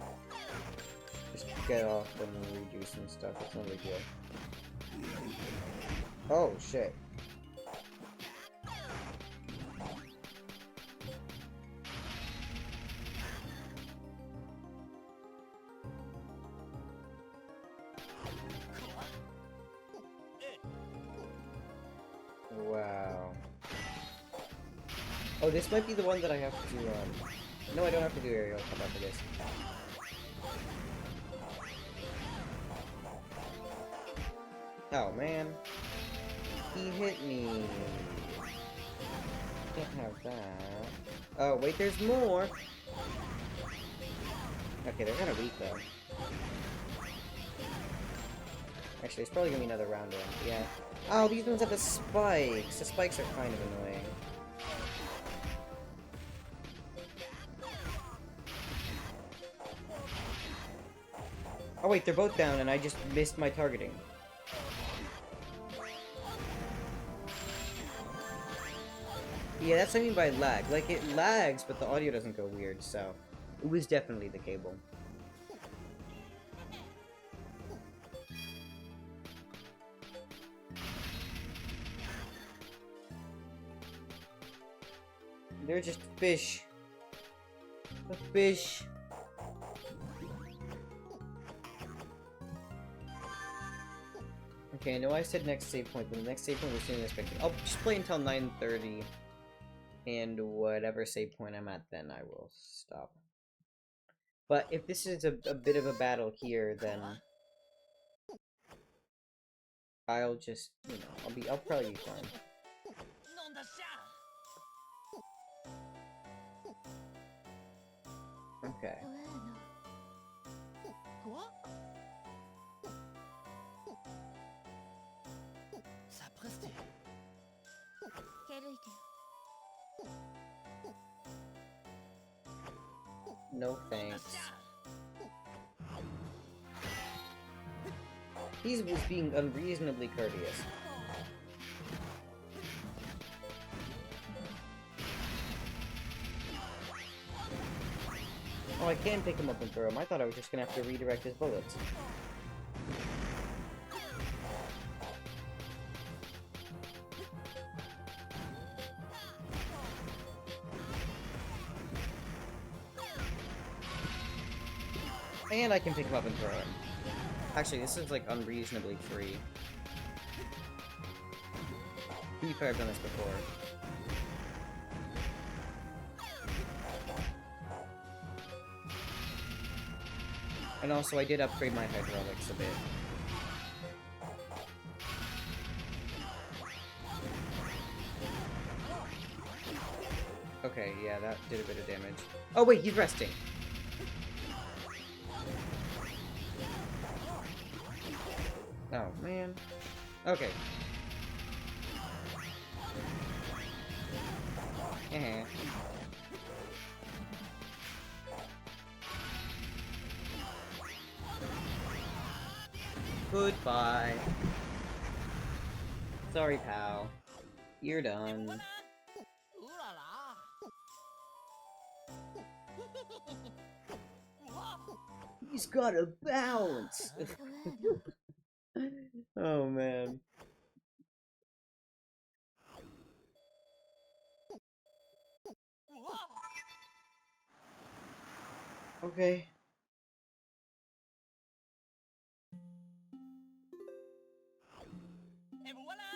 just get off and redo some stuff. It's no big deal. Oh, shit. Wow. Oh, this might be the one that I have to, No, I don't have to do aerial combat for this. Oh, man. He hit me. Can't have that. Oh, wait, there's more! Okay, they're kinda weak, though. Actually, there's probably gonna be another round in. Yeah. Oh, these ones have the spikes! The spikes are kind of annoying. Oh wait, they're both down and I just missed my targeting. Yeah, that's what I mean by lag. Like, it lags, but the audio doesn't go weird, so... It was definitely the cable. They're just fish. A fish. Okay, I know I said next save point, but the next save point was sooner than expected. I'll just play until 9:30, and whatever save point I'm at, then I will stop. But if this is a bit of a battle here, then I'll just, you know, I'll probably be fine. Okay. Quoi? Sapristi. No thanks. He was being unreasonably courteous. Oh, I can pick him up and throw him. I thought I was just gonna have to redirect his bullets. And I can pick him up and throw him. Actually, this is like unreasonably free. To be fair, I've done this before. And also, I did upgrade my hydraulics a bit. Okay, yeah, that did a bit of damage. Oh wait, he's resting! Oh, man. Okay. Eh. Goodbye. Sorry, pal. You're done. Ooh la la. He's got a bounce! Oh, man. Okay. Et voilà.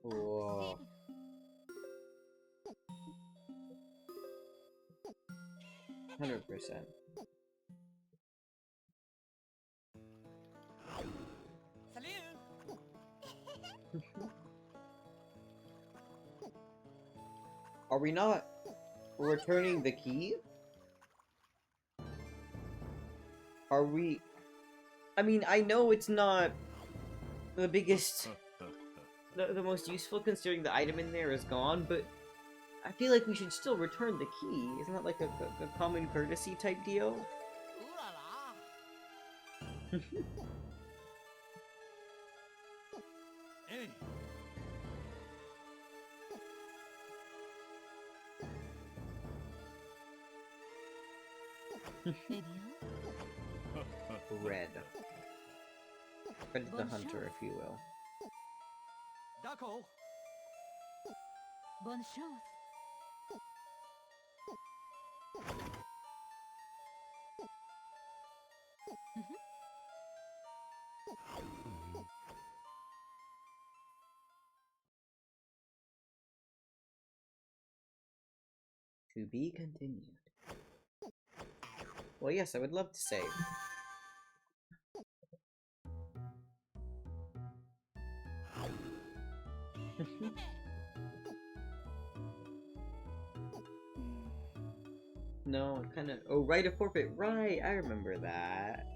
Whoa. 100%. Salut. Are we not returning the key? Are we... I mean, I know it's not the biggest... the most useful, considering the item in there is gone, but I feel like we should still return the key. Isn't that like a common courtesy type deal? Ooh la la. Hey, Eh bien, Red. Red the Bonne hunter, chance. if you will. D'accord. bonne chance. To be continued. Well, yes, I would love to save. No, kind of. Oh, right, a forfeit. Right, I remember that.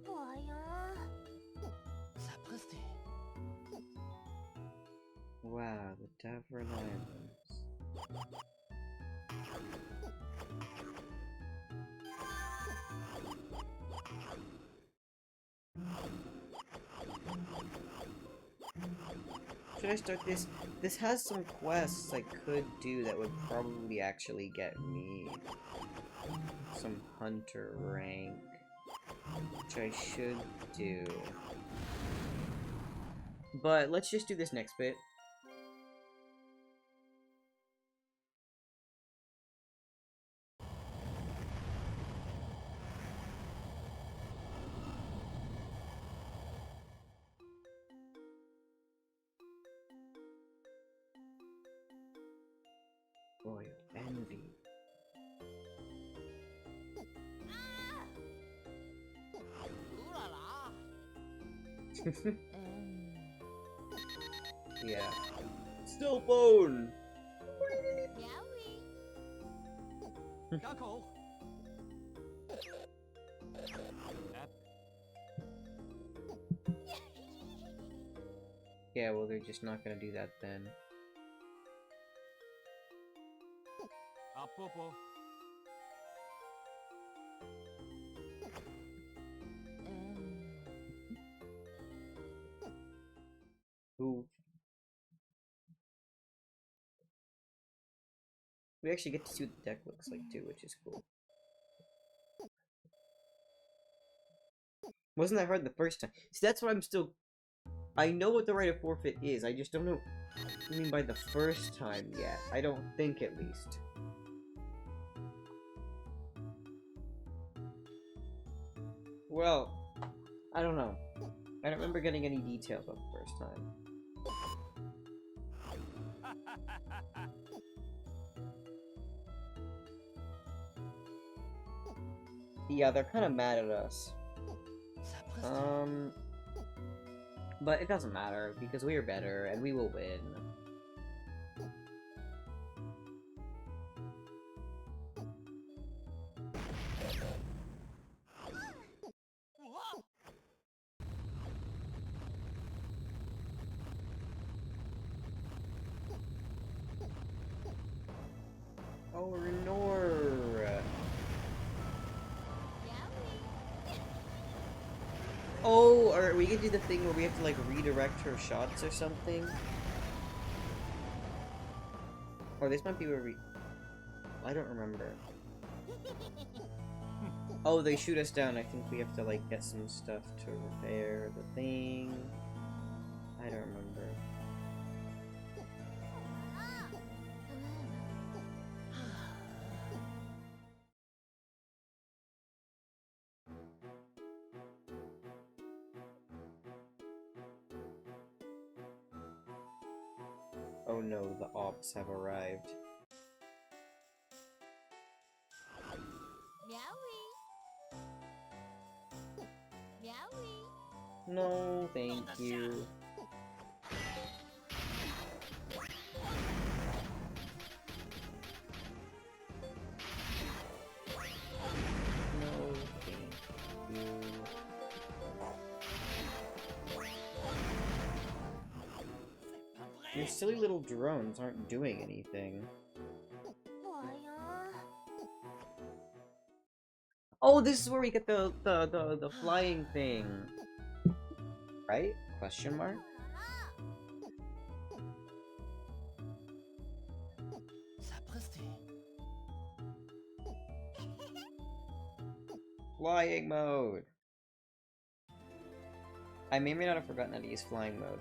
Voyons. Sapristi. Wow, the Tavern Islands. Should I start this? This has some quests I could do that would probably actually get me some hunter rank, which I should do. But let's just do this next bit. Royal Envy. Ooh la la. Yeah. Still bone! Meowie. D'accord. Yeah, well, they're just not gonna do that then. à popo. Ooh. We actually get to see what the deck looks like too, which is cool. Wasn't that hard the first time? See, that's what I'm still... I know what the right of forfeit is, I just don't know what you mean by the first time yet. I don't think, at least. Well, I don't know. I don't remember getting any details about the first time. Yeah, they're kind of mad at us. Sapristi. But it doesn't matter, because we are better, and we will win. Whoa. Oh, Renor! Oh, or we can do the thing where we have to, like, redirect her shots or something. Or this might be where we... I don't remember. Oh, they shoot us down. I think we have to, like, get some stuff to repair the thing. I don't remember. Oh no, the ops have arrived. Meowie. Meowie. No, thank you. Your silly little drones aren't doing anything. 我呀， Oh, this is where we get the flying thing. Right? Question mark? Sapristi. Flying mode! I may or may not have forgotten how to use flying mode.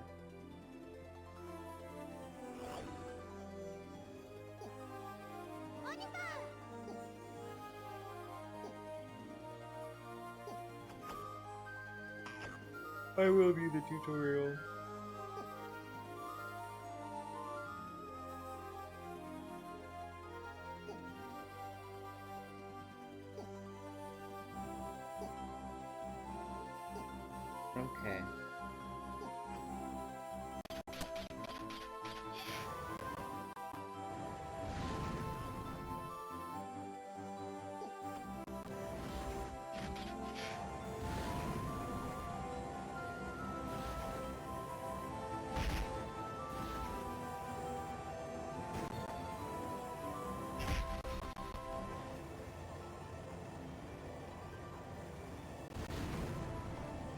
I will view the tutorial. Okay.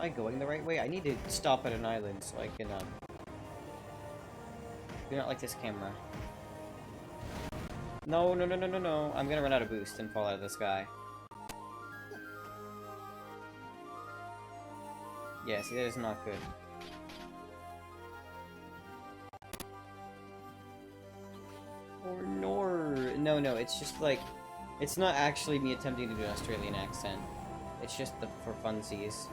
Am I going the right way? I need to stop at an island so I can, do not like this camera. No, no, no, no, no, no. I'm gonna run out of boost and fall out of the sky. Yeah, see, that is not good. Or nor. No, no, it's just like... It's not actually me attempting to do an Australian accent. It's just the for funsies.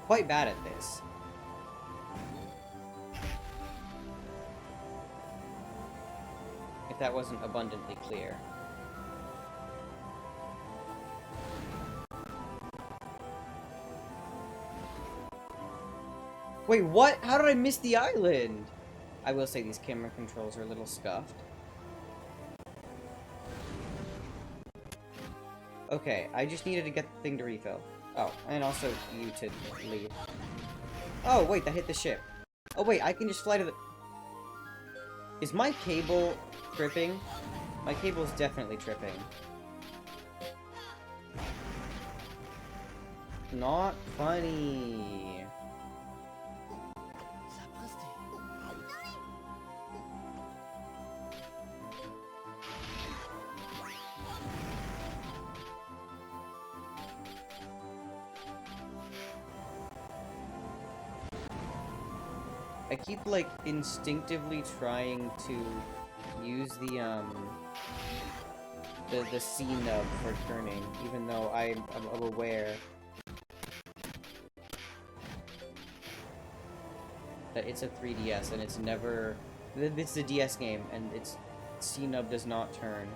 Quite bad at this. If that wasn't abundantly clear. Wait, what? How did I miss the island? I will say these camera controls are a little scuffed. Okay, I just needed to get the thing to refill. Oh, and also you to leave. Oh, wait, that hit the ship. Oh, wait, I can just fly to the... Is my cable tripping? My cable is definitely tripping. Not funny. Sapristi. I keep, like, instinctively trying to use the C nub for turning, even though I'm aware that it's a 3DS and it's never... It's a DS game, and its C nub does not turn.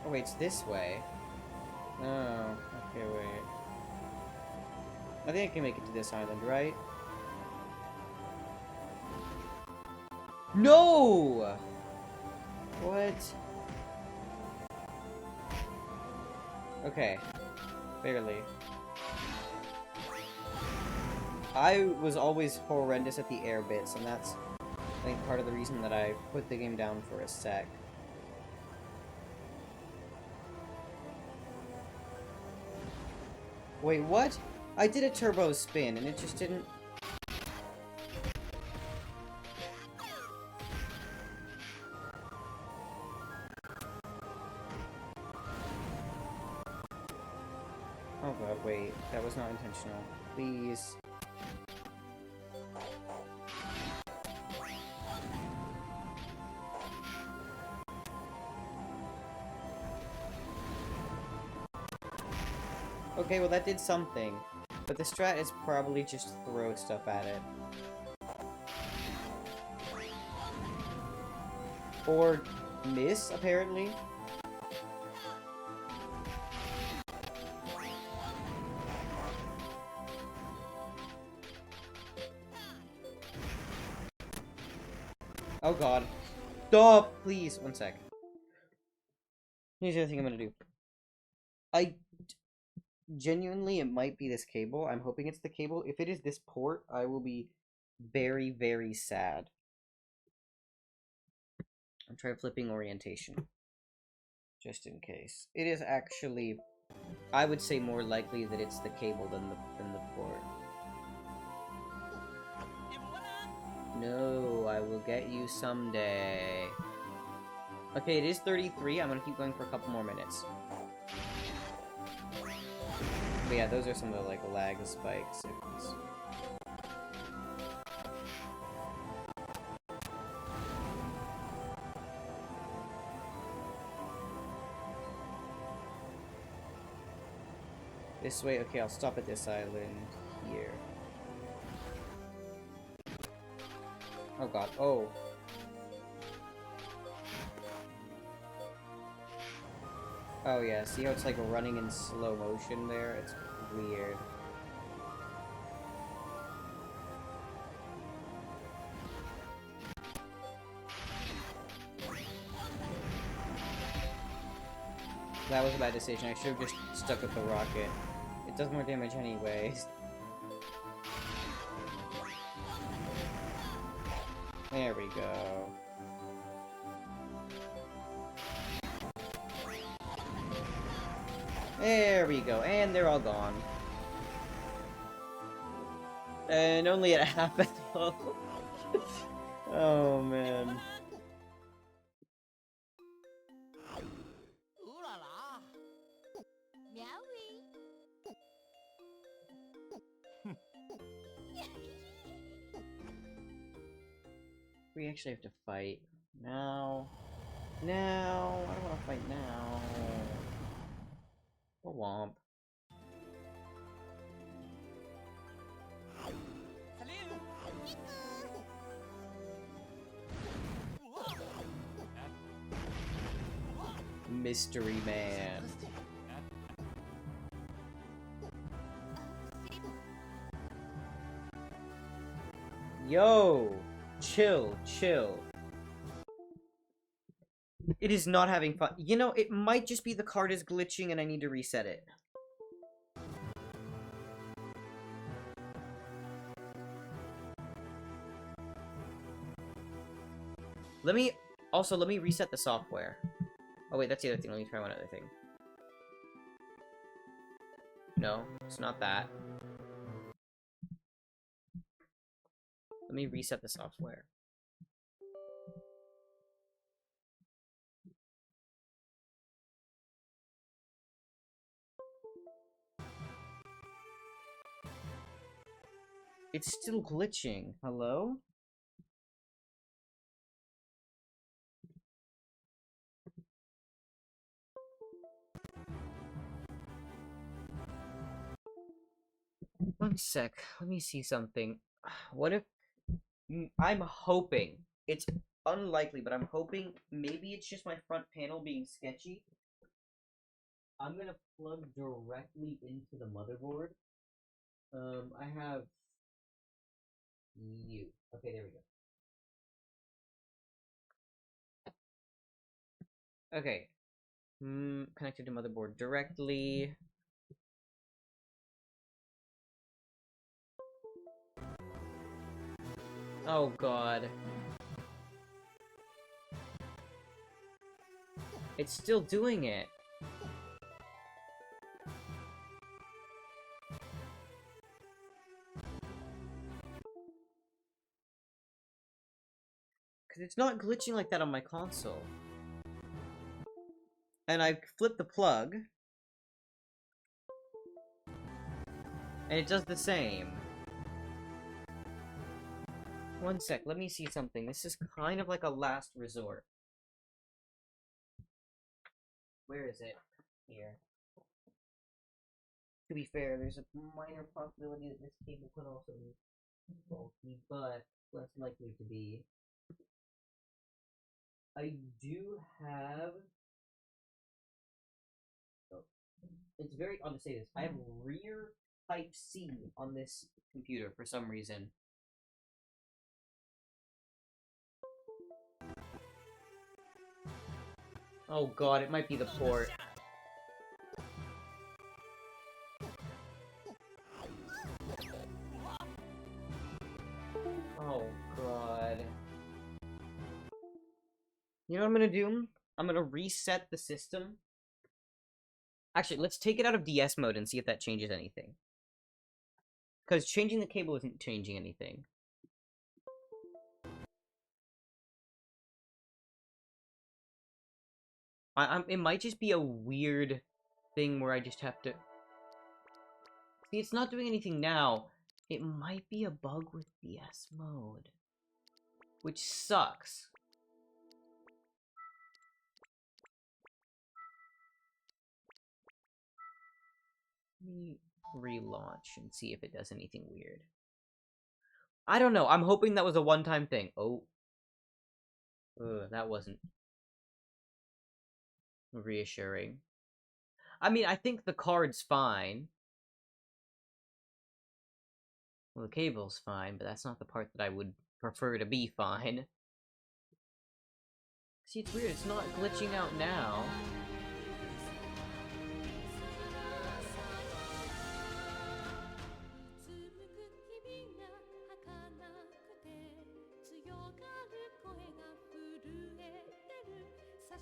Oh, wait, it's this way. Oh, okay, wait. I think I can make it to this island, right? No! What? Okay. Barely. I was always horrendous at the air bits, and that's, I think, part of the reason that I put the game down for a sec. Wait, what? I did a turbo spin, and it just didn't... Oh god, wait. That was not intentional. Please. Okay, well that did something. But the strat is probably just throw stuff at it. Or miss, apparently. Oh god. Stop, please. One sec. Here's the other thing I'm gonna do. Genuinely, it might be this cable. I'm hoping it's the cable. If it is this port, I will be very, very sad. I'm trying flipping orientation. Just in case. It is actually, I would say, more likely that it's the cable than the port. No, I will get you someday. Okay, it is 33. I'm gonna keep going for a couple more minutes. But yeah, those are some of the, like, lag spikes. This way? Okay, I'll stop at this island here. Oh god, oh. Oh yeah, see how it's like running in slow motion there? It's weird. That was a bad decision. I should have just stuck with the rocket. It does more damage anyways. There we go. There we go, and they're all gone. And only at half a health. Oh man. Ooh la la. Meowie. We actually have to fight now. Now, I don't want to fight now. A womp. Mystery Man. Yo! Chill, chill. It is not having fun. You know, it might just be the card is glitching and I need to reset it. Let me reset the software. Oh wait, that's the other thing. Let me try one other thing. No, it's not that. Let me reset the software. It's still glitching. Hello? One sec. Let me see something. What if... I'm hoping. It's unlikely, but I'm hoping maybe it's just my front panel being sketchy. I'm gonna plug directly into the motherboard. I have... you. Okay, there we go. Okay. Connected to motherboard directly. Oh god. It's still doing it. Because it's not glitching like that on my console. And I flip the plug. And it does the same. One sec, let me see something. This is kind of like a last resort. Where is it? Here. To be fair, there's a minor possibility that this cable could also be faulty, but less likely to be. I do have... Oh. It's very odd to say this. I have rear Type-C on this computer for some reason. Oh god, it might be the port. Oh god. You know what I'm gonna do? I'm gonna reset the system. Actually, let's take it out of DS mode and see if that changes anything. Because changing the cable isn't changing anything. It might just be a weird thing where I just have to... See, it's not doing anything now. It might be a bug with DS mode. Which sucks. Let me relaunch and see if it does anything weird. I don't know. I'm hoping that was a one-time thing. Oh. That wasn't reassuring. I mean, I think the card's fine. Well, the cable's fine, but that's not the part that I would prefer to be fine. See, it's weird. It's not glitching out now.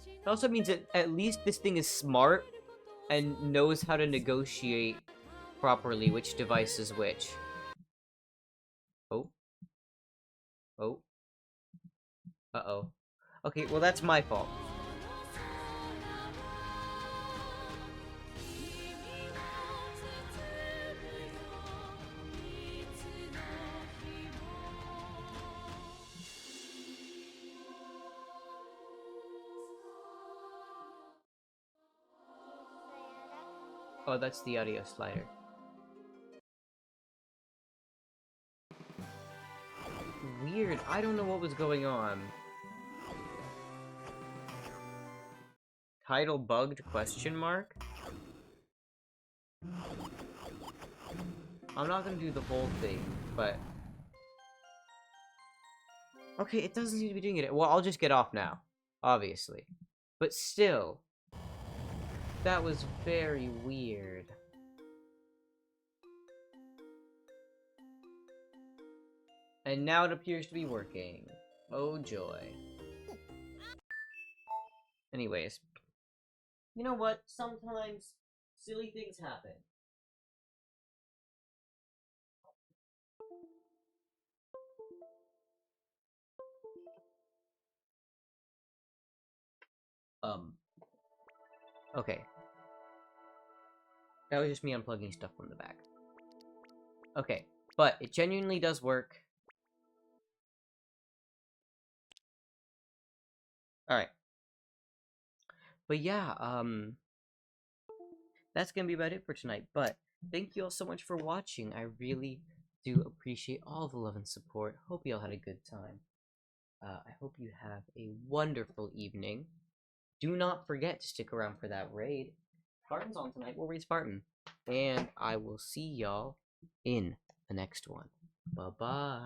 It also means that at least this thing is smart and knows how to negotiate properly which device is which. Oh. Oh. Uh-oh. Okay, well that's my fault. Oh, that's the audio slider. Weird. I don't know what was going on. Title bugged? Question mark? I'm not gonna do the whole thing, but... Okay, it doesn't seem to be doing it. Well, I'll just get off now. Obviously. But still. That was very weird. And now it appears to be working. Oh joy. Anyways. You know what? Sometimes silly things happen. Okay. That was just me unplugging stuff from the back. Okay, but it genuinely does work. Alright. But yeah, that's gonna be about it for tonight. But thank you all so much for watching. I really do appreciate all the love and support. Hope you all had a good time. I hope you have a wonderful evening. Do not forget to stick around for that raid. Spartan's on tonight. We'll raid Spartan. And I will see y'all in the next one. Bye-bye.